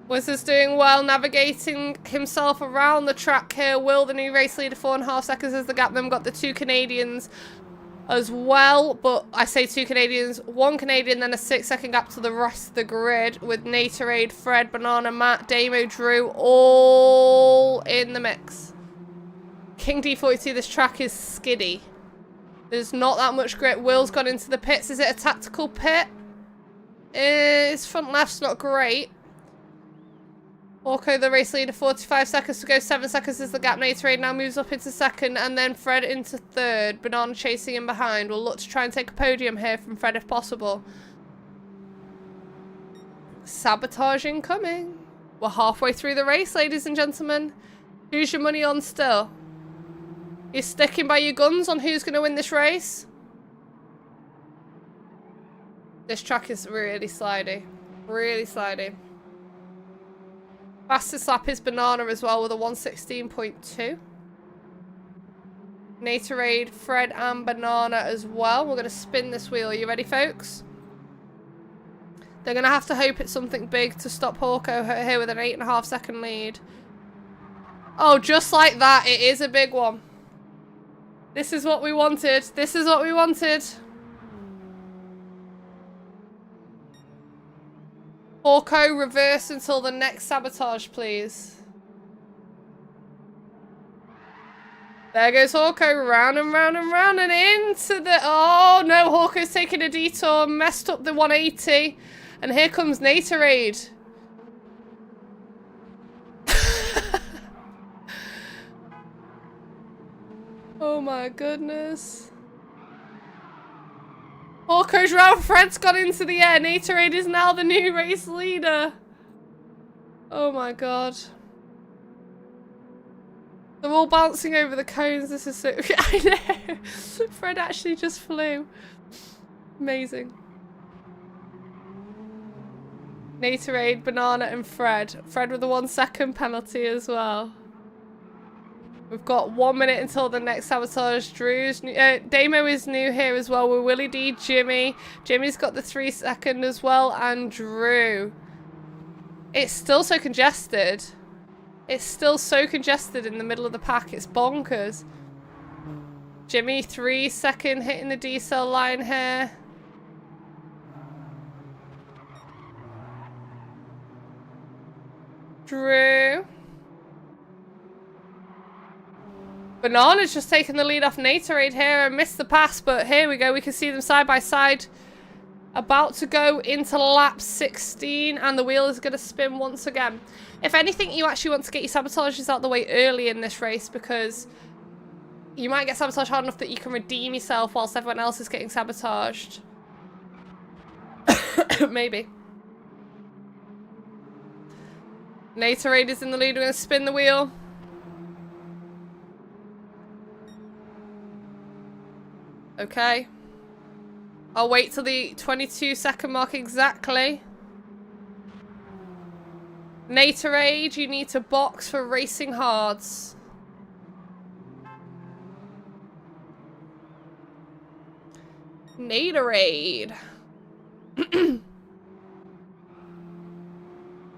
S1: Wizards doing well, navigating himself around the track here. Will, the new race leader, 4.5 seconds is the gap. Then we've got the 2 Canadians as well. But I say 2 Canadians, 1 Canadian, then a 6-second gap to the rest of the grid with Natorade, Fred, Banana, Matt, Damo, Drew, all in the mix. King D42, this track is skiddy. There's not that much grip. Will's gone into the pits. Is it a tactical pit? His front left's not great. Orko, the race leader, 45 seconds to go. 7 seconds is the gap. Natorade now moves up into second, and then Fred into third. Banana chasing in behind. We'll look to try and take a podium here from Fred if possible. Sabotage incoming. We're halfway through the race, ladies and gentlemen. Who's your money on still? You're sticking by your guns on who's going to win this race? This track is really slidey. Really slidey. Fastest lap is Banana as well with a 1:16.2. Natorade, Fred and Banana as well. We're going to spin this wheel. Are you ready, folks? They're going to have to hope it's something big to stop Hawko here with an 8.5 second lead. Oh, just like that. It is a big one. This is what we wanted. This is what we wanted. Hawko, reverse until the next sabotage, please. There goes Hawko, round and round and round and into the... Oh, no, Hawko's taking a detour, messed up the 180. And here comes Natorade. Oh my goodness. Hawko's round, Fred's gone into the air. Natorade is now the new race leader. Oh my god. They're all bouncing over the cones. This is so... I know. Fred actually just flew. Amazing. Natorade, Banana and Fred. Fred with a 1 second penalty as well. We've got 1 minute until the next sabotage. Drew's new, Damo is new here as well. We're Willie D, Jimmy. Jimmy's got the 3 second as well, and Drew. It's still so congested. It's still so congested in the middle of the pack. It's bonkers. Jimmy, 3 second hitting the D-cell line here. Drew. Banana's just taken the lead off Natorade here and missed the pass, but here we go. We can see them side by side. About to go into lap 16, and the wheel is going to spin once again. If anything, you actually want to get your sabotages out the way early in this race, because you might get sabotaged hard enough that you can redeem yourself whilst everyone else is getting sabotaged. Maybe. Natorade is in the lead. We're going to spin the wheel. Okay. I'll wait till the 22 second mark exactly. Natorade, you need to box for racing hards. Natorade.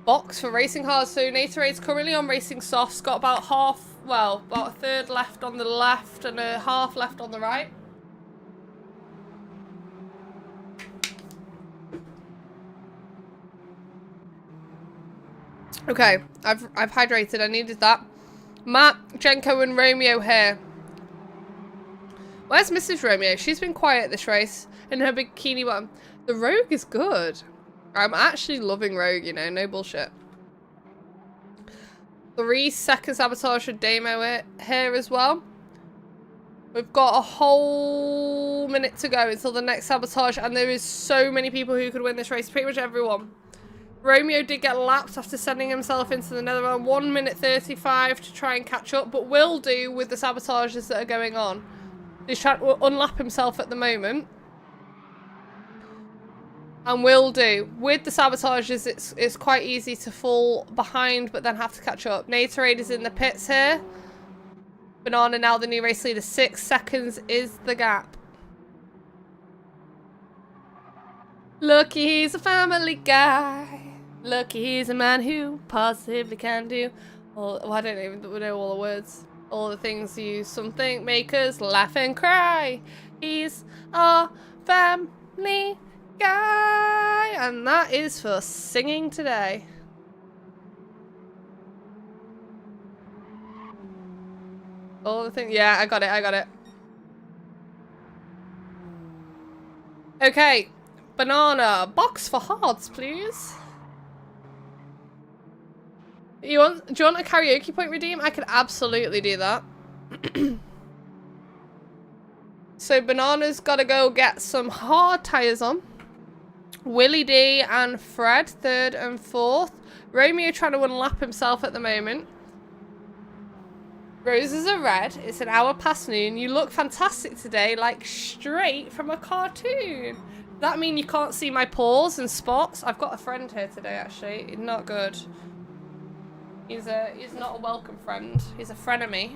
S1: Box for racing hard. So Natorade's currently on racing softs. Got about half, well, about a third left on the left and a half left on the right. Okay, I've hydrated. I needed that. Matt, Jenko, and Romeo here. Where's Mrs. Romeo? She's been quiet this race in her bikini one. The Rogue is good. I'm actually loving Rogue, you know, no bullshit. 3 second sabotage for Damo here as well. We've got a whole minute to go until the next sabotage, and there is so many people who could win this race. Pretty much everyone. Romeo did get lapped after sending himself into the nether realm. 1 minute 35 to try and catch up, but will do with the sabotages that are going on. He's trying to unlap himself at the moment. And will do. With the sabotages, it's quite easy to fall behind, but then have to catch up. Natorade is in the pits here. Banana now the new race leader. 6 seconds is the gap. Lucky he's a family guy. Lucky he's a man who positively can do all. Well, I don't even know all the words. All the things you something make us laugh and cry. He's a family guy. And that is for singing today. All the things. Yeah, I got it. I got it. Okay. Banana. Box for hearts, please. Do you want a karaoke point redeem? I could absolutely do that. So Banana's got to go get some hard tires on. Willie D and Fred, 3rd and 4th. Romeo trying to unlap himself at the moment. Roses are red. It's an hour past noon. You look fantastic today, like straight from a cartoon. Does that mean you can't see my pores and spots? I've got a friend here today, actually. He's not good. He's not a welcome friend. He's a frenemy.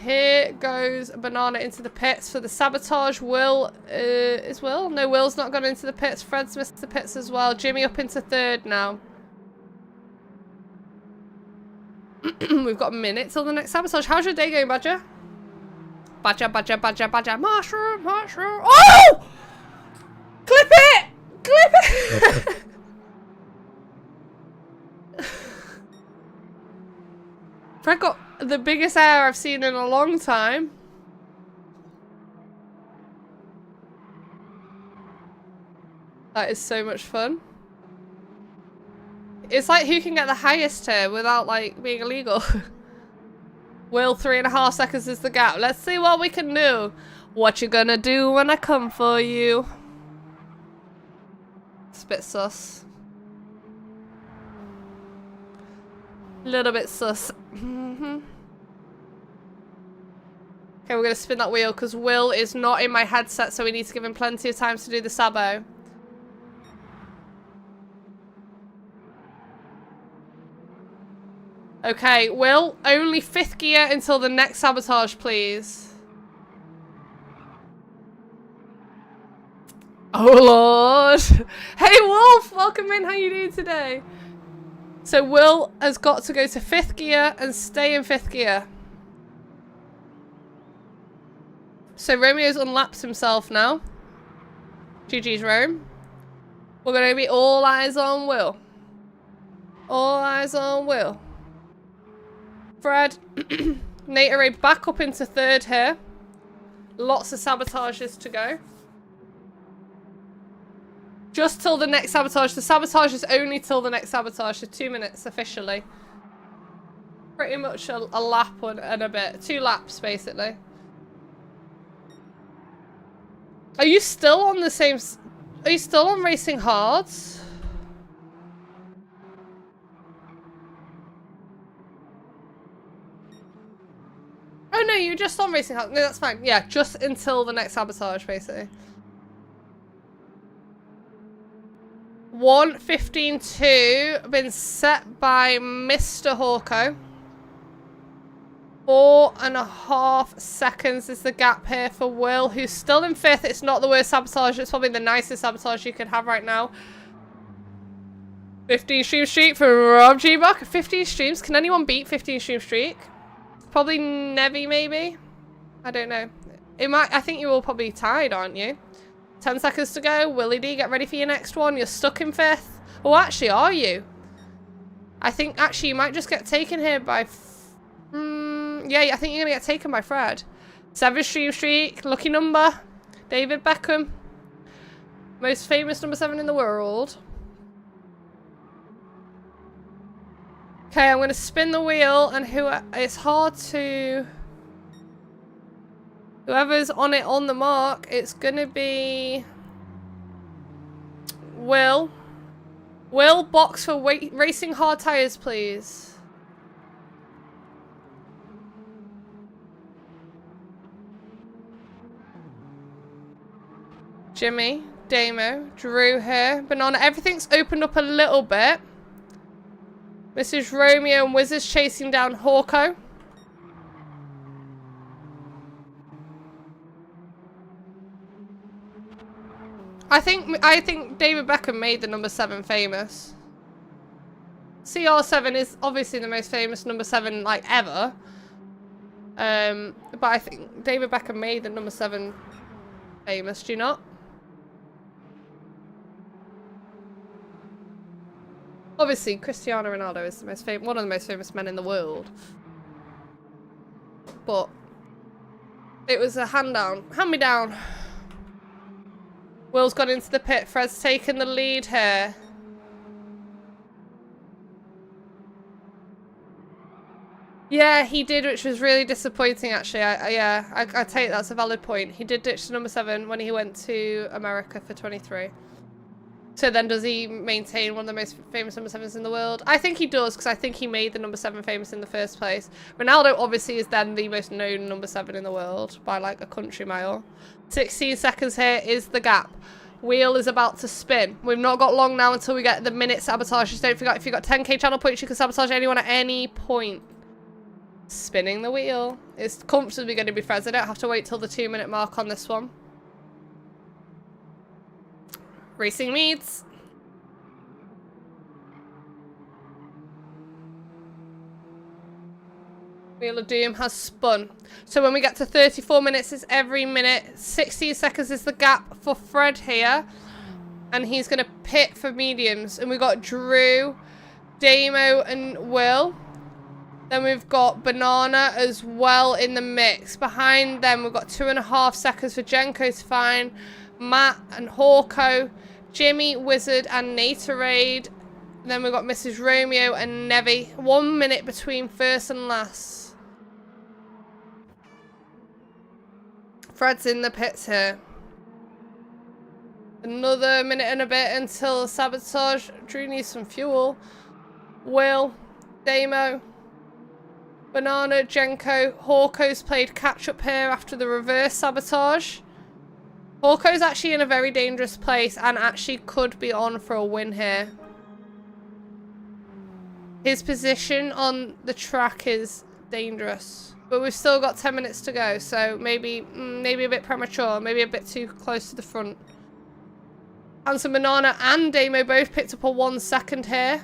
S1: Here goes Banana into the pits for the sabotage. Will, is Will? No, Will's not gone into the pits. Fred's missed the pits as well. Jimmy up into 3rd now. We've got a minute till the next sabotage. How's your day going, Badger? Badger, Badger, Badger, Badger. Mushroom, mushroom. Oh! Clip it! Clip it! Fred got the biggest air I've seen in a long time. That is so much fun. It's like who can get the highest here without like being illegal. Will, 3.5 seconds is the gap. Let's see what we can do. What you gonna do when I come for you? It's a bit sus. Little bit sus. Okay, we're gonna spin that wheel because Will is not in my headset, so we need to give him plenty of time to do the sabo. Okay, Will, only 5th gear until the next sabotage, please. Oh Lord. Hey Wolf, welcome in. How you doing today? So Will has got to go to 5th gear and stay in 5th gear. So Romeo's unlapped himself now. GG's Rome. We're going to be all eyes on Will. All eyes on Will. Fred. Naterade back up into 3rd here. Lots of sabotages to go. Just till the next sabotage. The sabotage is only till the next sabotage, so 2 minutes officially. Pretty much a lap and a bit. 2 laps, basically. Are you still on the same... Are you still on Racing Hards? Oh no, you're just on Racing Hards. No, that's fine. Yeah, just until the next sabotage, basically. 1:15.2 been set by Mr. Hawko. 4.5 seconds is the gap here for Will, who's still in 5th. It's not the worst sabotage. It's probably the nicest sabotage you could have right now. 15 stream streak for Rob G Buck. 15 streams. Can anyone beat 15 stream streak? Probably Nevi, maybe. I don't know. It might. I think you're all probably tied, aren't you? 10 seconds to go. Willie D, get ready for your next one. You're stuck in 5th. Oh, actually, are you? I think actually you might just get taken here by... yeah, I think you're going to get taken by Fred. 7 stream streak. Lucky number. David Beckham. Most famous number 7 in the world. Okay, I'm going to spin the wheel and it's hard to... Whoever's on it on the mark, it's going to be... Will. Will, box for racing hard tires, please. Jimmy, Damo, Drew here. Banana, everything's opened up a little bit. Mrs. Romeo and Wizards chasing down Hawko. I think David Beckham made the number 7 famous. CR7 is obviously the most famous number 7 like ever. But I think David Beckham made the number 7 famous, do you not? Obviously, Cristiano Ronaldo is the most one of the most famous men in the world. But it was a hand-me-down. Will's gone into the pit. Fred's taken the lead here. Yeah, he did, which was really disappointing, actually. I take that's a valid point. He did ditch the number 7 when he went to America for 23. So then does he maintain one of the most famous number 7s in the world? I think he does, because I think he made the number 7 famous in the first place. Ronaldo obviously is then the most known number 7 in the world by like a country mile. 16 seconds here is the gap. Wheel is about to spin. We've not got long now until we get the minute sabotages. Don't forget, if you've got 10k channel points, you can sabotage anyone at any point. Spinning the wheel. It's comfortably going to be Fred's. I don't have to wait till the 2-minute mark on this one. Racing meets. Wheel of Doom has spun. So when we get to 34 minutes, it's every minute. 16 seconds is the gap for Fred here. And he's going to pit for mediums. And we've got Drew, Damo, and Will. Then we've got Banana as well in the mix. Behind them, we've got 2.5 seconds for Jenko to find Matt and Hawko, Jimmy, Wizard, and Natorade. Then we've got Mrs. Romeo and Nevi. 1 minute between first and last. Fred's in the pits here. Another minute and a bit until sabotage. Drew needs some fuel. Will, Damo, Banana, Jenko. Hawko's played catch up here after the reverse sabotage. Hawko's actually in a very dangerous place and actually could be on for a win here. His position on the track is dangerous. But we've still got 10 minutes to go, so maybe a bit premature, maybe a bit too close to the front. Hanson, Banana and Damo both picked up a 1 second here.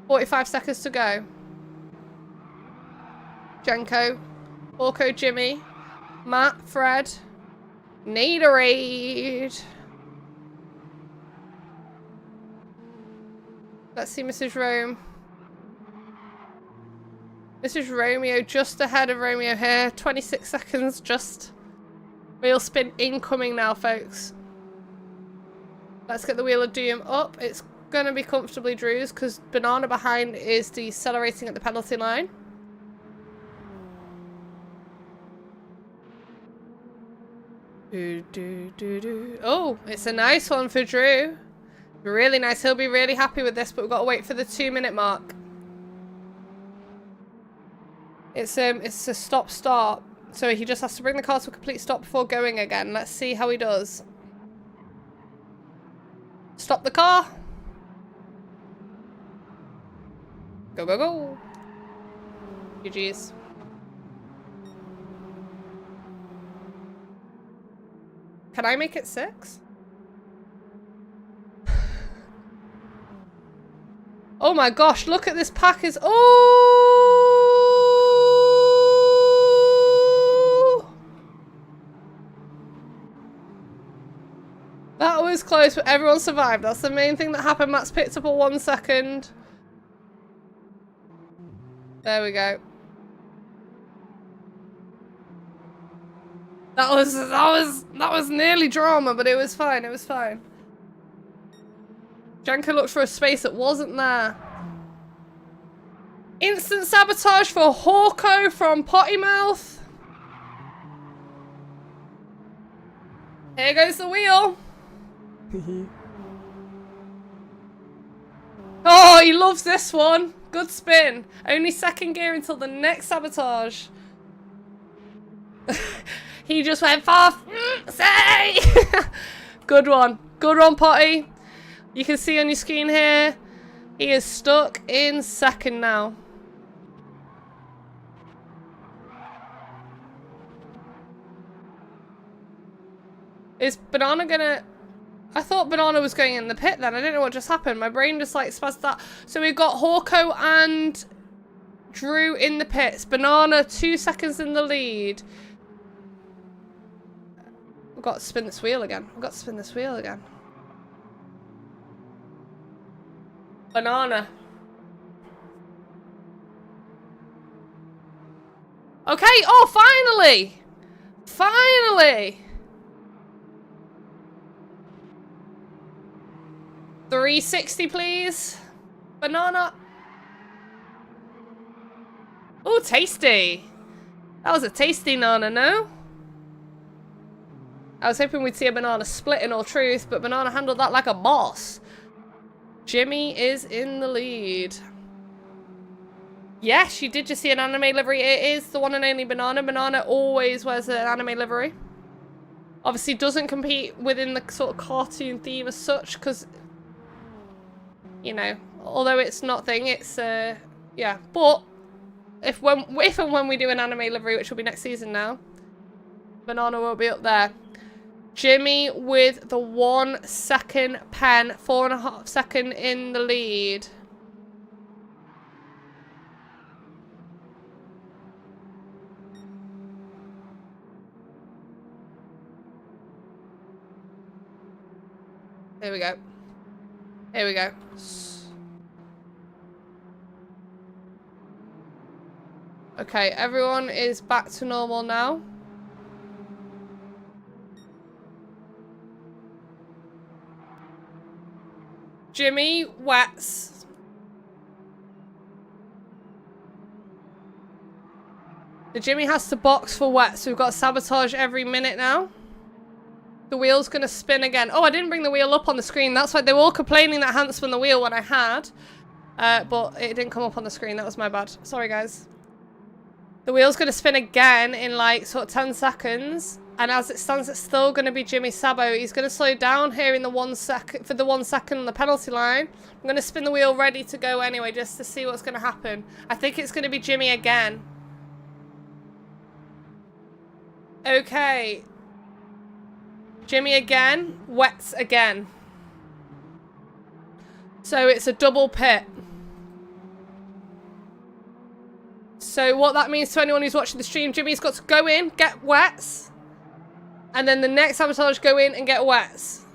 S1: 45 seconds to go. Jenko, Hawko, Jimmy, Matt, Fred, Naderade. Let's see Mrs. Rome. Mrs. Romeo just ahead of Romeo here. 26 seconds just. Wheel spin incoming now, folks. Let's get the Wheel of Doom up. It's going to be comfortably Drew's because Banana behind is decelerating at the penalty line. Oh, it's a nice one for Drew. Really nice. He'll be really happy with this, but we've got to wait for the 2-minute mark. It's a stop-start. So he just has to bring the car to a complete stop before going again. Let's see how he does. Stop the car. Go, go, go. GG's. Can I make it 6? Oh my gosh, look at this package. Oh! That was close, but everyone survived. That's the main thing that happened. Matt's picked up a 1 second. There we go. That was nearly drama, but it was fine. It was fine. Jenko looked for a space that wasn't there. Instant sabotage for Hawko from Potty Mouth. Here goes the wheel. Oh, he loves this one. Good spin. Only second gear until the next sabotage. He just went for say. Good one. Good one, Potty. You can see on your screen here, He is stuck in second now. Is Banana gonna... I thought Banana was going in the pit then. I didn't know what just happened. My brain just like spazzed that. So we've got Hawko and Drew in the pits. Banana 2 seconds in the lead. We've got to spin this wheel again. We've got to spin this wheel again. Banana. Okay. Oh, finally. Finally. 360, please. Banana. Oh, tasty. That was a tasty Nana, no? I was hoping we'd see a Banana split in all truth, but Banana handled that like a boss. Jimmy is in the lead. Yes, you did just see an anime livery. It is the one and only Banana. Banana always wears an anime livery. Obviously doesn't compete within the sort of cartoon theme as such, because... You know, although it's not thing, it's, yeah. But, if and when we do an anime livery, which will be next season now, Banana will be up there. Jimmy with the 1 second pen, 4.5 second in the lead. Here we go. Here we go. Okay, everyone is back to normal now. Jimmy wets. The Jimmy has to box for wet, so we've got sabotage every minute now. The wheel's gonna spin again. Oh, I didn't bring the wheel up on the screen. That's why they were all complaining that I hadn't spun the wheel when I had. But it didn't come up on the screen. That was my bad. Sorry, guys. The wheel's gonna spin again in like sort of 10 seconds. And as it stands, it's still gonna be Jimmy Sabo. He's gonna slow down here in the 1 second, for the 1 second on the penalty line. I'm gonna spin the wheel ready to go anyway, just to see what's gonna happen. I think it's gonna be Jimmy again. Okay. Jimmy again, wets again. So it's a double pit. So what that means to anyone who's watching the stream, Jimmy's got to go in, get wets, and then the next sabotage go in and get wets.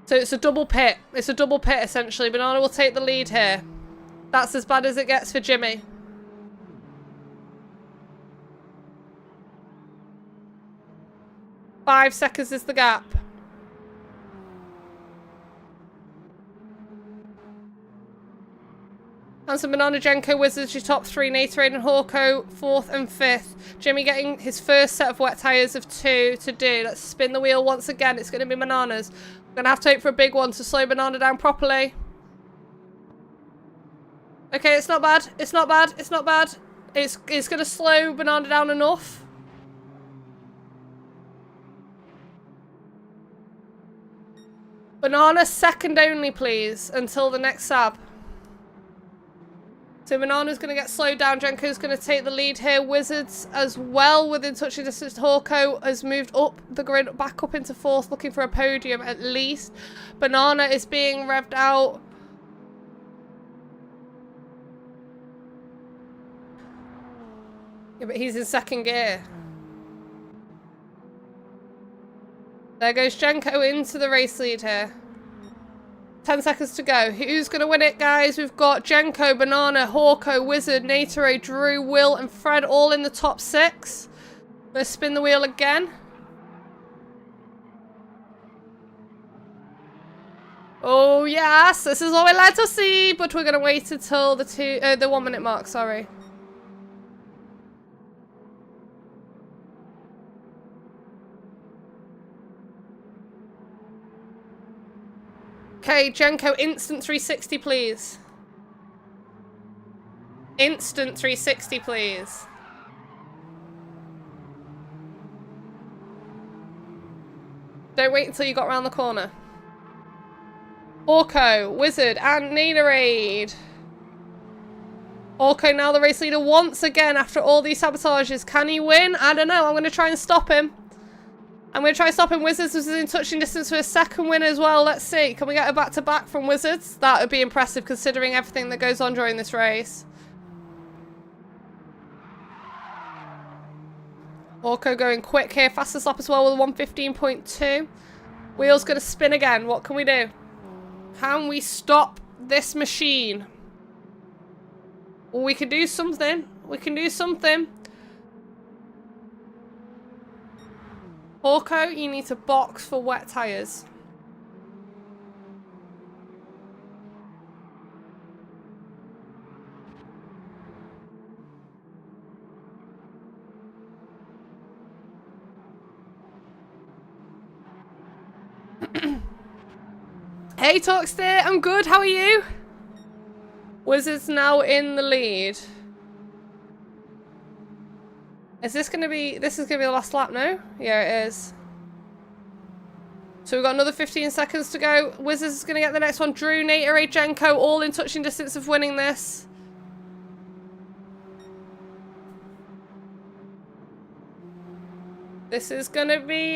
S1: So it's a double pit. It's a double pit essentially. Banana will take the lead here. That's as bad as it gets for Jimmy. Five seconds is the gap. Hanson, Banana, Jenko, Wizards, your top 3. Natorade and Hawko, 4th and 5th. Jimmy getting his first set of wet tyres of 2 to do. Let's spin the wheel once again. It's going to be Bananas. We're going to have to hope for a big one to slow Banana down properly. Okay, it's not bad. It's not bad. It's not bad. It's going to slow Banana down enough. Banana second only, please, until the next sab. So Banana's going to get slowed down. Jenko's going to take the lead here. Wizards as well within touching distance. Hawko has moved up the grid, back up into 4th, looking for a podium at least. Banana is being revved out. Yeah, but he's in 2nd gear. There goes Jenko into the race lead here. 10 seconds to go. Who's going to win it, guys? We've got Jenko, Banana, Hawko, Wizard, Natore, Drew, Will, and Fred all in the top 6. Let's spin the wheel again. Oh, yes. This is what we like to see. But we're going to wait until the 1 minute mark. Sorry. Okay, Jenko, instant 360, please. Instant 360, please. Don't wait until you got around the corner. Hawko, Wizard, and Naderade. Okay, now the race leader once again after all these sabotages. Can he win? I don't know. I'm going to try and stop him. I'm going to try and stop him. Wizards was in touching distance for a second win as well. Let's see. Can we get a back-to-back from Wizards? That would be impressive considering everything that goes on during this race. Orko going quick here. Fastest lap as well with 1:15.2. Wheel's going to spin again. What can we do? Can we stop this machine? Well, we can do something. We can do something. Orko, you need to box for wet tyres. Hey, Talkster, I'm good. How are you? Wizards now in the lead. Is this going to be... This is going to be the last lap, no? Yeah, it is. So we've got another 15 seconds to go. Wizards is going to get the next one. Drew, Naterade, Jenko, all in touching distance of winning this. This is going to be...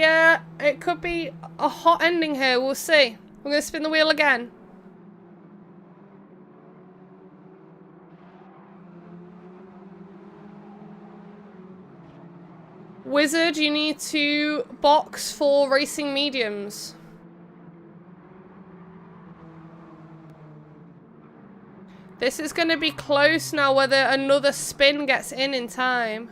S1: it could be a hot ending here. We'll see. We're going to spin the wheel again. Wizard, you need to box for racing mediums. This is going to be close now whether another spin gets in time.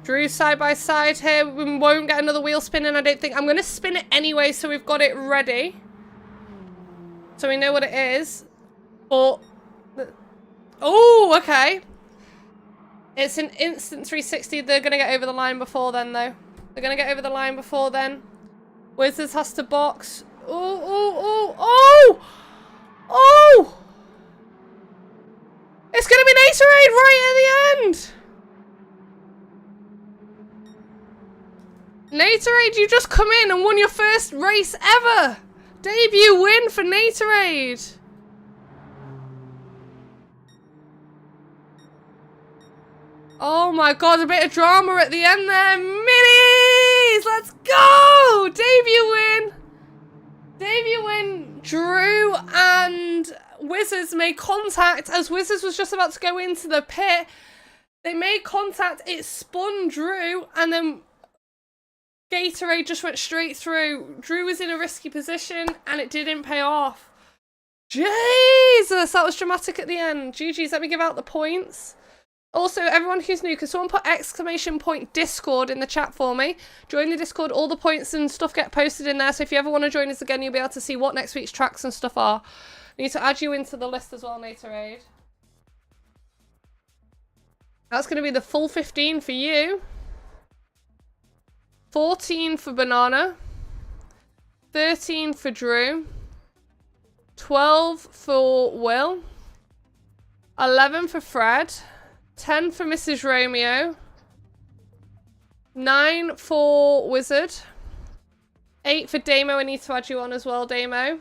S1: Drew side by side here. We won't get another wheel spin in, I don't think. I'm going to spin it anyway so we've got it ready. So we know what it is. But... Oh, okay. It's an instant 360. They're going to get over the line before then, though. They're going to get over the line before then. Wizards has to box. Oh, oh, oh, oh! Oh! It's going to be Naterade right at the end! Naterade, you just come in and won your first race ever! Debut win for Naterade! Oh my god, a bit of drama at the end there. Minis! Let's go! Debut win! Debut win. Drew and Wizards made contact as Wizards was just about to go into the pit. They made contact, it spun Drew, and then Gatorade just went straight through. Drew was in a risky position, and it didn't pay off. Jesus, that was dramatic at the end. GG's, let me give out the points. Also, everyone who's new, can someone put !point Discord in the chat for me? Join the Discord, all the points and stuff get posted in there, so if you ever want to join us again, you'll be able to see what next week's tracks and stuff are. I need to add you into the list as well, Naterade. That's going to be the full 15 for you. 14 for Banana. 13 for Drew. 12 for Will. 11 for Fred. 10 for Mrs. Romeo. 9 for Wizard. 8 for Damo. I need to add you on as well, Damo.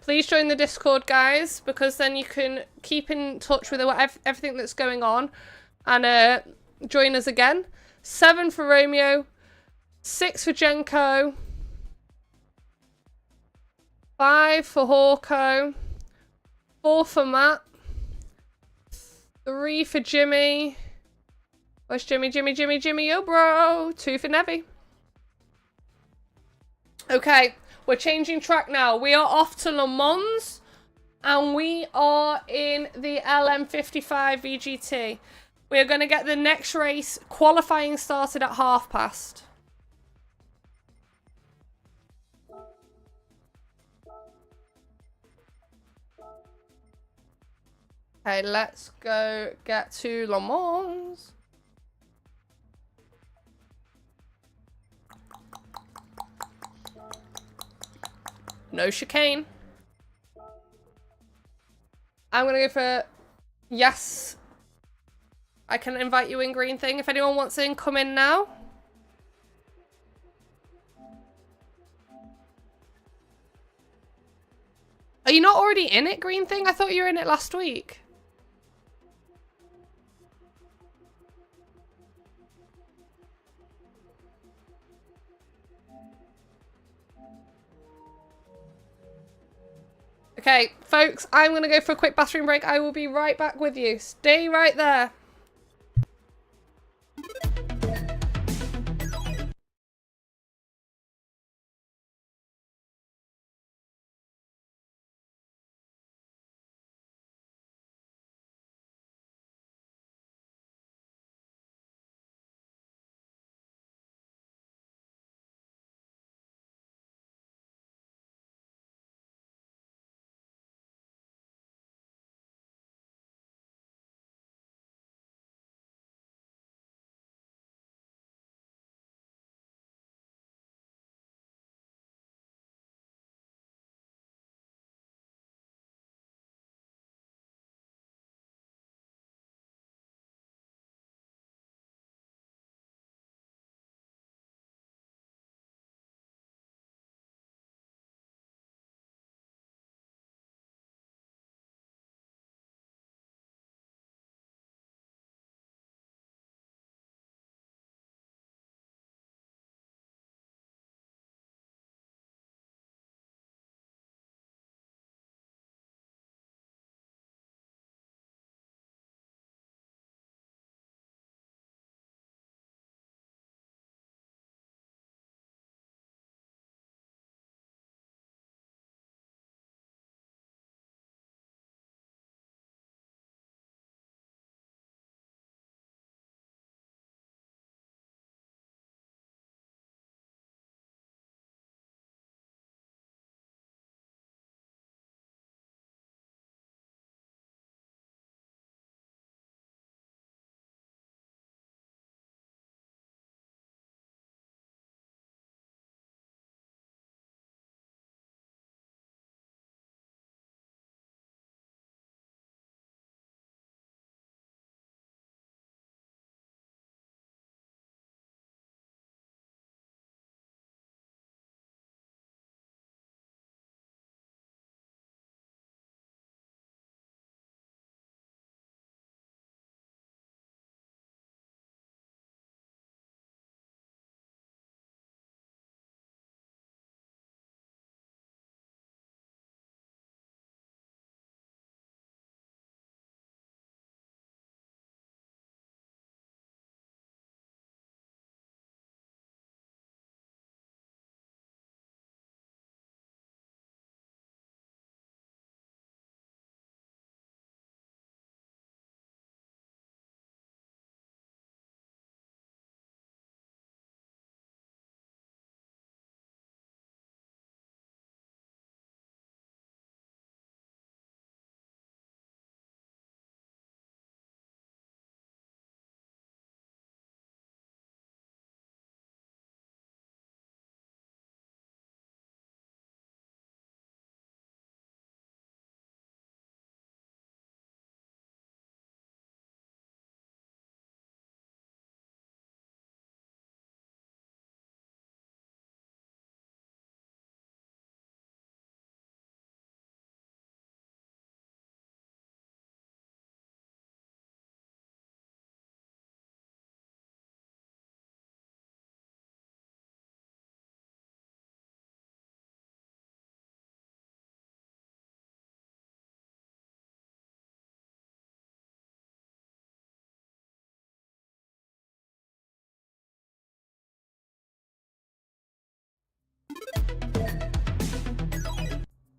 S1: Please join the Discord, guys, because then you can keep in touch with everything that's going on and join us again. 7 for Romeo. 6 for Jenko. 5 for Hawko. 4 for Matt. 3 for Jimmy. Where's Jimmy? Jimmy, yo, bro. 2 for Nevi. Okay, we're changing track now. We are off to Le Mans, and we are in the LM55 VGT. We are going to get the next race qualifying started at past. Okay, let's go get to Le Mans. No chicane. I'm going to go for yes. I can invite you in, green thing. If anyone wants in, come in now. Are you not already in it, green thing? I thought you were in it last week. Okay, folks, I'm going to go for a quick bathroom break. I will be right back with you. Stay right there.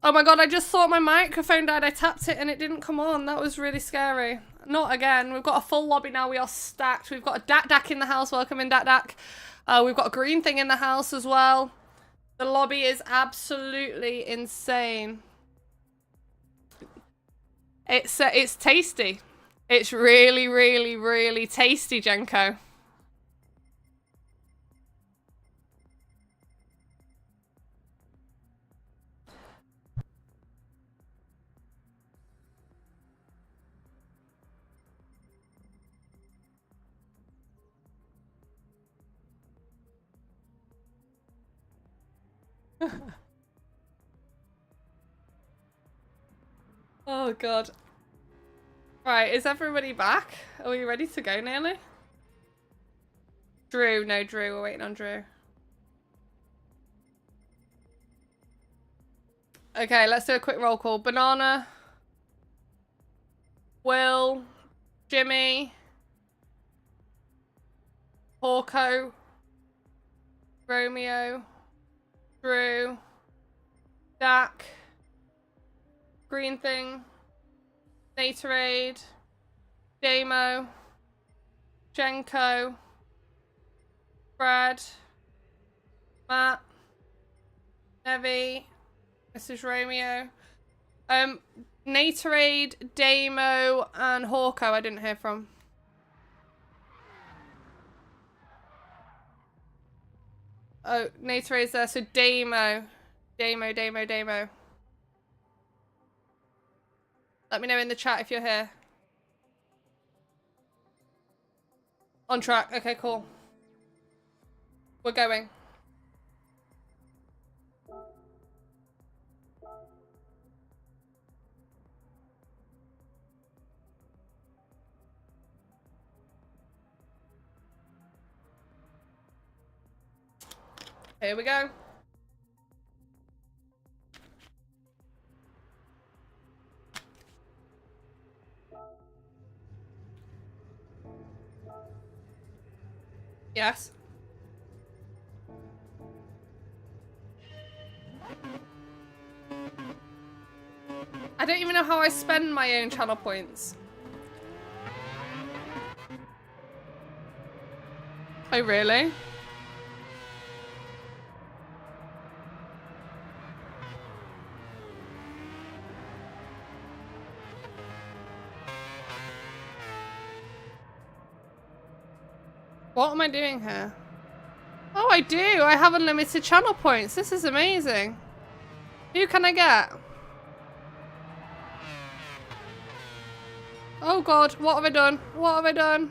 S1: Oh my god, I just thought my microphone died. I tapped it and it didn't come on. That was really scary. Not again. We've got a full lobby now. We are stacked. We've got a Dak in the house. Welcome in, Dak. We've got a green thing in the house as well. The lobby is absolutely insane. It's tasty. It's really, really, really tasty, Jenko. Oh god. Right, is everybody back? Are we ready to go nearly? Drew, no Drew, we're waiting on Drew. Okay, let's do a quick roll call. Banana, Will, Jimmy, Hawko, Romeo, Drew, Dak, Green Thing, Natorade, Damo, Jenko, Brad, Matt, Nevi, Mrs. Romeo, Natorade, Damo, and Hawko I didn't hear from. Oh, Natorade's there, so Damo. Damo. Let me know in the chat if you're here. On track, okay, cool. We're going. Here we go. Yes. I don't even know how I spend my own channel points. Oh, really? What am I doing here? Oh, I do. I have unlimited channel points. This is amazing. Who can I get? Oh god, what have I done? What have I done?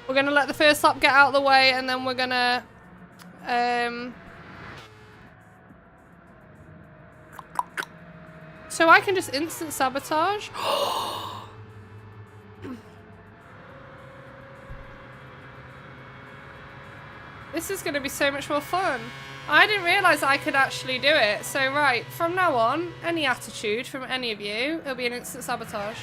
S1: We're gonna let the first lap get out of the way and then we're gonna so I can just instant sabotage? This is gonna be so much more fun. I didn't realise I could actually do it. So right, from now on, any attitude from any of you, it'll be an instant sabotage.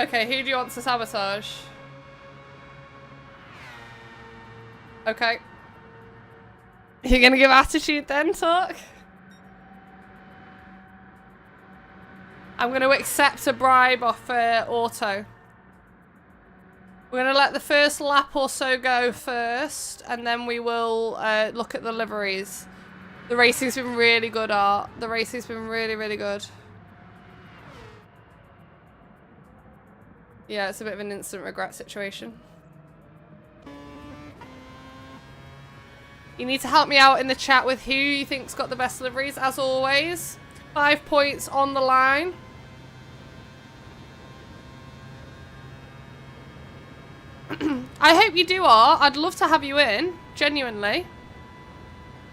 S1: Okay, who do you want to sabotage? Okay. You're gonna give attitude then, Talk? I'm gonna accept a bribe off Auto. We're gonna let the first lap or so go first, and then we will look at the liveries. The racing's been really good, Art. The racing's been really, really good. Yeah, it's a bit of an instant regret situation. You need to help me out in the chat with who you think's got the best liveries, as always. 5 points on the line. I hope you do, Art. I'd love to have you in, genuinely.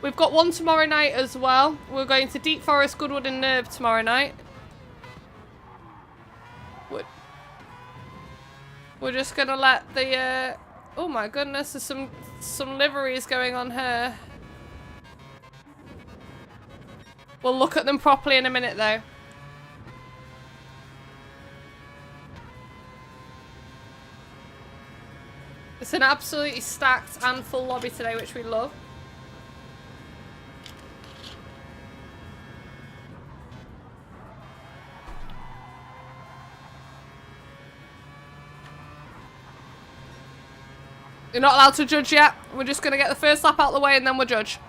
S1: We've got one tomorrow night as well. We're going to Deep Forest, Goodwood and Nerve tomorrow night. We're just gonna let the oh my goodness, there's some liveries going on here. We'll look at them properly in a minute though. It's an absolutely stacked and full lobby today, which we love. You're not allowed to judge yet. We're just going to get the first lap out of the way and then we'll judge.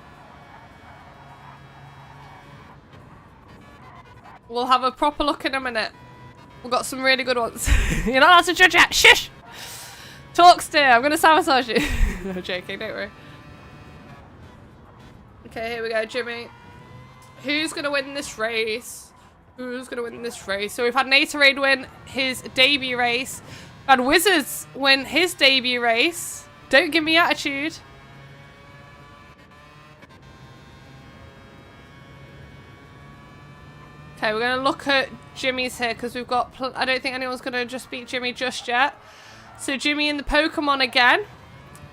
S1: We'll have a proper look in a minute. We've got some really good ones. You're not allowed to judge yet. Shush! Talk still. I'm going to sabotage you. No, joking. Don't worry. Okay, here we go, Jimmy. Who's going to win this race? Who's going to win this race? So we've had Natorade win his debut race. We've had Wizards win his debut race. Don't give me attitude. Okay, we're going to look at Jimmy's here because we've got... I don't think anyone's going to just beat Jimmy just yet. So Jimmy and the Pokemon again.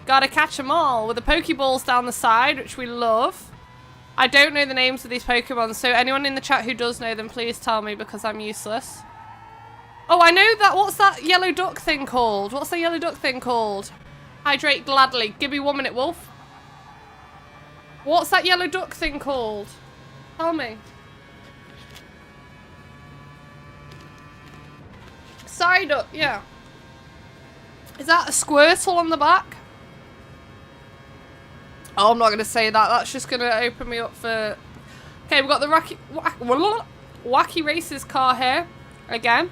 S1: Gotta catch them all with the Pokeballs down the side, which we love. I don't know the names of these Pokemon, so anyone in the chat who does know them, please tell me because I'm useless. Oh, I know that. What's that yellow duck thing called? What's the yellow duck thing called? Hydrate gladly. Give me 1 minute, Wolf. What's that yellow duck thing called? Tell me. Psyduck, yeah. Is that a Squirtle on the back? Oh, I'm not going to say that. That's just going to open me up for... Okay, we've got the Wacky Races car here. Again.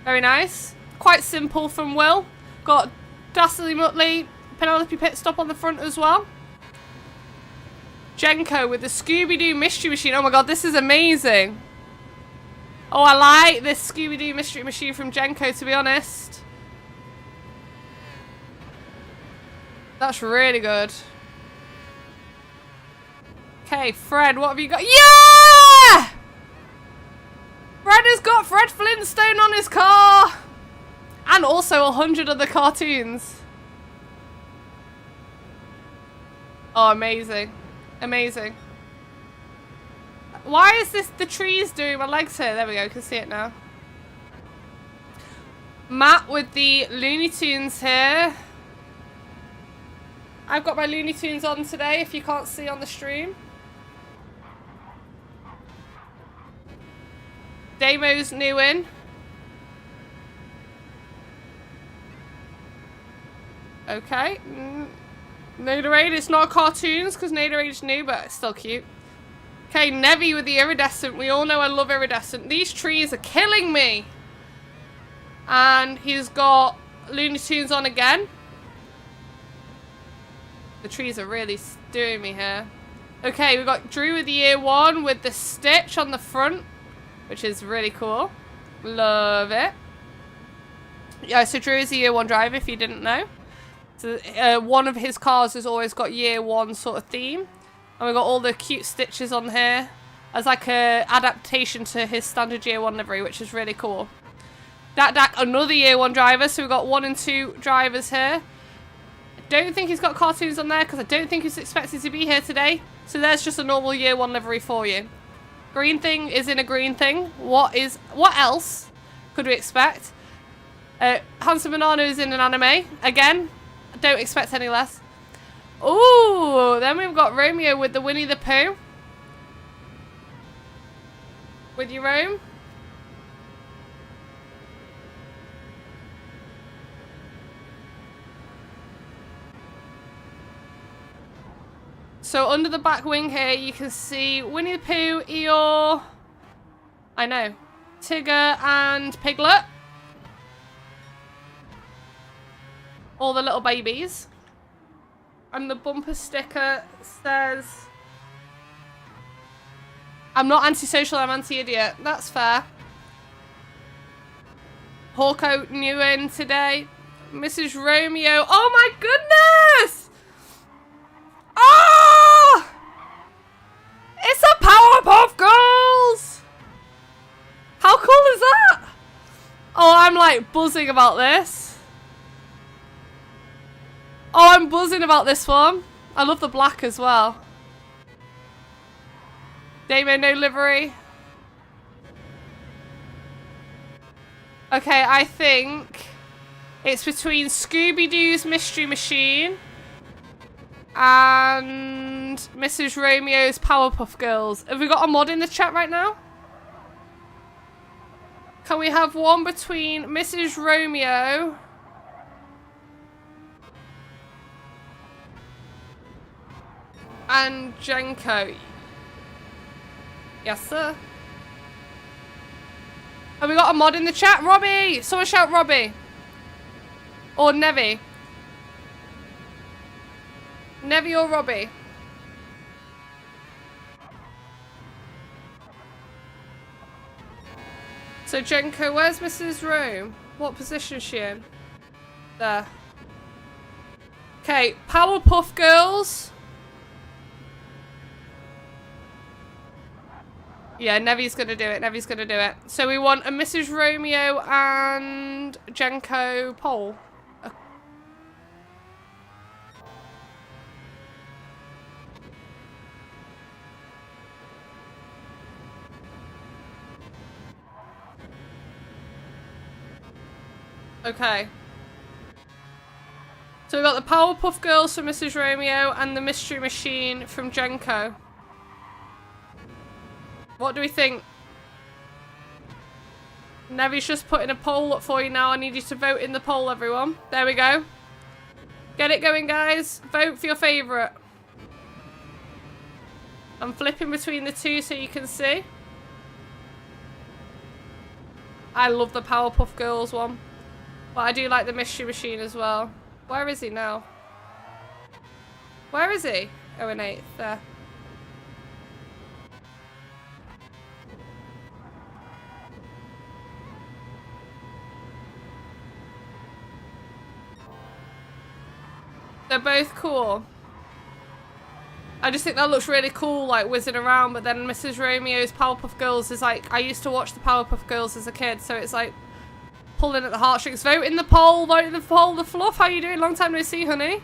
S1: Very nice. Quite simple from Will. Got Dastardly Muttley, Penelope Pit Stop on the front as well. Jenko with the Scooby-Doo Mystery Machine. Oh my god, this is amazing. Oh, I like this Scooby-Doo Mystery Machine from Jenko, to be honest. That's really good. Okay, Fred, what have you got? Yeah! Fred has got Fred Flintstone on his car. And also 100 other cartoons. Oh, amazing. Amazing. Why is this the trees doing my legs here? There we go, you can see it now. Matt with the Looney Tunes here. I've got my Looney Tunes on today, if you can't see on the stream. Damo's new in. Okay. Naderade, it's not cartoons because Naderade's new, but it's still cute. Okay, Nevi with the iridescent. We all know I love iridescent. These trees are killing me. And he's got Looney Tunes on again. The trees are really doing me here. Okay, we've got Drew with the year 1 with the Stitch on the front, which is really cool. Love it. Yeah, so Drew is a year 1 driver, if you didn't know. So one of his cars has always got year 1 sort of theme. And we've got all the cute stitches on here as like a adaptation to his standard year 1 livery, which is really cool. Dak, another year 1 driver. So we've got 1 and 2 drivers here. Don't think he's got cartoons on there because I don't think he's expected to be here today. So there's just a normal year 1 livery for you. Green thing is in a green thing. What else could we expect? Handsome Banana is in an anime. Again, don't expect any less. Ooh, then we've got Romeo with the Winnie the Pooh. With you, Rome. So under the back wing here, you can see Winnie the Pooh, Eeyore, I know, Tigger and Piglet. All the little babies. And the bumper sticker says, I'm not antisocial, I'm anti-idiot. That's fair. Hawko new in today. Mrs. Romeo. Oh my goodness! Oh! It's a Powerpuff Girls! How cool is that? Oh, I'm like buzzing about this. Oh, I'm buzzing about this one. I love the black as well. Damo no livery. Okay, I think it's between Scooby-Doo's Mystery Machine and Mrs. Romeo's Powerpuff Girls. Have we got a mod in the chat right now? Can we have one between Mrs. Romeo and Jenko? Yes, sir. Have we got a mod in the chat? Robbie! Someone shout Robbie. Or Nevi. Nevi or Robbie. So Jenko, where's Mrs. Rome? What position is she in? There. Okay, Powerpuff Girls. Yeah, Nevi's gonna do it. Nevi's gonna do it. So we want a Mrs. Romeo and Jenko poll. Okay. So we've got the Powerpuff Girls from Mrs. Romeo and the Mystery Machine from Jenko. What do we think? Nevi's just putting a poll up for you now. I need you to vote in the poll, everyone. There we go. Get it going, guys. Vote for your favourite. I'm flipping between the two so you can see. I love the Powerpuff Girls one. But I do like the Mystery Machine as well. Where is he now? Where is he? Oh, in 8th. There. They're both cool. I just think that looks really cool, like whizzing around, but then Mrs. Romeo's Powerpuff Girls is like, I used to watch the Powerpuff Girls as a kid, so it's like pulling at the heartstrings. Vote in the poll, vote in the poll. The Fluff, how you doing? Long time no see, honey.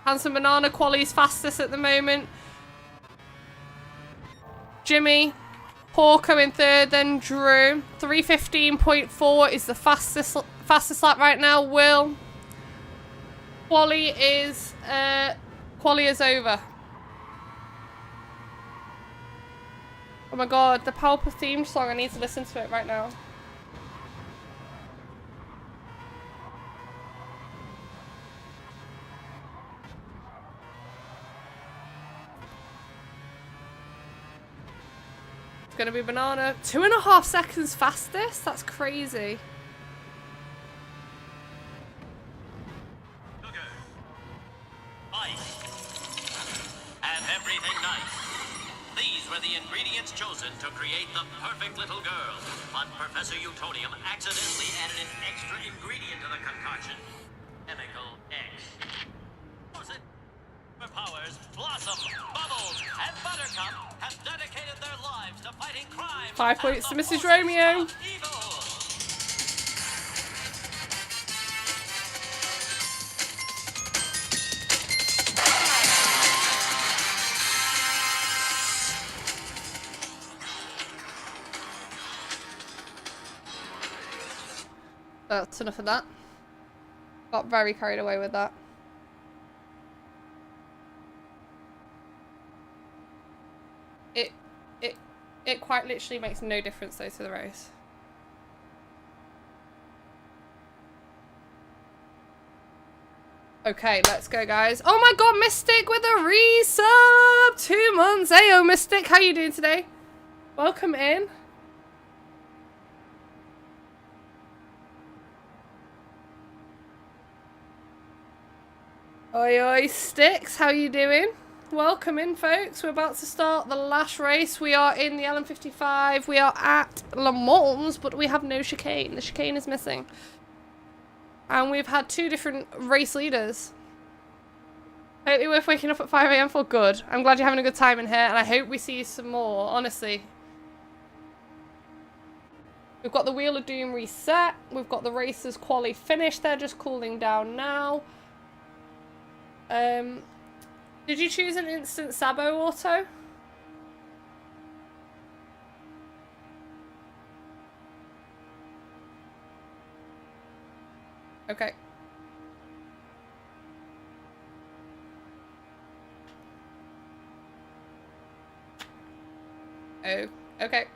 S1: Handsome Banana, Quali's fastest at the moment. Jimmy. Porco in 3rd, then Drew. 3:15.4 is the fastest lap right now. Will. Quali is over. Oh my god, the Powerpuff theme song, I need to listen to it right now. Gonna be Banana. 2.5 seconds fastest? That's crazy.
S2: Sugar. Ice. And everything nice. These were the ingredients chosen to create the perfect little girl. But Professor Utonium accidentally added an extra ingredient to the concoction. Chemical X. Was it? Her powers, Blossom, Bubbles, and Buttercup have dedicated their lives to fighting crime.
S1: 5 points to Mrs. Romeo. That's enough of that. Got very carried away with that. It quite literally makes no difference though to the race. Okay, let's go, guys. Oh my god, Mystic with a resub! 2 months. Ayo, Mystic, how you doing today? Welcome in. Oi, oi, Sticks, how you doing? Welcome in, folks. We're about to start the last race. We are in the LM55. We are at Le Mans, but we have no chicane. The chicane is missing. And we've had 2 different race leaders. Totally worth waking up at 5 AM for. Good. I'm glad you're having a good time in here, and I hope we see some more, honestly. We've got the Wheel of Doom reset. We've got the racers quali finished. They're just cooling down now. Did you choose an instant Sabo auto? Okay. Oh, okay.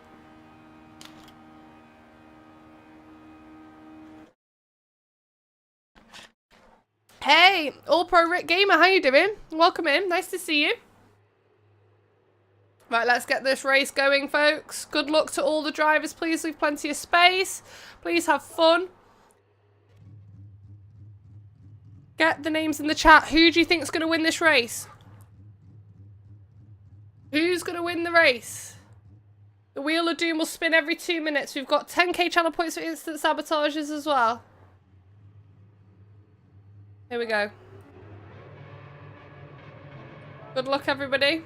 S1: Hey, All Pro Rick Gamer, how you doing? Welcome in, nice to see you. Right, let's get this race going, folks. Good luck to all the drivers. Please leave plenty of space. Please have fun. Get the names in the chat. Who do you think is going to win this race? Who's going to win the race? The Wheel of Doom will spin every 2 minutes. We've got 10k channel points for instant sabotages as well. Here we go. Good luck, everybody.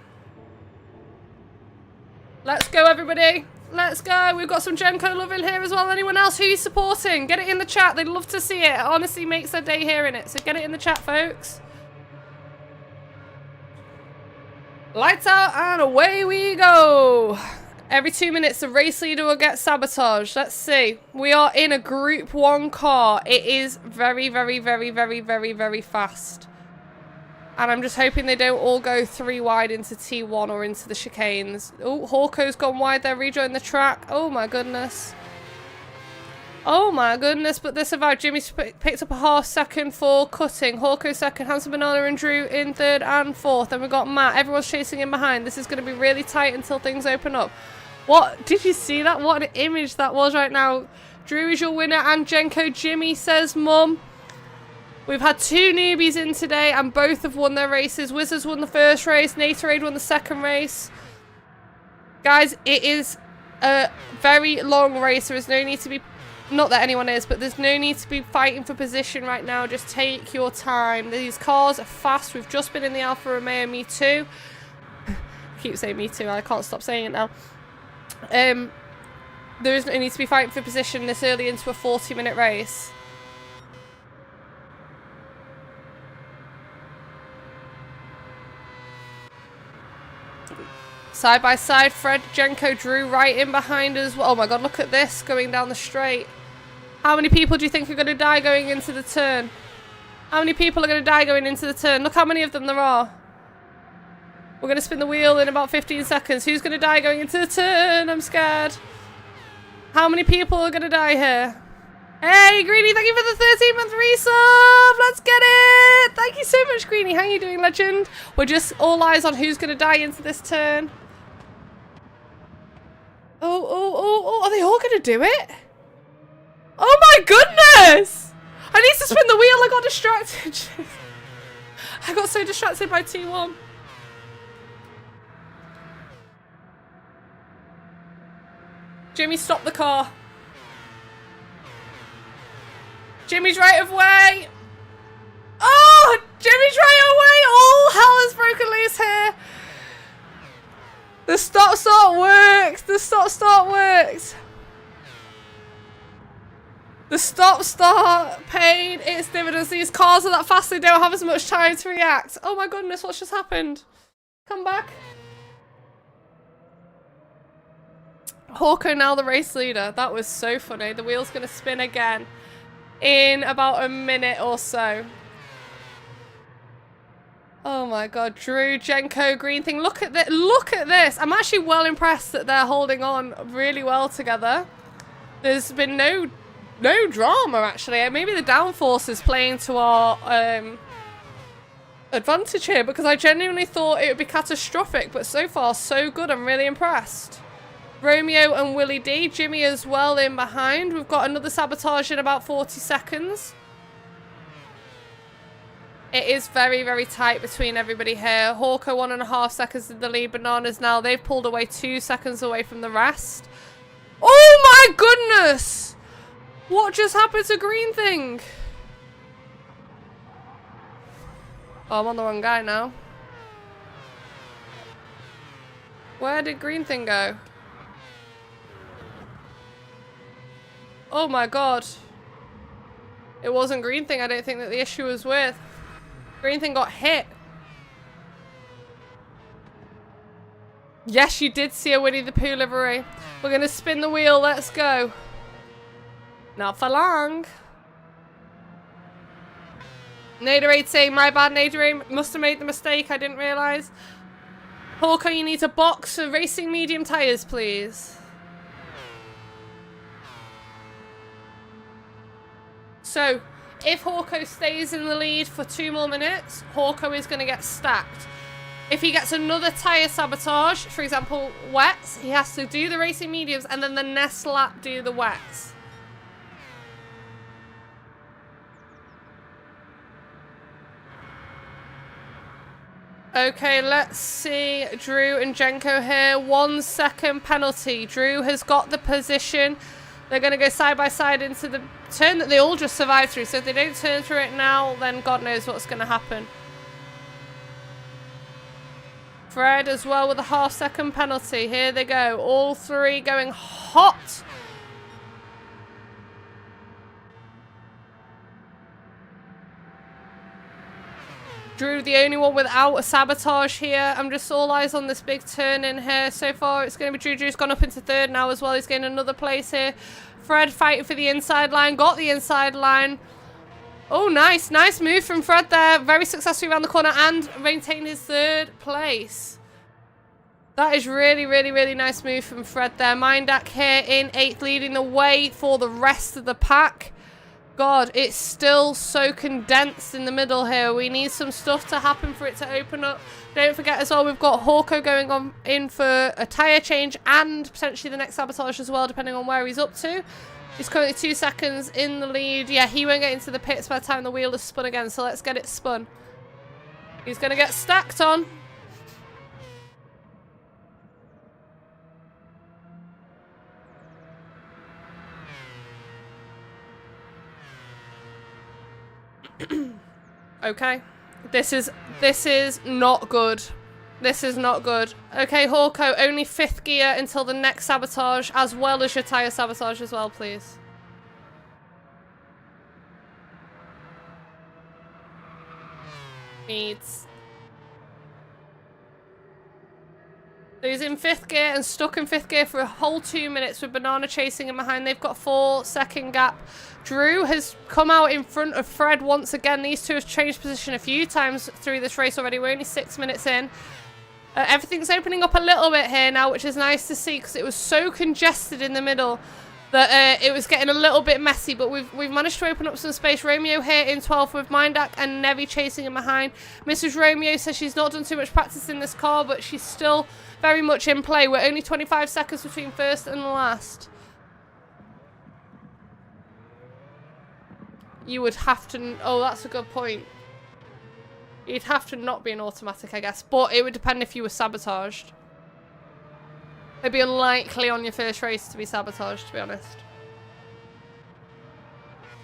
S1: Let's go, everybody. Let's go. We've got some Genko love in here as well. Anyone else who you supporting? Get it in the chat. They'd love to see it. It honestly makes their day hearing it. So get it in the chat, folks. Lights out and away we go. Every 2 minutes, the race leader will get sabotaged. Let's see. We are in a Group 1 car. It is very, very, very, very, very, very fast. And I'm just hoping they don't all go 3 wide into T1 or into the chicanes. Oh, Hawko's gone wide there, rejoin the track. Oh my goodness. Oh my goodness, but this about Jimmy's picked up a half second for cutting. Hawko second, Hanson Banana and Drew in third and fourth. Then we've got Matt. Everyone's chasing in behind. This is going to be really tight until things open up. What? Did you see that? What an image that was right now. Drew is your winner and Genko. Jimmy says mum. We've had 2 newbies in today and both have won their races. Wizards won the first race. Natorade won the second race. Guys, it is a very long race. There is no need to be... Not that anyone is, but there's no need to be fighting for position right now. Just take your time. These cars are fast. We've just been in the Alfa Romeo. Me too. I keep saying me too. I can't stop saying it now. There is no need to be fighting for position this early into a 40-minute race. Side by side, Fred, Genko, Drew right in behind us. Oh my god, look at this going down the straight. How many people do you think are going to die going into the turn? How many people are going to die going into the turn? Look how many of them there are. We're going to spin the wheel in about 15 seconds. Who's going to die going into the turn? I'm scared. How many people are going to die here? Hey, Greeny, thank you for the 13-month resub. Let's get it. Thank you so much, Greeny. How are you doing, legend? We're just all eyes on who's going to die into this turn. Oh, are they all going to do it? Oh my goodness! I need to spin the wheel, I got distracted. I got so distracted by T1. Jimmy, stop the car. Jimmy's right of way. Oh, Jimmy's right of way. All hell has broken loose here. The stop-start works. The stop-start works. The stop-start paid its dividends. These cars are that fast they don't have as much time to react. Oh my goodness, what's just happened? Come back. Hawko now the race leader. That was so funny. The wheel's going to spin again in about a minute or so. Oh my god, Drew, Genko, Green Thing. Look at this. Look at this. I'm actually well impressed that they're holding on really well together. There's been no drama, actually. Maybe the downforce is playing to our advantage here, because I genuinely thought it would be catastrophic, but so far so good. I'm really impressed. Romeo and Willie D. Jimmy as well in behind. We've got another sabotage in about 40 seconds. It is very, very tight between everybody here. Hawko 1.5 seconds in the lead. Bananas now. They've pulled away 2 seconds away from the rest. Oh my goodness! What just happened to Green Thing? Oh, I'm on the wrong guy now. Where did Green Thing go? Oh my god. It wasn't Green Thing I don't think that the issue was with. Green Thing got hit. Yes, you did see a Winnie the Pooh livery. We're going to spin the wheel. Let's go. Not for long. Naderade saying, my bad, Naderade. Must have made the mistake. I didn't realise. Hawko, you need a box of racing medium tyres, please. So, if Hawko stays in the lead for 2 more minutes, Hawko is going to get stacked. If he gets another tyre sabotage, for example, wets, he has to do the racing mediums and then the next lap do the wets. Okay, let's see. Drew and Jenko here. 1 second penalty. Drew has got the position. They're going to go side by side into the turn that they all just survived through. So if they don't turn through it now, then God knows what's going to happen. Fred as well with a half-second penalty. Here they go. All three going hot. Drew, the only one without a sabotage here. I'm just all eyes on this big turn in here. So far, it's going to be Drew. Drew's gone up into third now as well. He's getting another place here. Fred fighting for the inside line. Got the inside line. Oh, nice. Nice move from Fred there. Very successfully around the corner and maintained his third place. That is really, really, really nice move from Fred there. Mindak here in 8th, leading the way for the rest of the pack. God, it's still so condensed in the middle here. We need some stuff to happen for it to open up. Don't forget as well, we've got Hawko going on in for a tyre change and potentially the next sabotage as well, depending on where he's up to. He's currently 2 seconds in the lead. Yeah, he won't get into the pits by the time the wheel is spun again, so let's get it spun. He's going to get stacked on. Okay, this is not good. This is not good. Okay, Hawko, only 5th gear until the next sabotage, as well as your tyre sabotage as well, please. Needs. So he's in 5th gear and stuck in 5th gear for a whole 2 minutes with Banana chasing him behind. They've got a 4-second gap. Drew has come out in front of Fred once again. These two have changed position a few times through this race already. We're only 6 minutes in. Everything's opening up a little bit here now, which is nice to see because it was so congested in the middle that it was getting a little bit messy, but we've managed to open up some space. Romeo here in 12th with Mindak and Nevi chasing him behind. Mrs. Romeo says she's not done too much practice in this car, but she's still very much in play. We're only 25 seconds between first and last. You would have to... Oh, that's a good point. You'd have to not be an automatic, I guess. But it would depend if you were sabotaged. It'd be unlikely on your first race to be sabotaged, to be honest.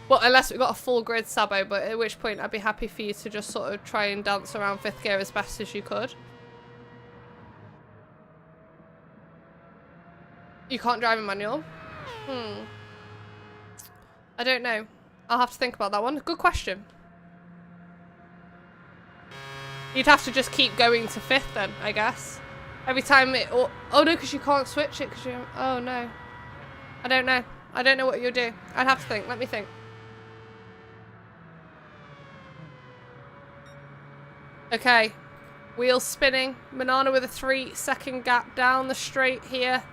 S1: But unless we got a full grid sabo, but at which point I'd be happy for you to just sort of try and dance around 5th gear as best as you could. You can't drive a manual? I don't know. I'll have to think about that one. Good question. You'd have to just keep going to 5th then, I guess. Every time it... Oh no, because you can't switch it because you... Oh no. I don't know. I don't know what you'll do. I'd have to think. Let me think. Okay. Wheels spinning. Banana with a 3-second gap down the straight here.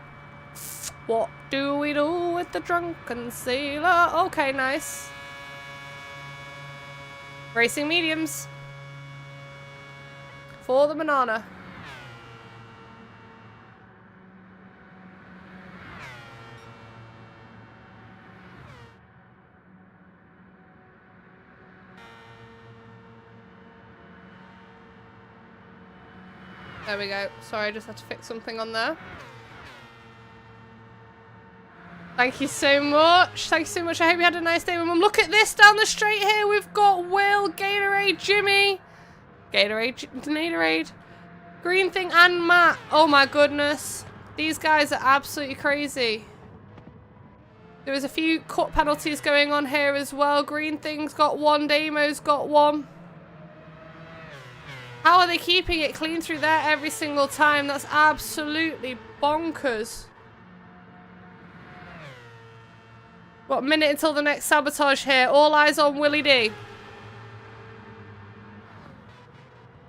S1: What do we do with the drunken sailor? Okay, nice. Racing mediums. For the banana. There we go. Sorry, I just had to fix something on there. Thank you so much. Thank you so much. I hope you had a nice day with Mum. Look at this down the straight here. We've got Will, Gatorade, Jimmy. Gatorade. Green Thing and Matt. Oh my goodness. These guys are absolutely crazy. There was a few cut penalties going on here as well. Green Thing's got one. Damo's got one. How are they keeping it clean through there every single time? That's absolutely bonkers. What, a minute until the next sabotage here. All eyes on Willie D.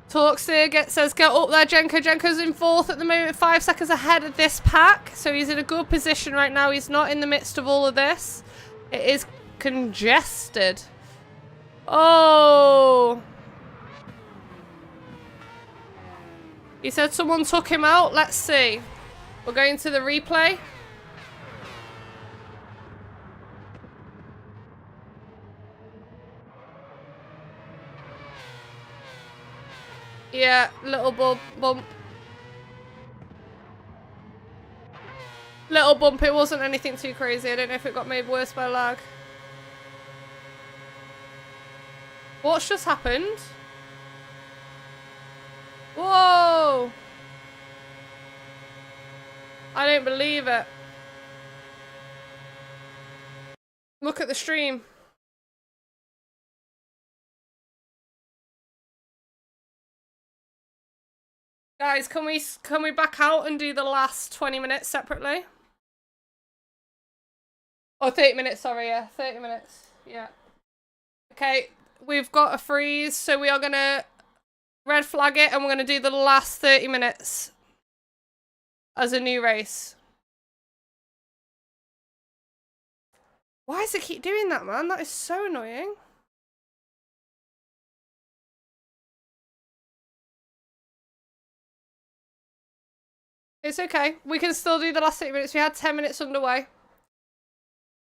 S1: Talkster says, get up there, Jenko. Jenko's in 4th at the moment, 5 seconds ahead of this pack. So he's in a good position right now. He's not in the midst of all of this. It is congested. Oh. He said someone took him out. Let's see. We're going to the replay. Yeah, little bump. Little bump, it wasn't anything too crazy. I don't know if it got made worse by lag. What's just happened? Whoa! I don't believe it. Look at the stream. Guys, can we back out and do the last 20 minutes separately? Oh, 30 minutes, sorry, yeah. 30 minutes. Yeah. Okay, we've got a freeze, so we are gonna red flag it and we're gonna do the last 30 minutes as a new race. Why does it keep doing that, man? That is so annoying. It's okay. We can still do the last 30 minutes. We had 10 minutes underway.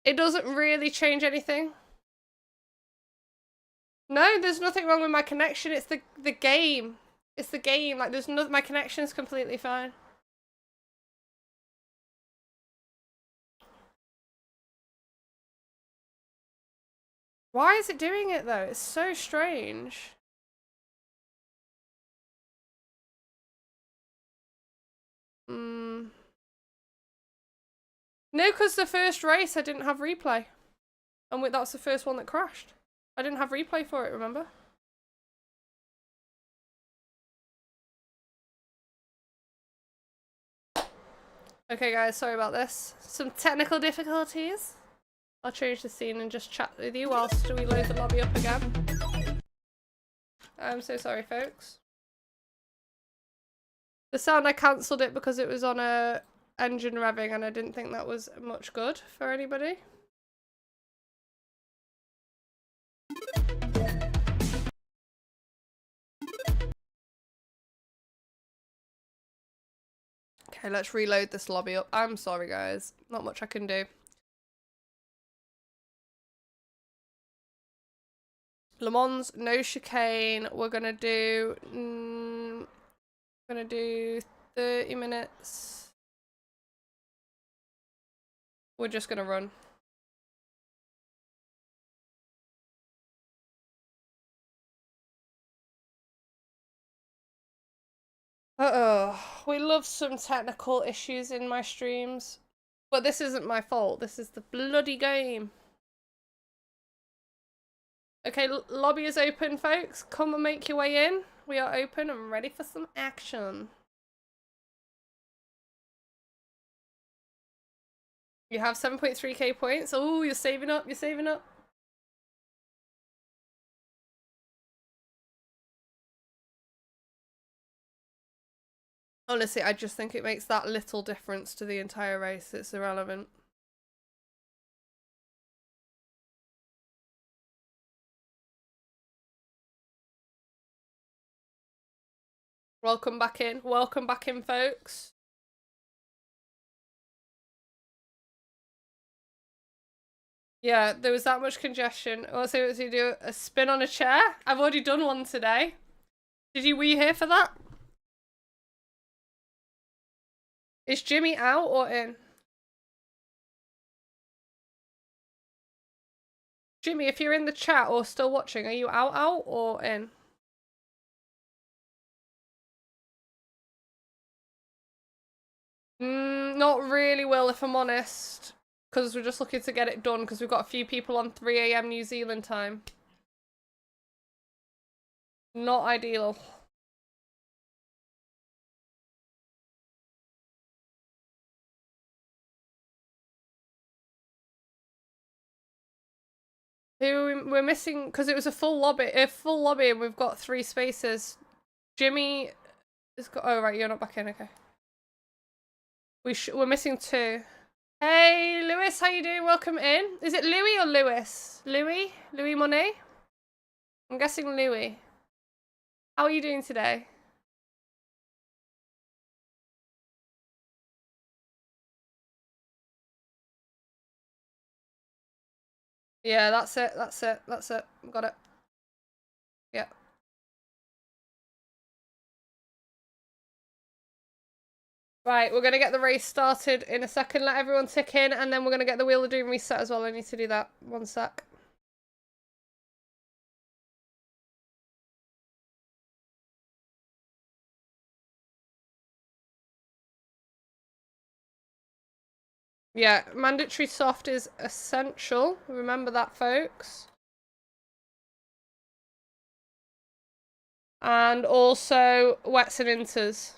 S1: It doesn't really change anything. No, there's nothing wrong with my connection. It's the game. It's the game. Like, there's no, my connection's completely fine. Why is it doing it though? It's so strange. No, because the first race I didn't have replay. And that's the first one that crashed. I didn't have replay for it, remember? Okay guys, sorry about this. Some technical difficulties. I'll change the scene and just chat with you whilst we load the lobby up again. I'm so sorry, folks. The sound, I cancelled it because it was on a engine revving and I didn't think that was much good for anybody. Okay, let's reload this lobby up. I'm sorry, guys. Not much I can do. Le Mans, no chicane. We're gonna do 30 minutes. We're just gonna run. Uh-oh. We love some technical issues in my streams. But this isn't my fault. This is the bloody game. Okay, lobby is open, folks. Come and make your way in. We are open and ready for some action. You have 7.3k points. Oh, you're saving up. You're saving up. Honestly, I just think it makes that little difference to the entire race. It's irrelevant. Welcome back in. Welcome back in, folks. Yeah, there was that much congestion. Also, was you do a spin on a chair? I've already done one today. Were you here for that? Is Jimmy out or in? Jimmy, if you're in the chat or still watching, are you out or in? Not really, Will, if I'm honest. Because we're just looking to get it done because we've got a few people on 3 AM New Zealand time. Not ideal. We're missing because it was a full lobby. And we've got 3 spaces. Jimmy has got. Oh right, you're not back in. Okay. We're missing 2. Hey Lewis, how you doing? Welcome in. Is it Louis or Lewis? Louis Monet. I'm guessing Louis. How are you doing today? Yeah, that's it. Got it. Yeah. Right, we're going to get the race started in a second. Let everyone tick in, and then we're going to get the Wheel of Doom reset as well. I need to do that. 1 sec. Yeah, mandatory soft is essential. Remember that, folks. And also wets and inters.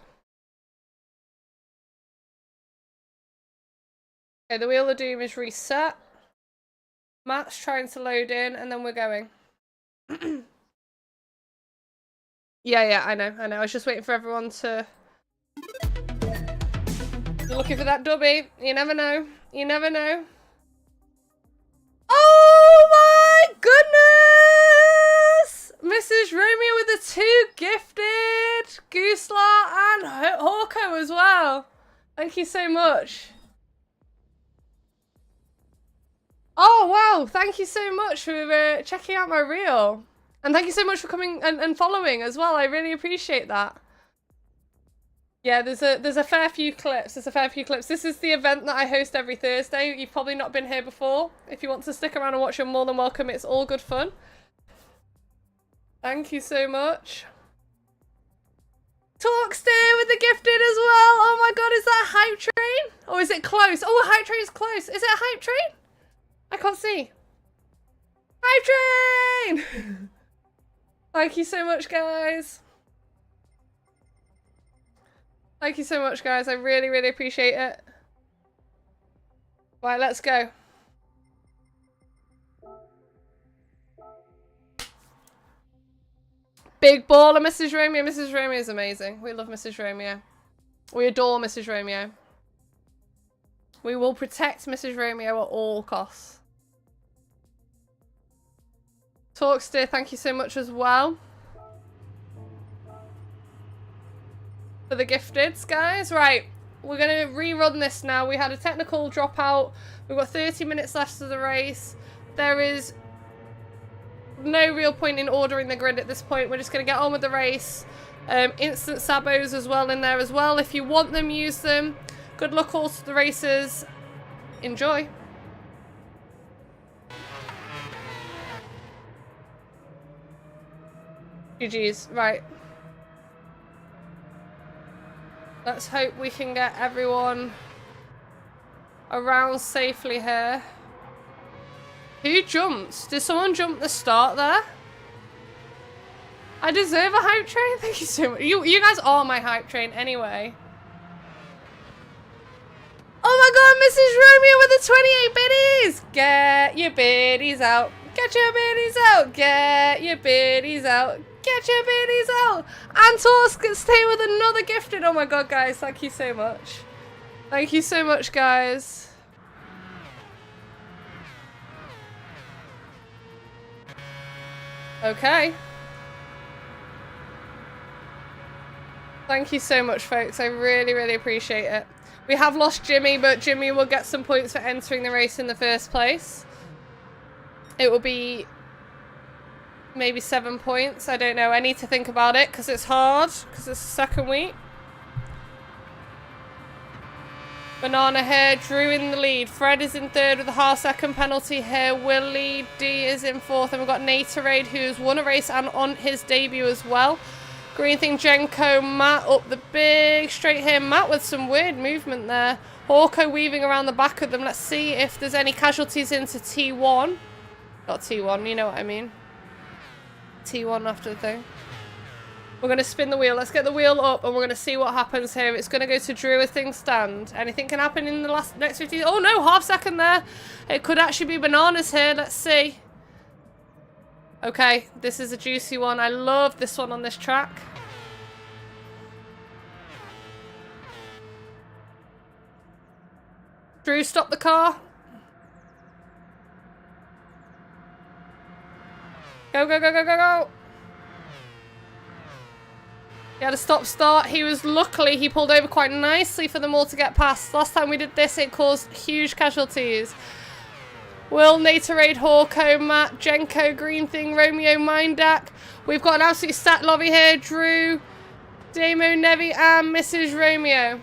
S1: Okay, the Wheel of Doom is reset. Matt's trying to load in, and then we're going. Yeah, I know. I was just waiting for everyone to... You're looking for that dubby. You never know. You never know. Oh my goodness! Mrs. Romeo with the 2 gifted. Gooselar and Hawko as well. Thank you so much. Oh wow, thank you so much for checking out my reel. And thank you so much for coming and following as well. I really appreciate that. Yeah, there's a fair few clips. This is the event that I host every Thursday. You've probably not been here before. If you want to stick around and watch, you're more than welcome. It's all good fun. Thank you so much. Talkster with the gifted as well. Oh my god, is that a hype train? Or is it close? Oh, a hype train is close. Is it a hype train? I can't see. Hype train! Thank you so much, guys. Thank you so much, guys. I really, really appreciate it. Right, let's go. Big baller, Mrs. Romeo. Mrs. Romeo is amazing. We love Mrs. Romeo. We adore Mrs. Romeo. We will protect Mrs. Romeo at all costs. Talkster, thank you so much as well. For the gifteds, guys. Right, we're going to rerun this now. We had a technical dropout. We've got 30 minutes left of the race. There is no real point in ordering the grid at this point. We're just going to get on with the race. Instant sabos as well in there as well. If you want them, use them. Good luck all to the racers. Enjoy. GG's. Right. Let's hope we can get everyone around safely here. Who jumped? Did someone jump the start there? I deserve a hype train? Thank you so much. You guys are my hype train anyway. Oh my god, Mrs. Romeo with the 28 biddies! Get your biddies out. Get your biddies out. Get your biddies out. Get your biddies out. And Torsk can stay with another gifted. Oh my god, guys. Thank you so much. Thank you so much, guys. Okay. Thank you so much, folks. I really, really appreciate it. We have lost Jimmy, but Jimmy will get some points for entering the race in the first place. It will be maybe 7 points. I don't know. I need to think about it because it's hard, because it's the second week. Banana here. Drew in the lead. Fred is in third with a half-second penalty here. Willie D is in fourth. And we've got Naterade, who's won a race and on his debut as well. Green thing, Jenko, Matt up the big straight here. Matt with some weird movement there. Hawko weaving around the back of them. Let's see if there's any casualties into T1. Not T1, you know what I mean. T1 after the thing. We're going to spin the wheel. Let's get the wheel up and we're going to see what happens here. It's going to go to Drew as things stand. Anything can happen in the next 15. Oh no, half second there. It could actually be bananas here. Let's see. Okay, this is a juicy one. I love this one on this track. Drew, stop the car. Go, go, go, go, go, go. He had a stop start. Luckily, he pulled over quite nicely for them all to get past. Last time we did this, it caused huge casualties. Will, Naterade, Hawko, Matt, Jenko, Green Thing, Romeo, Mindak. We've got an absolute stat lobby here. Drew, Damo, Nevi, and Mrs. Romeo.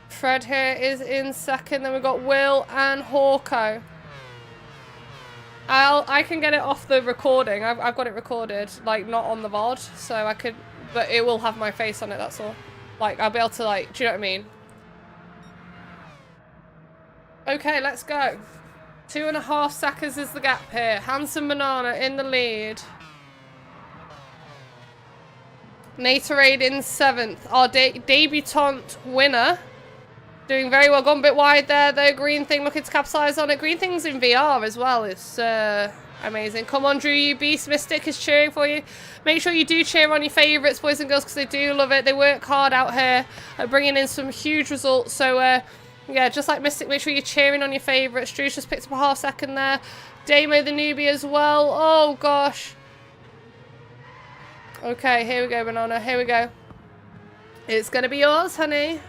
S1: Fred here is in second. Then we've got Will and Hawko. I can get it off the recording. I've got it recorded, like not on the VOD, so I could, but it will have my face on it, that's all. Like, I'll be able to, like, do you know what I mean? Okay, let's go. 2.5 seconds is the gap here. Handsome Banana in the lead. Natorade in 7th. Our debutante winner. Doing very well. Gone a bit wide there, though. Green Thing looking to capitalise on it. Green Thing's in VR as well. It's amazing. Come on, Drew, you beast. Mystic is cheering for you. Make sure you do cheer on your favourites, boys and girls, because they do love it. They work hard out here at bringing in some huge results. So, yeah, just like Mystic, make sure you're cheering on your favourites. Drew's just picked up a half second there. Damo the newbie as well. Oh, gosh. Okay, here we go, Banana. Here we go. It's going to be yours, honey.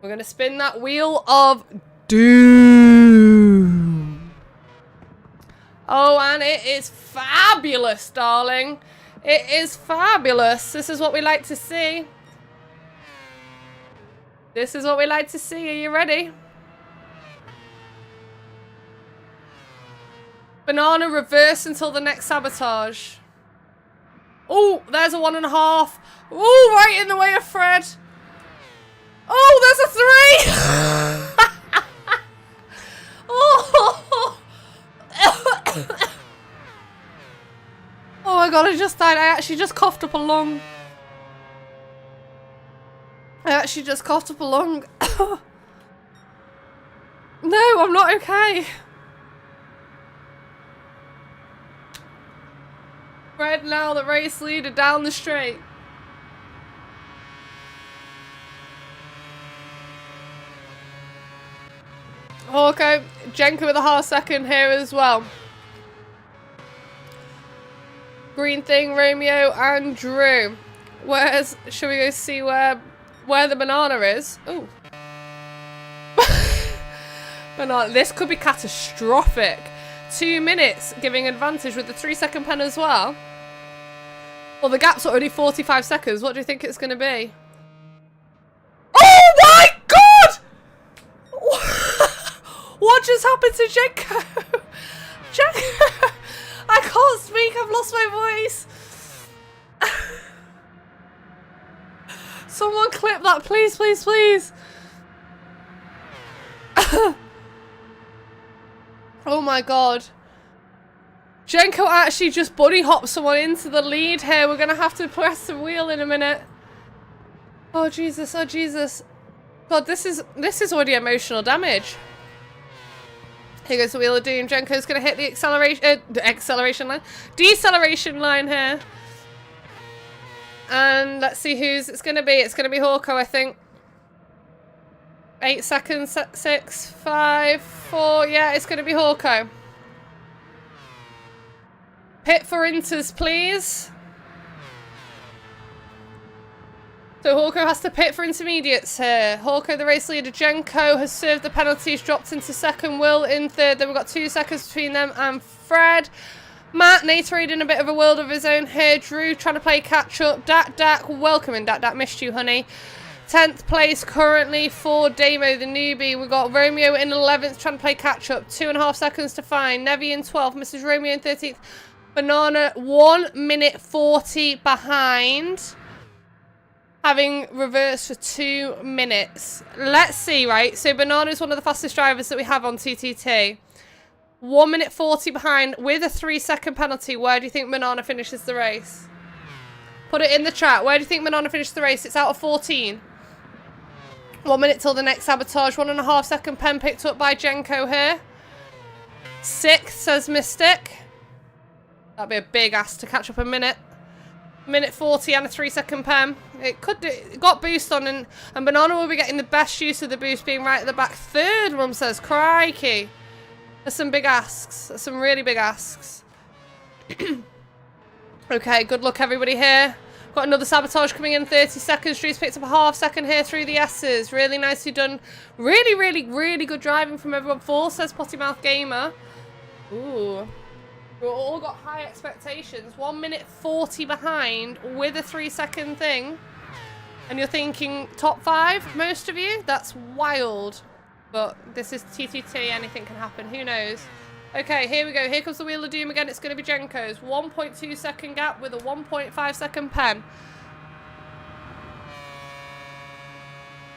S1: We're going to spin that wheel of doom. Oh, and it is fabulous, darling. It is fabulous. This is what we like to see. This is what we like to see. Are you ready? Banana reverse until the next sabotage. Oh, there's a 1.5. Oh, right in the way of Fred. Oh, there's a 3! Oh. Oh my god, I just died. I actually just coughed up a lung. No, I'm not okay. Fred now the race leader down the straight. Okay, Jenko with a half second here as well. Green Thing, Romeo and Drew. Shall we go see where the banana is? Ooh. Banana, this could be catastrophic. 2 minutes giving advantage with the 3-second pen as well. Well, the gap's already 45 seconds. What do you think it's going to be? Oh my god! What just happened to Jenko? Jenko! I can't speak, I've lost my voice. Someone clip that, please, please, please. Oh my god. Jenko actually just bunny hopped someone into the lead here. We're going to have to press the wheel in a minute. Oh Jesus, oh Jesus. God, this is already emotional damage. Here goes the Wheel of Doom. Jenko's going to hit the deceleration line here. And let's see whose it's going to be. It's going to be Hawko, I think. 8 seconds. 6, 5, 4. Yeah, it's going to be Hawko. Pit for inters, please. So Hawko has to pit for intermediates here. Hawko, the race leader. Jenko has served the penalties, dropped into second. Will in third. Then we've got 2 seconds between them and Fred. Matt, Natorade in a bit of a world of his own here. Drew trying to play catch up. Dak, welcome in. Dak, missed you, honey. 10th place currently for Damo, the newbie. We've got Romeo in 11th trying to play catch up. 2.5 seconds to find. Nevi in 12th. Mrs. Romeo in 13th. Banana 1 minute 40 behind. Having reversed for 2 minutes. Let's see, right? So Banana is one of the fastest drivers that we have on TTT. 1 minute 40 behind with a 3-second penalty. Where do you think Banana finishes the race? Put it in the chat. Where do you think Banana finishes the race? It's out of 14. 1 minute till the next sabotage. 1.5 second pen picked up by Jenko here. 6th says Mystic. That'd be a big ask to catch up a minute. Minute 40 and a 3-second pen. It got boost on and Banana will be getting the best use of the boost being right at the back. 3rd, Mum says. Crikey. There's some big asks. There's some really big asks. Okay, good luck everybody here. Got another sabotage coming in 30 seconds. Drew's picked up a half second here through the S's. Really nicely done. Really, really, really good driving from everyone. 4 says Pottymouth Gamer. Ooh. We've all got high expectations. 1 minute 40 behind with a 3-second thing. And you're thinking top 5, most of you? That's wild. But this is TTT, anything can happen, who knows? Okay, here we go. Here comes the Wheel of Doom again. It's going to be Jenko's. 1.2 second gap with a 1.5 second pen.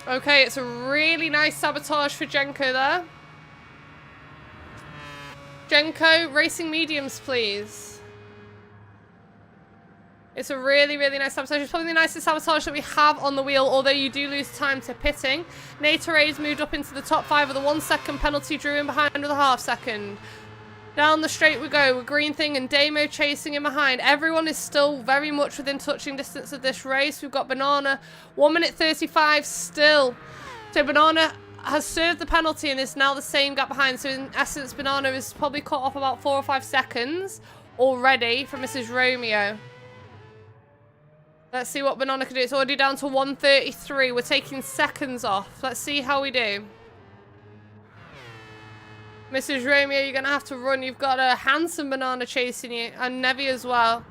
S1: Okay, it's a really nice sabotage for Jenko there. Jenko, racing mediums, please. It's a really, really nice sabotage. It's probably the nicest sabotage that we have on the wheel, although you do lose time to pitting. Natorades moved up into the top 5 with a 1 second penalty, Drew in behind with a ½ second. Down the straight we go with Green Thing and Damo chasing in behind. Everyone is still very much within touching distance of this race. We've got Banana, 1 minute 35 still. So Banana has served the penalty and is now the same gap behind. So in essence, Banana is probably cut off about 4 or 5 seconds already from Mrs. Romeo. Let's see what Banana can do. It's already down to 1:33. We're taking seconds off. Let's see how we do. Mrs. Romeo, you're going to have to run. You've got a handsome Banana chasing you. And Nevi as well.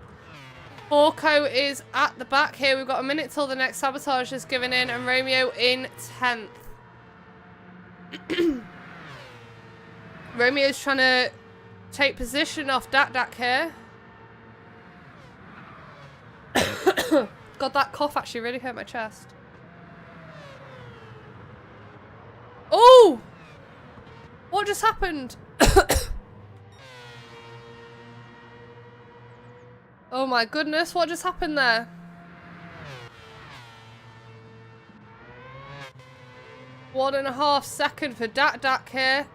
S1: Orko is at the back here. We've got a minute till the next sabotage is given in. And Romeo in 10th. Romeo's trying to take position off Dak here. God, that cough actually really hurt my chest. Oh! What just happened? Oh my goodness, what just happened there? One and a half second for Dak here.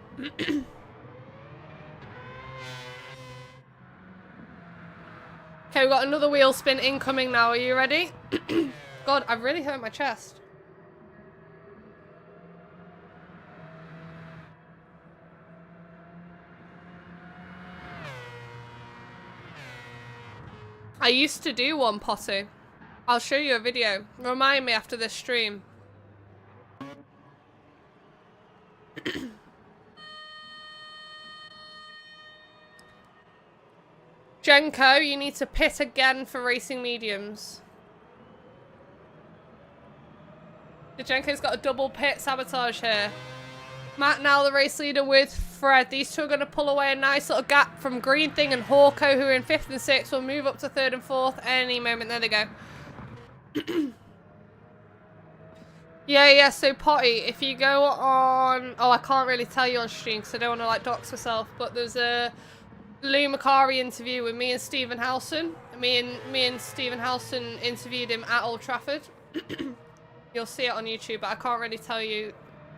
S1: Okay, we've got another wheel spin incoming now. Are you ready? God, I've really hurt my chest. I used to do one, Potty. I'll show you a video. Remind me after this stream. Jenko, you need to pit again for racing mediums. The Jenko's got a double pit sabotage here. Matt now the race leader with Fred. These two are going to pull away a nice little gap from Green Thing and Hawko, who are in 5th and 6th. Will move up to 3rd and 4th any moment. There they go. Yeah, so Potty, if you go on... Oh, I can't really tell you on stream because I don't want to, like, dox myself. But there's a Lou Macari interview with me and Stephen Howson. Me and Stephen Howson interviewed him at Old Trafford. You'll see it on YouTube, but I can't really tell you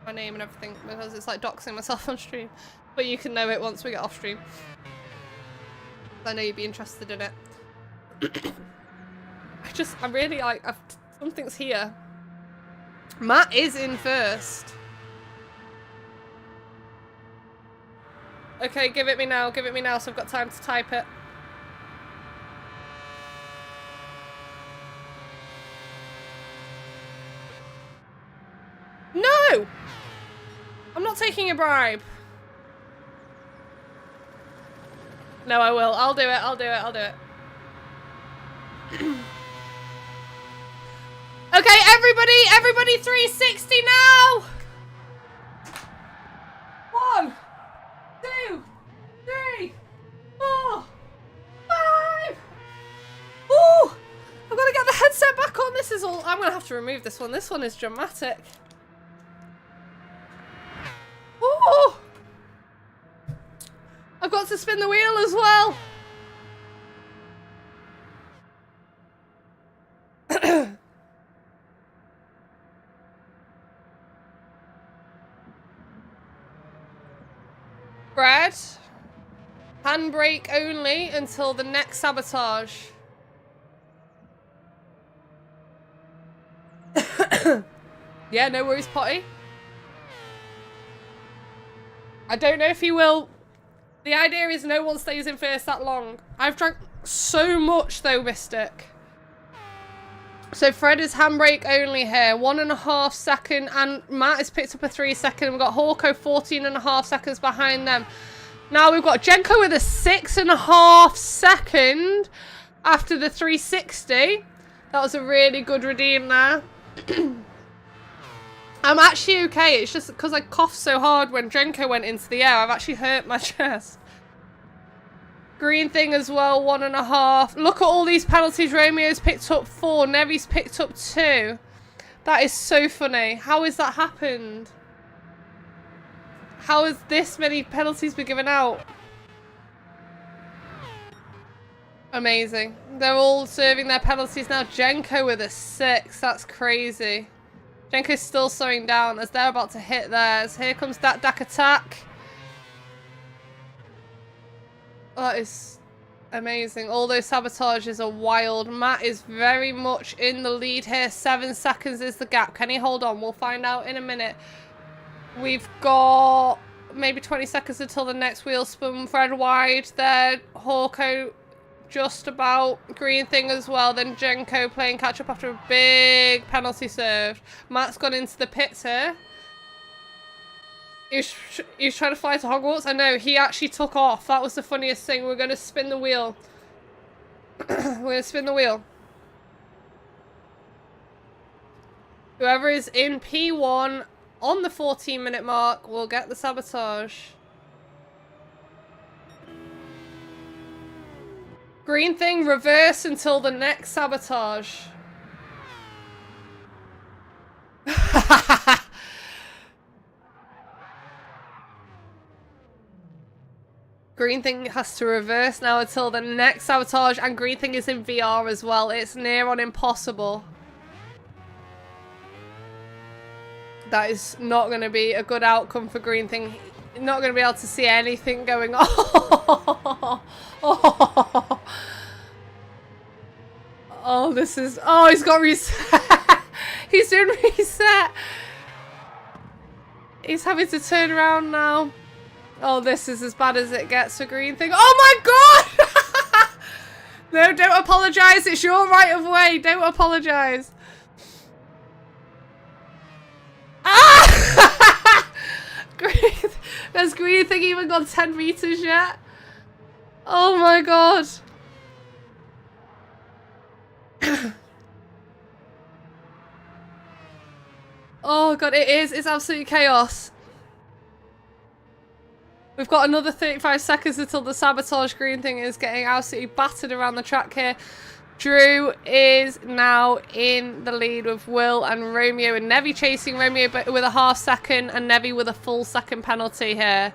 S1: my name and everything because it's like doxing myself on stream. But you can know it once we get off stream. I know you'd be interested in it. I'm really like, something's here. Matt is in 1st. Okay, give it me now, so I've got time to type it. No! I'm not taking a bribe. No, I will. I'll do it. Okay, everybody 360 now! 1, 2, 3, 4, 5! Ooh! I've got to get the headset back on. This is all... I'm going to have to remove this one. This one is dramatic. Oh! I've got to spin the wheel as well. Brad, handbrake only until the next sabotage. Yeah, no worries, Potty. I don't know if he will. The idea is no one stays in 1st that long. I've drank so much though, Mystic. So Fred is handbrake only here. 1.5 second, and Matt has picked up a 3 second. We've got Hawko 14.5 seconds behind them. Now we've got Jenko with a 6.5 second after the 360. That was a really good redeem there. I'm actually okay. It's just because I coughed so hard when Jenko went into the air. I've actually hurt my chest. Green thing as well, 1.5. Look at all these penalties. Romeo's picked up 4. Nevi's picked up 2. That is so funny. How has that happened? How has this many penalties been given out? Amazing. They're all serving their penalties now. Jenko with a 6. That's crazy. Jenko's still slowing down as they're about to hit theirs. Here comes that Dak attack. That is amazing. All those sabotages are wild. Matt is very much in the lead here. 7 seconds is the gap. Can he hold on? We'll find out in a minute. We've got maybe 20 seconds until the next wheel spin. Fred wide there. Hawko just about. Green thing as well. Then Jenko playing catch up after a big penalty served. Matt's gone into the pits here. He was trying to fly to Hogwarts. I know, he actually took off. That was the funniest thing. We're going to spin the wheel. We're going to spin the wheel. Whoever is in P1 on the 14-minute mark will get the sabotage. Green thing, reverse until the next sabotage. Green thing has to reverse now until the next sabotage, and green thing is in VR as well. It's near on impossible. That is not going to be a good outcome for green thing. Not going to be able to see anything going on. Oh, this is... Oh, he's got reset. He's doing reset. He's having to turn around now. Oh, this is as bad as it gets for green thing. Oh my god! No, don't apologise. It's your right of way. Don't apologise. Ah! Has green thing even gone 10 meters yet? Oh my god. Oh god, it is. It's absolute chaos. We've got another 35 seconds until the sabotage. Green thing is getting absolutely battered around the track here. Drew is now in the lead with Will and Romeo, and Nevi chasing Romeo but with a half second and Nevi with a full second penalty here.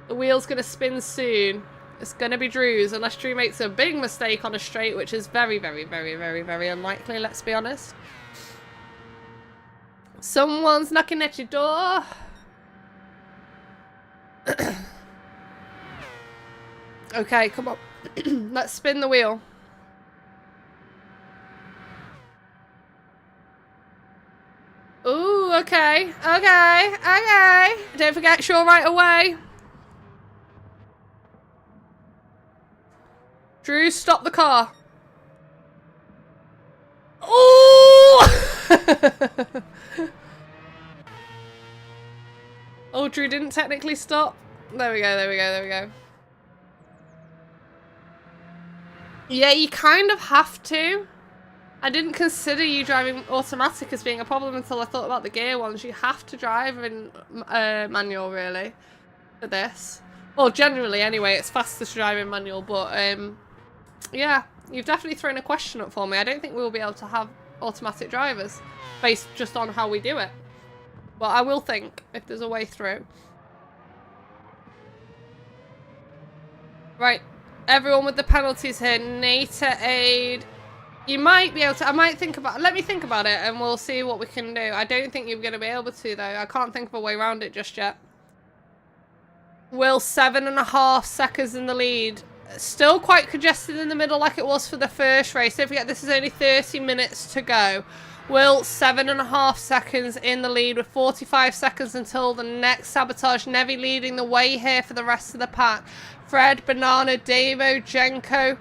S1: The wheel's going to spin soon. It's going to be Drew's unless Drew makes a big mistake on a straight, which is very, very, very, very, very unlikely, let's be honest. Someone's knocking at your door. Okay, come on. Let's spin the wheel. Ooh, okay. Okay. Okay. Don't forget, sure right away. Drew, stop the car. Ooh! Oh, Drew didn't technically stop. There we go, there we go, there we go. Yeah, you kind of have to. I didn't consider you driving automatic as being a problem until I thought about the gear ones. You have to drive in manual, really, for this. Well, generally, anyway, it's faster to drive in manual, but yeah, you've definitely thrown a question up for me. I don't think we'll be able to have automatic drivers based just on how we do it. But I will think if there's a way through. Right. Everyone with the penalties here. Nater aid. You might be able to. I might think about. Let me think about it, and we'll see what we can do. I don't think you're going to be able to, though. I can't think of a way around it just yet. Will 7.5 seconds in the lead. Still quite congested in the middle, like it was for the first race. Don't forget, this is only 30 minutes to go. Will 7.5 seconds in the lead with 45 seconds until the next sabotage. Nevi leading the way here for the rest of the pack. Fred, Banana, Davo, Jenko.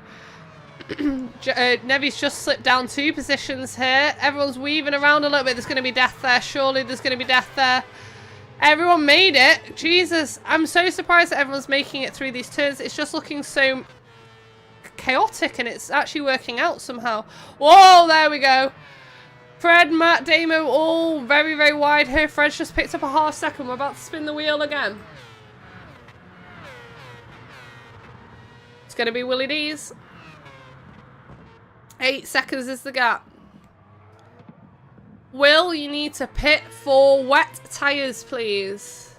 S1: Nevi's just slipped down 2 positions here. Everyone's weaving around a little bit. There's going to be death there. Surely there's going to be death there. Everyone made it. Jesus. I'm so surprised that everyone's making it through these turns. It's just looking so chaotic and it's actually working out somehow. Whoa, there we go. Fred, Matt, Damo, all very, very wide here. Fred's just picked up a half second. We're about to spin the wheel again. It's going to be Willie D's. 8 seconds is the gap. Will, you need to pit for wet tyres, please.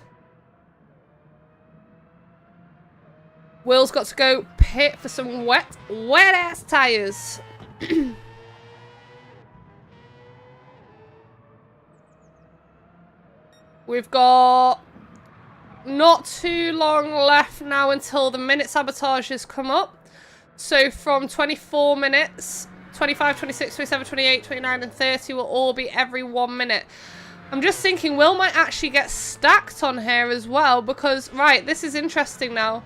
S1: Will's got to go pit for some wet ass tyres. We've got not too long left now until the minute sabotages come up. So from 24 minutes, 25, 26, 27, 28, 29 and 30 will all be every 1 minute. I'm just thinking Will might actually get stacked on here as well because, right, this is interesting now.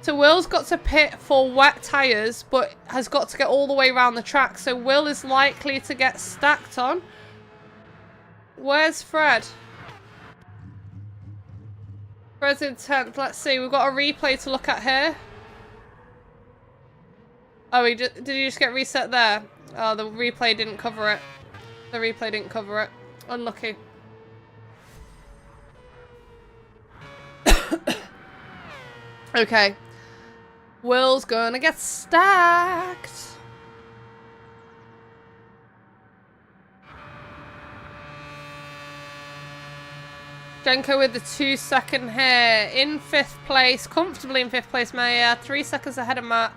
S1: So Will's got to pit for wet tyres but has got to get all the way around the track. So Will is likely to get stacked on. Where's Fred? Fred's in 10th. Let's see. We've got a replay to look at here. Oh, did he just get reset there? Oh, the replay didn't cover it. The replay didn't cover it. Unlucky. Okay. Will's gonna get stacked. Jenko with the 2 second here. In 5th place. Comfortably in 5th place, Maya. 3 seconds ahead of Matt.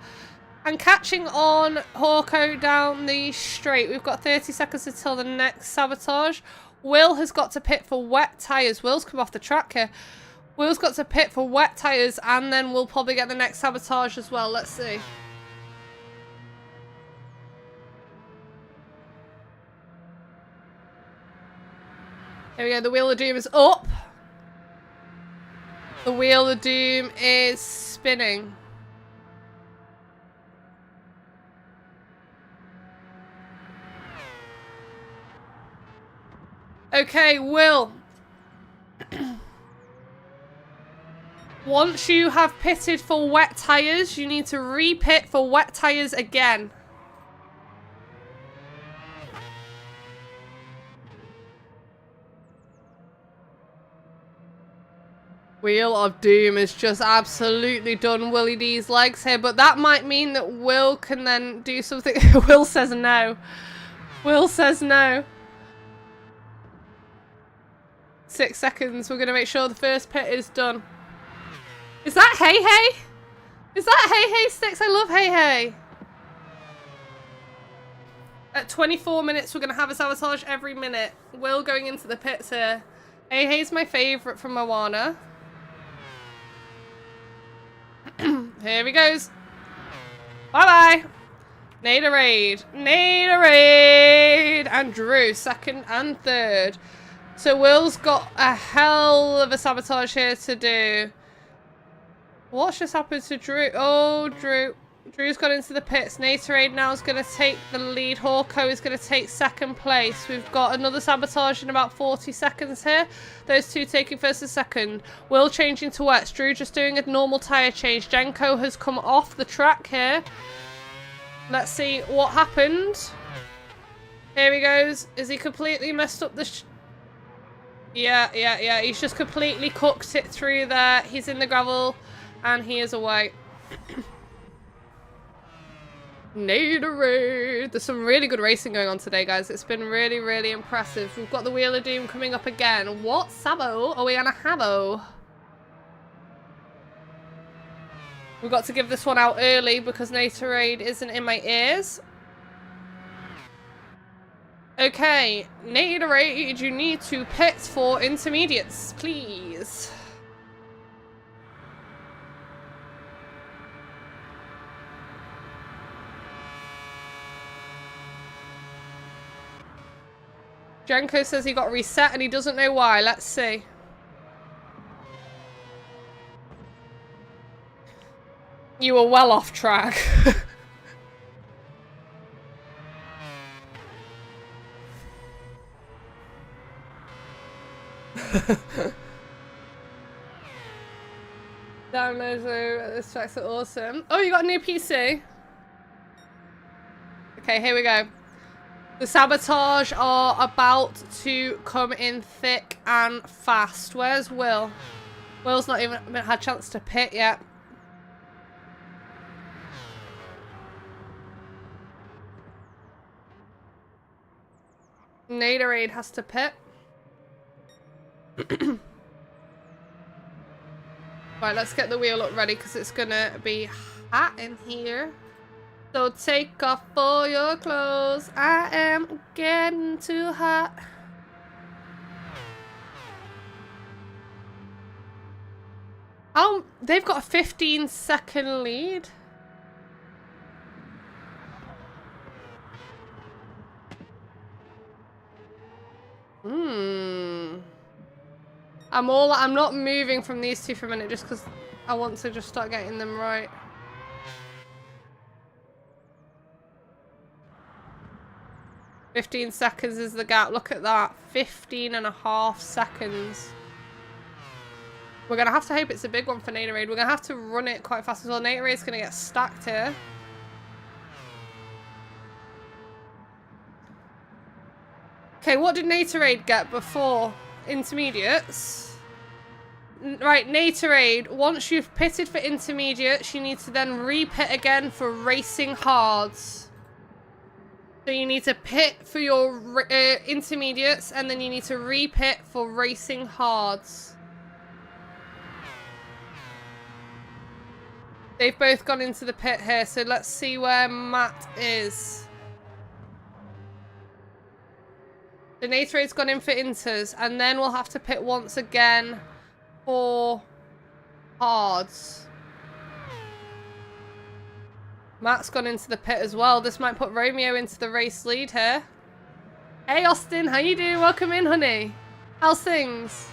S1: And catching on Hawko down the straight. We've got 30 seconds until the next sabotage. Will has got to pit for wet tyres. Will's come off the track here. Will's got to pit for wet tyres and then we'll probably get the next sabotage as well. Let's see. Here we go. The Wheel of Doom is up. The Wheel of Doom is spinning. Okay, Will. Once you have pitted for wet tyres, you need to re-pit for wet tyres again. Wheel of Doom has just absolutely done Willie D's legs here, but that might mean that Will can then do something. Will says no. Will says no. 6 seconds. We're going to make sure the first pit is done. Is that Hey Hey? Is that Hey Hey Sticks? I love Hey Hey. At 24 minutes, we're going to have a sabotage every minute. Will going into the pits here. Hey Hey's my favourite from Moana. Here he goes. Bye-bye. Naderade. Naderade. And Drew, 2nd and 3rd. So Will's got a hell of a sabotage here to do. What's just happened to Drew? Oh, Drew. Drew's got into the pits. Naderade now is going to take the lead. Hawko is going to take 2nd place. We've got another sabotage in about 40 seconds here. Those two taking 1st and 2nd. Will changing to wets. Drew just doing a normal tyre change. Jenko has come off the track here. Let's see what happened. Here he goes. Is he completely messed up the... Yeah. He's just completely cooked it through there. He's in the gravel and he is away. Naderade. There's some really good racing going on today, guys. It's been really, really impressive. We've got the Wheel of Doom coming up again. What sabo are we gonna have? We've got to give this one out early because Naderade isn't in my ears. Okay, Naderade, you need to pit for intermediates, please. Jenko says he got reset and he doesn't know why. Let's see. You were well off track. Downloads, this tracks are awesome. Oh, you got a new PC? Okay, here we go. The sabotage are about to come in thick and fast. Where's Will? Will's not even had a chance to pit yet. Naderade has to pit. Right, let's get the wheel up ready because it's gonna be hot in here. So take off all your clothes. I am getting too hot. Oh, they've got a 15-second lead. I'm not moving from these two for a minute just because I want to just start getting them right. $15 is the gap. Look at that. 15.5 seconds. We're going to have to hope it's a big one for Naderade. We're going to have to run it quite fast as well. Naderade's going to get stacked here. Okay, what did Naderade get before intermediates? Right, Naderade, once you've pitted for intermediates, you need to then re-pit again for racing hards. So you need to pit for your intermediates, and then you need to re-pit for racing hards. They've both gone into the pit here, so let's see where Matt is. The Naterade's gone in for inters, and then we'll have to pit once again for hards. Matt's gone into the pit as well. This might put Romeo into the race lead here. Hey Austin, how you doing? Welcome in, honey. How's things?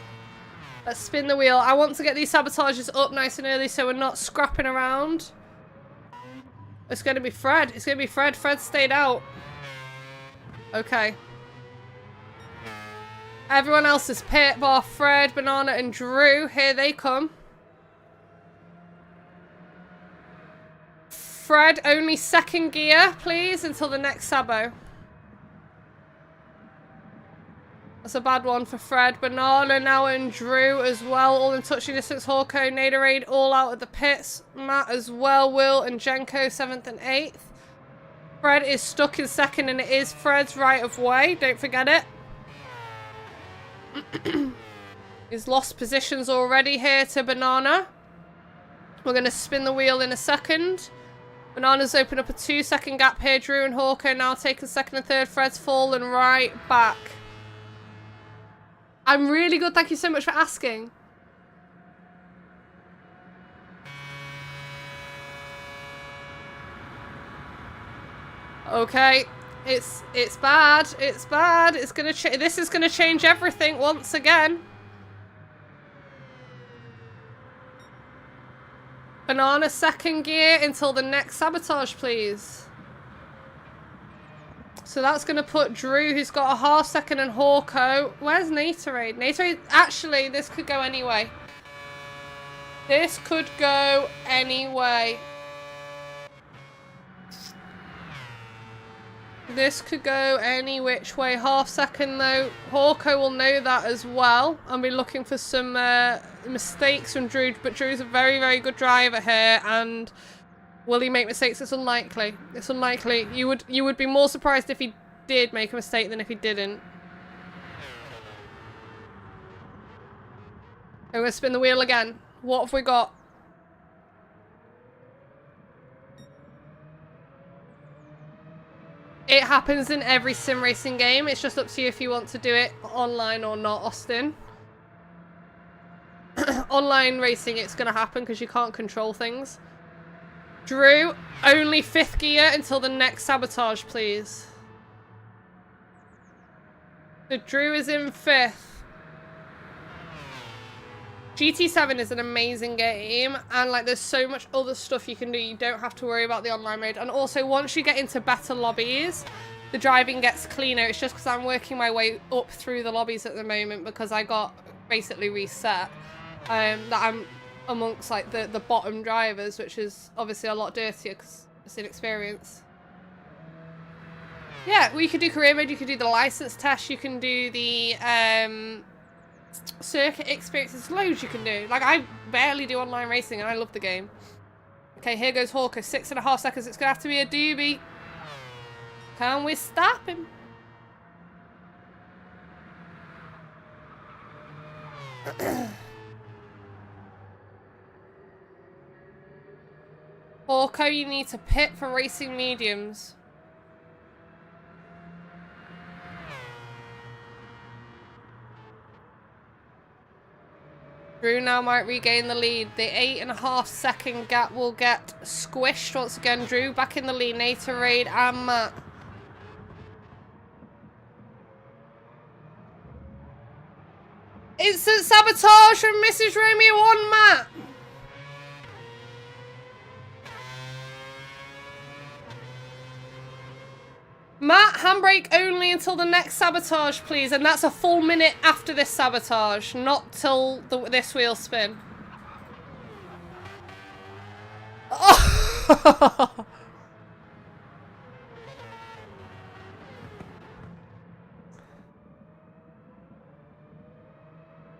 S1: Let's spin the wheel. I want to get these sabotages up nice and early so we're not scrapping around. It's going to be Fred. It's going to be Fred. Fred stayed out. Okay. Everyone else is pit bar Fred, Banana, and Drew. Here they come. Fred, only second gear, please, until the next sabo. That's a bad one for Fred. Banana now and Drew as well. All in touching distance. Hawko, Naderade all out of the pits. Matt as well. Will and Jenko 7th and 8th. Fred is stuck in second and it is Fred's right of way. Don't forget it. He's lost positions already here to Banana. We're going to spin the wheel in a second. Banana's opened up a 2-second gap here. Drew and Hawko now taking second and third. Fred's fallen right back. I'm really good. Thank you so much for asking. Okay. It's bad. It's bad. It's gonna this is gonna change everything once again. Banana second gear until the next sabotage, please. So that's going to put Drew, who's got a half second, and Hawko. Where's Naderade? Naderade, actually, this could go anyway. This could go anyway. This could go any which way. Half second, though. Hawko will know that as well. I'll be looking for some mistakes from Drew, but Drew's a very, very good driver here, and will he make mistakes? It's unlikely. It's unlikely. You would be more surprised if he did make a mistake than if he didn't. I'm going to spin the wheel again. What have we got? It happens in every sim racing game. It's just up to you if you want to do it online or not, Austin. Online racing, it's going to happen because you can't control things. Drew, only 5th gear until the next sabotage, please. So Drew is in 5th. GT7 is an amazing game, and like there's so much other stuff you can do. You don't have to worry about the online mode. And also, once you get into better lobbies, the driving gets cleaner. It's just because I'm working my way up through the lobbies at the moment because I got basically reset. That I'm amongst like the bottom drivers, which is obviously a lot dirtier because it's inexperience. Yeah, well, you could do career mode, you could do the license test, you can do the circuit experience. There's loads you can do. Like, I barely do online racing and I love the game. Okay, here goes Hawker. 6.5 seconds. It's going to have to be a doobie. Can we stop him? Hawker, you need to pit for racing mediums. Drew now might regain the lead. The 8.5 second gap will get squished once again. Drew back in the lead. Natorade and Matt. Instant sabotage from Mrs. Romeo on Matt. Matt, handbrake only until the next sabotage, please. And that's a full minute after this sabotage, not till this wheel spin. Oh.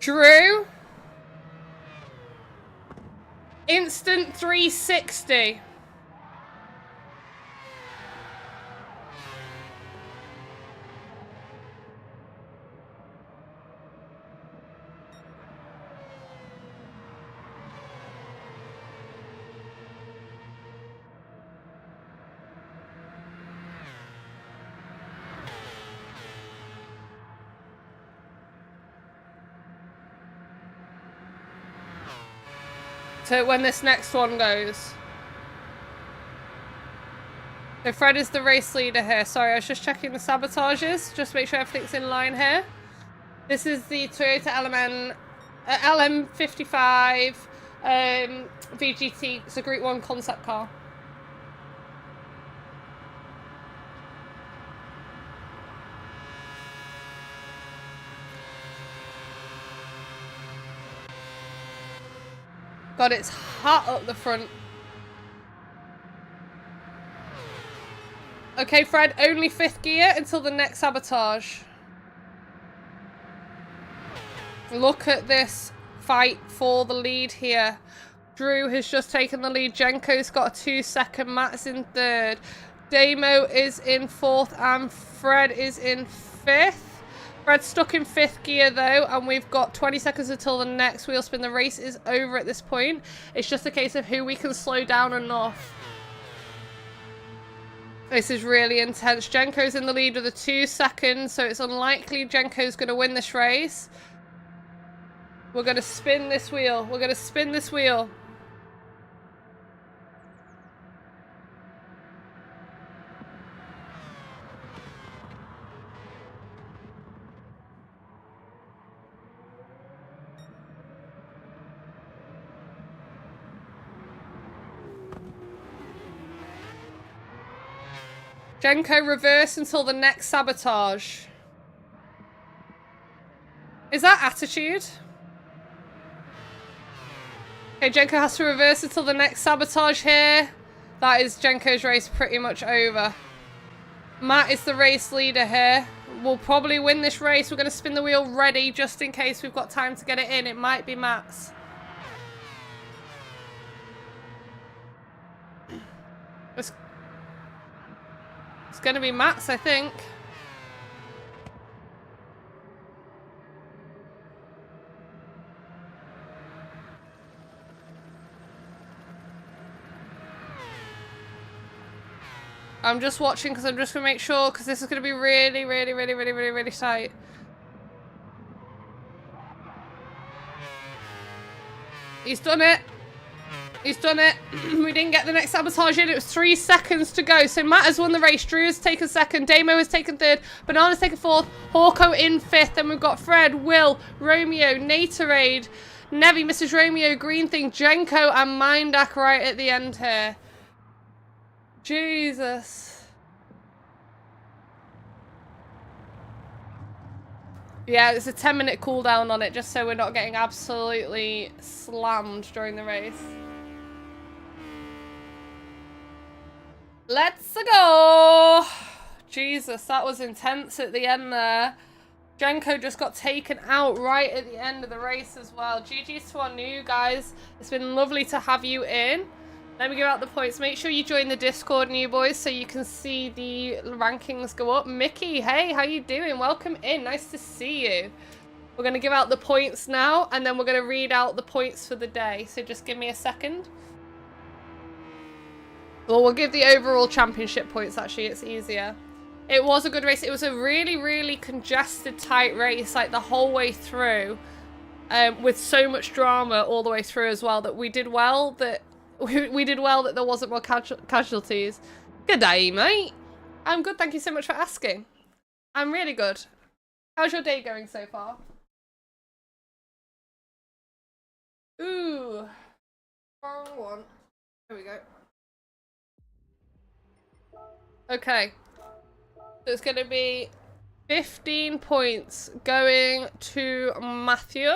S1: Drew. Instant 360. So when this next one goes. So Fred is the race leader here. Sorry, I was just checking the sabotages. Just to make sure everything's in line here. This is the Toyota LM55 VGT. It's a Group 1 concept car. God, it's hot up the front. Okay, Fred, only 5th gear until the next sabotage. Look at this fight for the lead here. Drew has just taken the lead. Jenko's got a 2-second. Matt's in 3rd. Damo is in 4th. And Fred is in 5th. Fred's stuck in 5th gear though, and we've got 20 seconds until the next wheel spin. The race is over at this point. It's just a case of who we can slow down enough. This is really intense. Jenko's in the lead with a 2 seconds, so it's unlikely Jenko's going to win this race. We're going to spin this wheel. We're going to spin this wheel. Jenko reverse until the next sabotage. Is that attitude? Okay, Jenko has to reverse until the next sabotage here. That is Jenko's race pretty much over. Matt is the race leader here. We'll probably win this race. We're going to spin the wheel ready just in case we've got time to get it in. It might be Matt's. It's going to be Matt's, I think. I'm just watching because I'm just going to make sure, because this is going to be really, really, really, really, really, really tight. He's done it. He's done it. We didn't get the next sabotage in. It was 3 seconds to go. So Matt has won the race. Drew has taken 2nd. Damo has taken 3rd. Banana's taken 4th. Hawko in 5th. Then we've got Fred, Will, Romeo, Natorade, Nevi, Mrs. Romeo, Green Thing, Jenko, and Mindak right at the end here. Jesus. Yeah, there's a 10-minute cooldown on it just so we're not getting absolutely slammed during the race. Let's go! Jesus, that was intense at the end there. Jenko just got taken out right at the end of the race as well. GG's to our new guys. It's been lovely to have you in. Let me give out the points. Make sure you join the Discord, new boys, so you can see the rankings go up. Mickey, hey, how you doing? Welcome in. Nice to see you. We're going to give out the points now, and then we're going to read out the points for the day. So just give me a second. Well, we'll give the overall championship points, actually. It's easier. It was a good race. It was a really, really congested, tight race, like the whole way through, with so much drama all the way through as well, that we did well that we did well that there wasn't more casualties. Good day, mate. I'm good. Thank you so much for asking. I'm really good. How's your day going so far? Ooh. Wrong one. There we go. Okay. So it's going to be 15 points going to Matthew.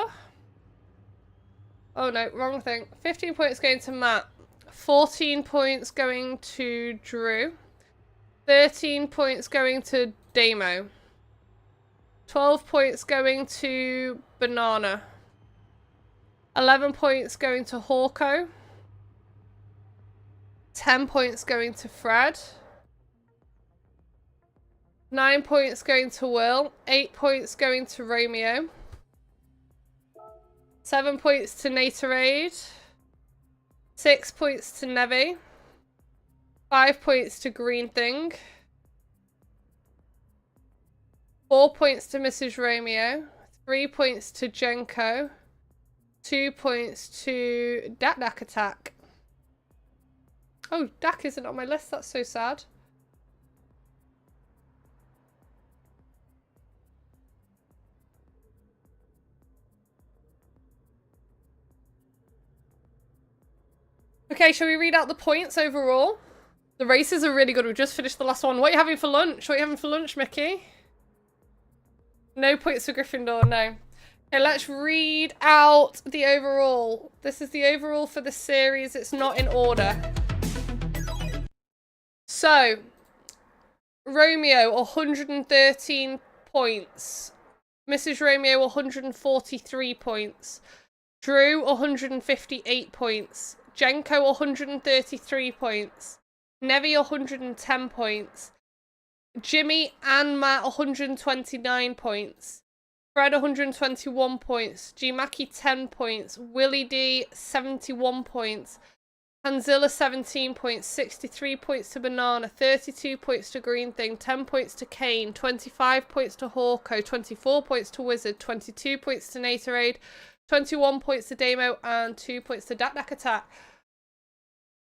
S1: Oh no, wrong thing. 15 points going to Matt. 14 points going to Drew. 13 points going to Damo. 12 points going to Banana. 11 points going to Hawko. 10 points going to Fred. 9 points going to Will. 8 points going to Romeo. 7 points to Naterade. 6 points to Nevi. 5 points to Green Thing. 4 points to Mrs. Romeo. 3 points to Jenko. 2 points to Dak Attack. Oh, Dak isn't on my list. That's so sad. Okay, shall we read out the points overall? The races are really good. We just finished the last one. What are you having for lunch? What are you having for lunch, Mickey? No points for Gryffindor, no. Okay, let's read out the overall. This is the overall for the series. It's not in order. So, Romeo, 113 points. Mrs. Romeo, 143 points. Drew, 158 points. Jenko, 133 points. Nevi, 110 points. Jimmy and Matt, 129 points. Fred, 121 points. G-Mackie, 10 points. Willie D, 71 points. Hanzilla, 17 points. 63 points to Banana. 32 points to Green Thing. 10 points to Kane. 25 points to Hawko. 24 points to Wizard. 22 points to Naterade. 21 points to Damo. And 2 points to Dak Attack.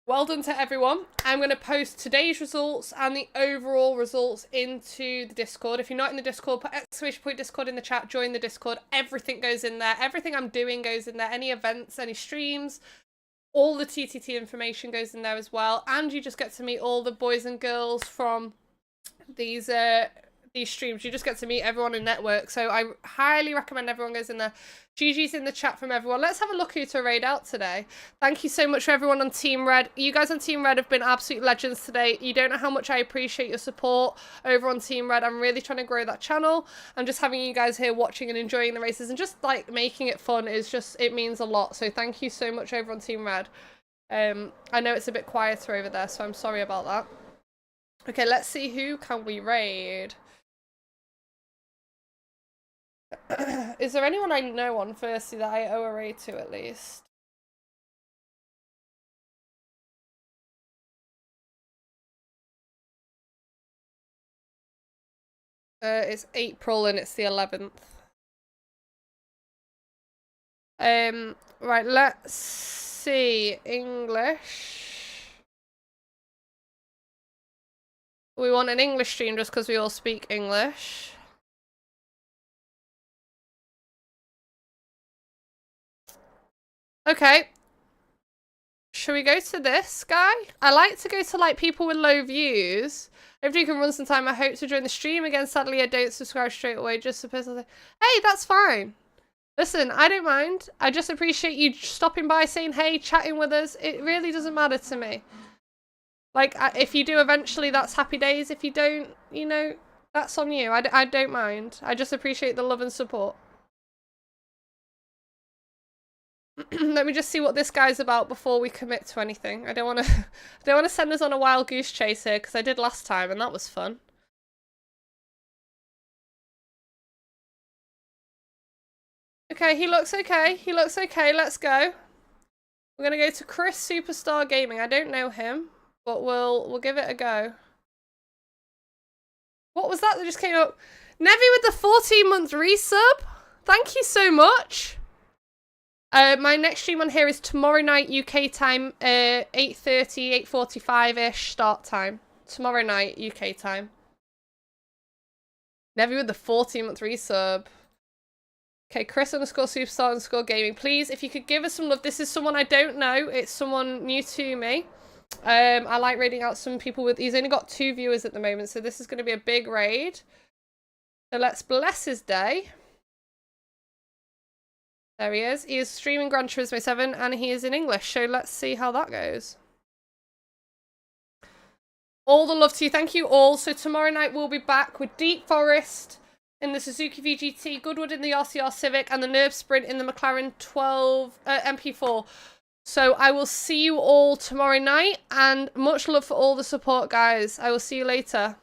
S1: Well done to everyone. I'm going to post today's results and the overall results into the Discord. If you're not in the Discord, put ! Discord in the chat, join the Discord. Everything goes in there. Everything I'm doing goes in there. Any events, any streams, all the TTT information goes in there as well. And you just get to meet all the boys and girls from these streams. You just get to meet everyone in network. So I highly recommend everyone goes in there. GG's in the chat from everyone. Let's have a look who to raid out today. Thank you so much for everyone on Team Red. You guys on Team Red have been absolute legends today. You don't know how much I appreciate your support over on Team Red. I'm really trying to grow that channel. And just having you guys here watching and enjoying the races and just like making it fun is just, it means a lot. So thank you so much over on Team Red. I know it's a bit quieter over there, so I'm sorry about that. Okay, let's see who can we raid. Is there anyone I know on Firstly that I owe a raid to at least? It's April and it's the 11th. Right, let's see. English. We want an English stream just because we all speak English. Okay. Should we go to this guy? I like to go to like people with low views. If you can run some time, I hope to join the stream again. Sadly, I don't subscribe straight away. Just a person say, hey, that's fine. Listen, I don't mind. I just appreciate you stopping by, saying hey, chatting with us. It really doesn't matter to me. Like, if you do eventually, that's happy days. If you don't, you know, that's on you. I don't mind. I just appreciate the love and support. Let me just see what this guy's about before we commit to anything. I don't want to send us on a wild goose chase here, because I did last time and that was fun. Okay, he looks okay. He looks okay. Let's go. We're gonna go to Chris Superstar Gaming. I don't know him, but we'll give it a go. What was that just came up? Nevi with the 14-month resub. Thank you so much. My next stream on here is tomorrow night UK time, 8:30, 8:45-ish start time. Tomorrow night UK time. Nevi with the 14-month resub. Okay, Chris _superstar _gaming. Please, if you could give us some love. This is someone I don't know. It's someone new to me. I like raiding out some people with... He's only got 2 viewers at the moment, so this is going to be a big raid. So let's bless his day. There he is. He is streaming Gran Turismo 7 and he is in English, so let's see how that goes. All the love to you. Thank you all. So tomorrow night we'll be back with Deep Forest in the Suzuki VGT, Goodwood in the RCR Civic, and the Nerve Sprint in the McLaren 12 MP4. So I will see you all tomorrow night, and much love for all the support, guys. I will see you later.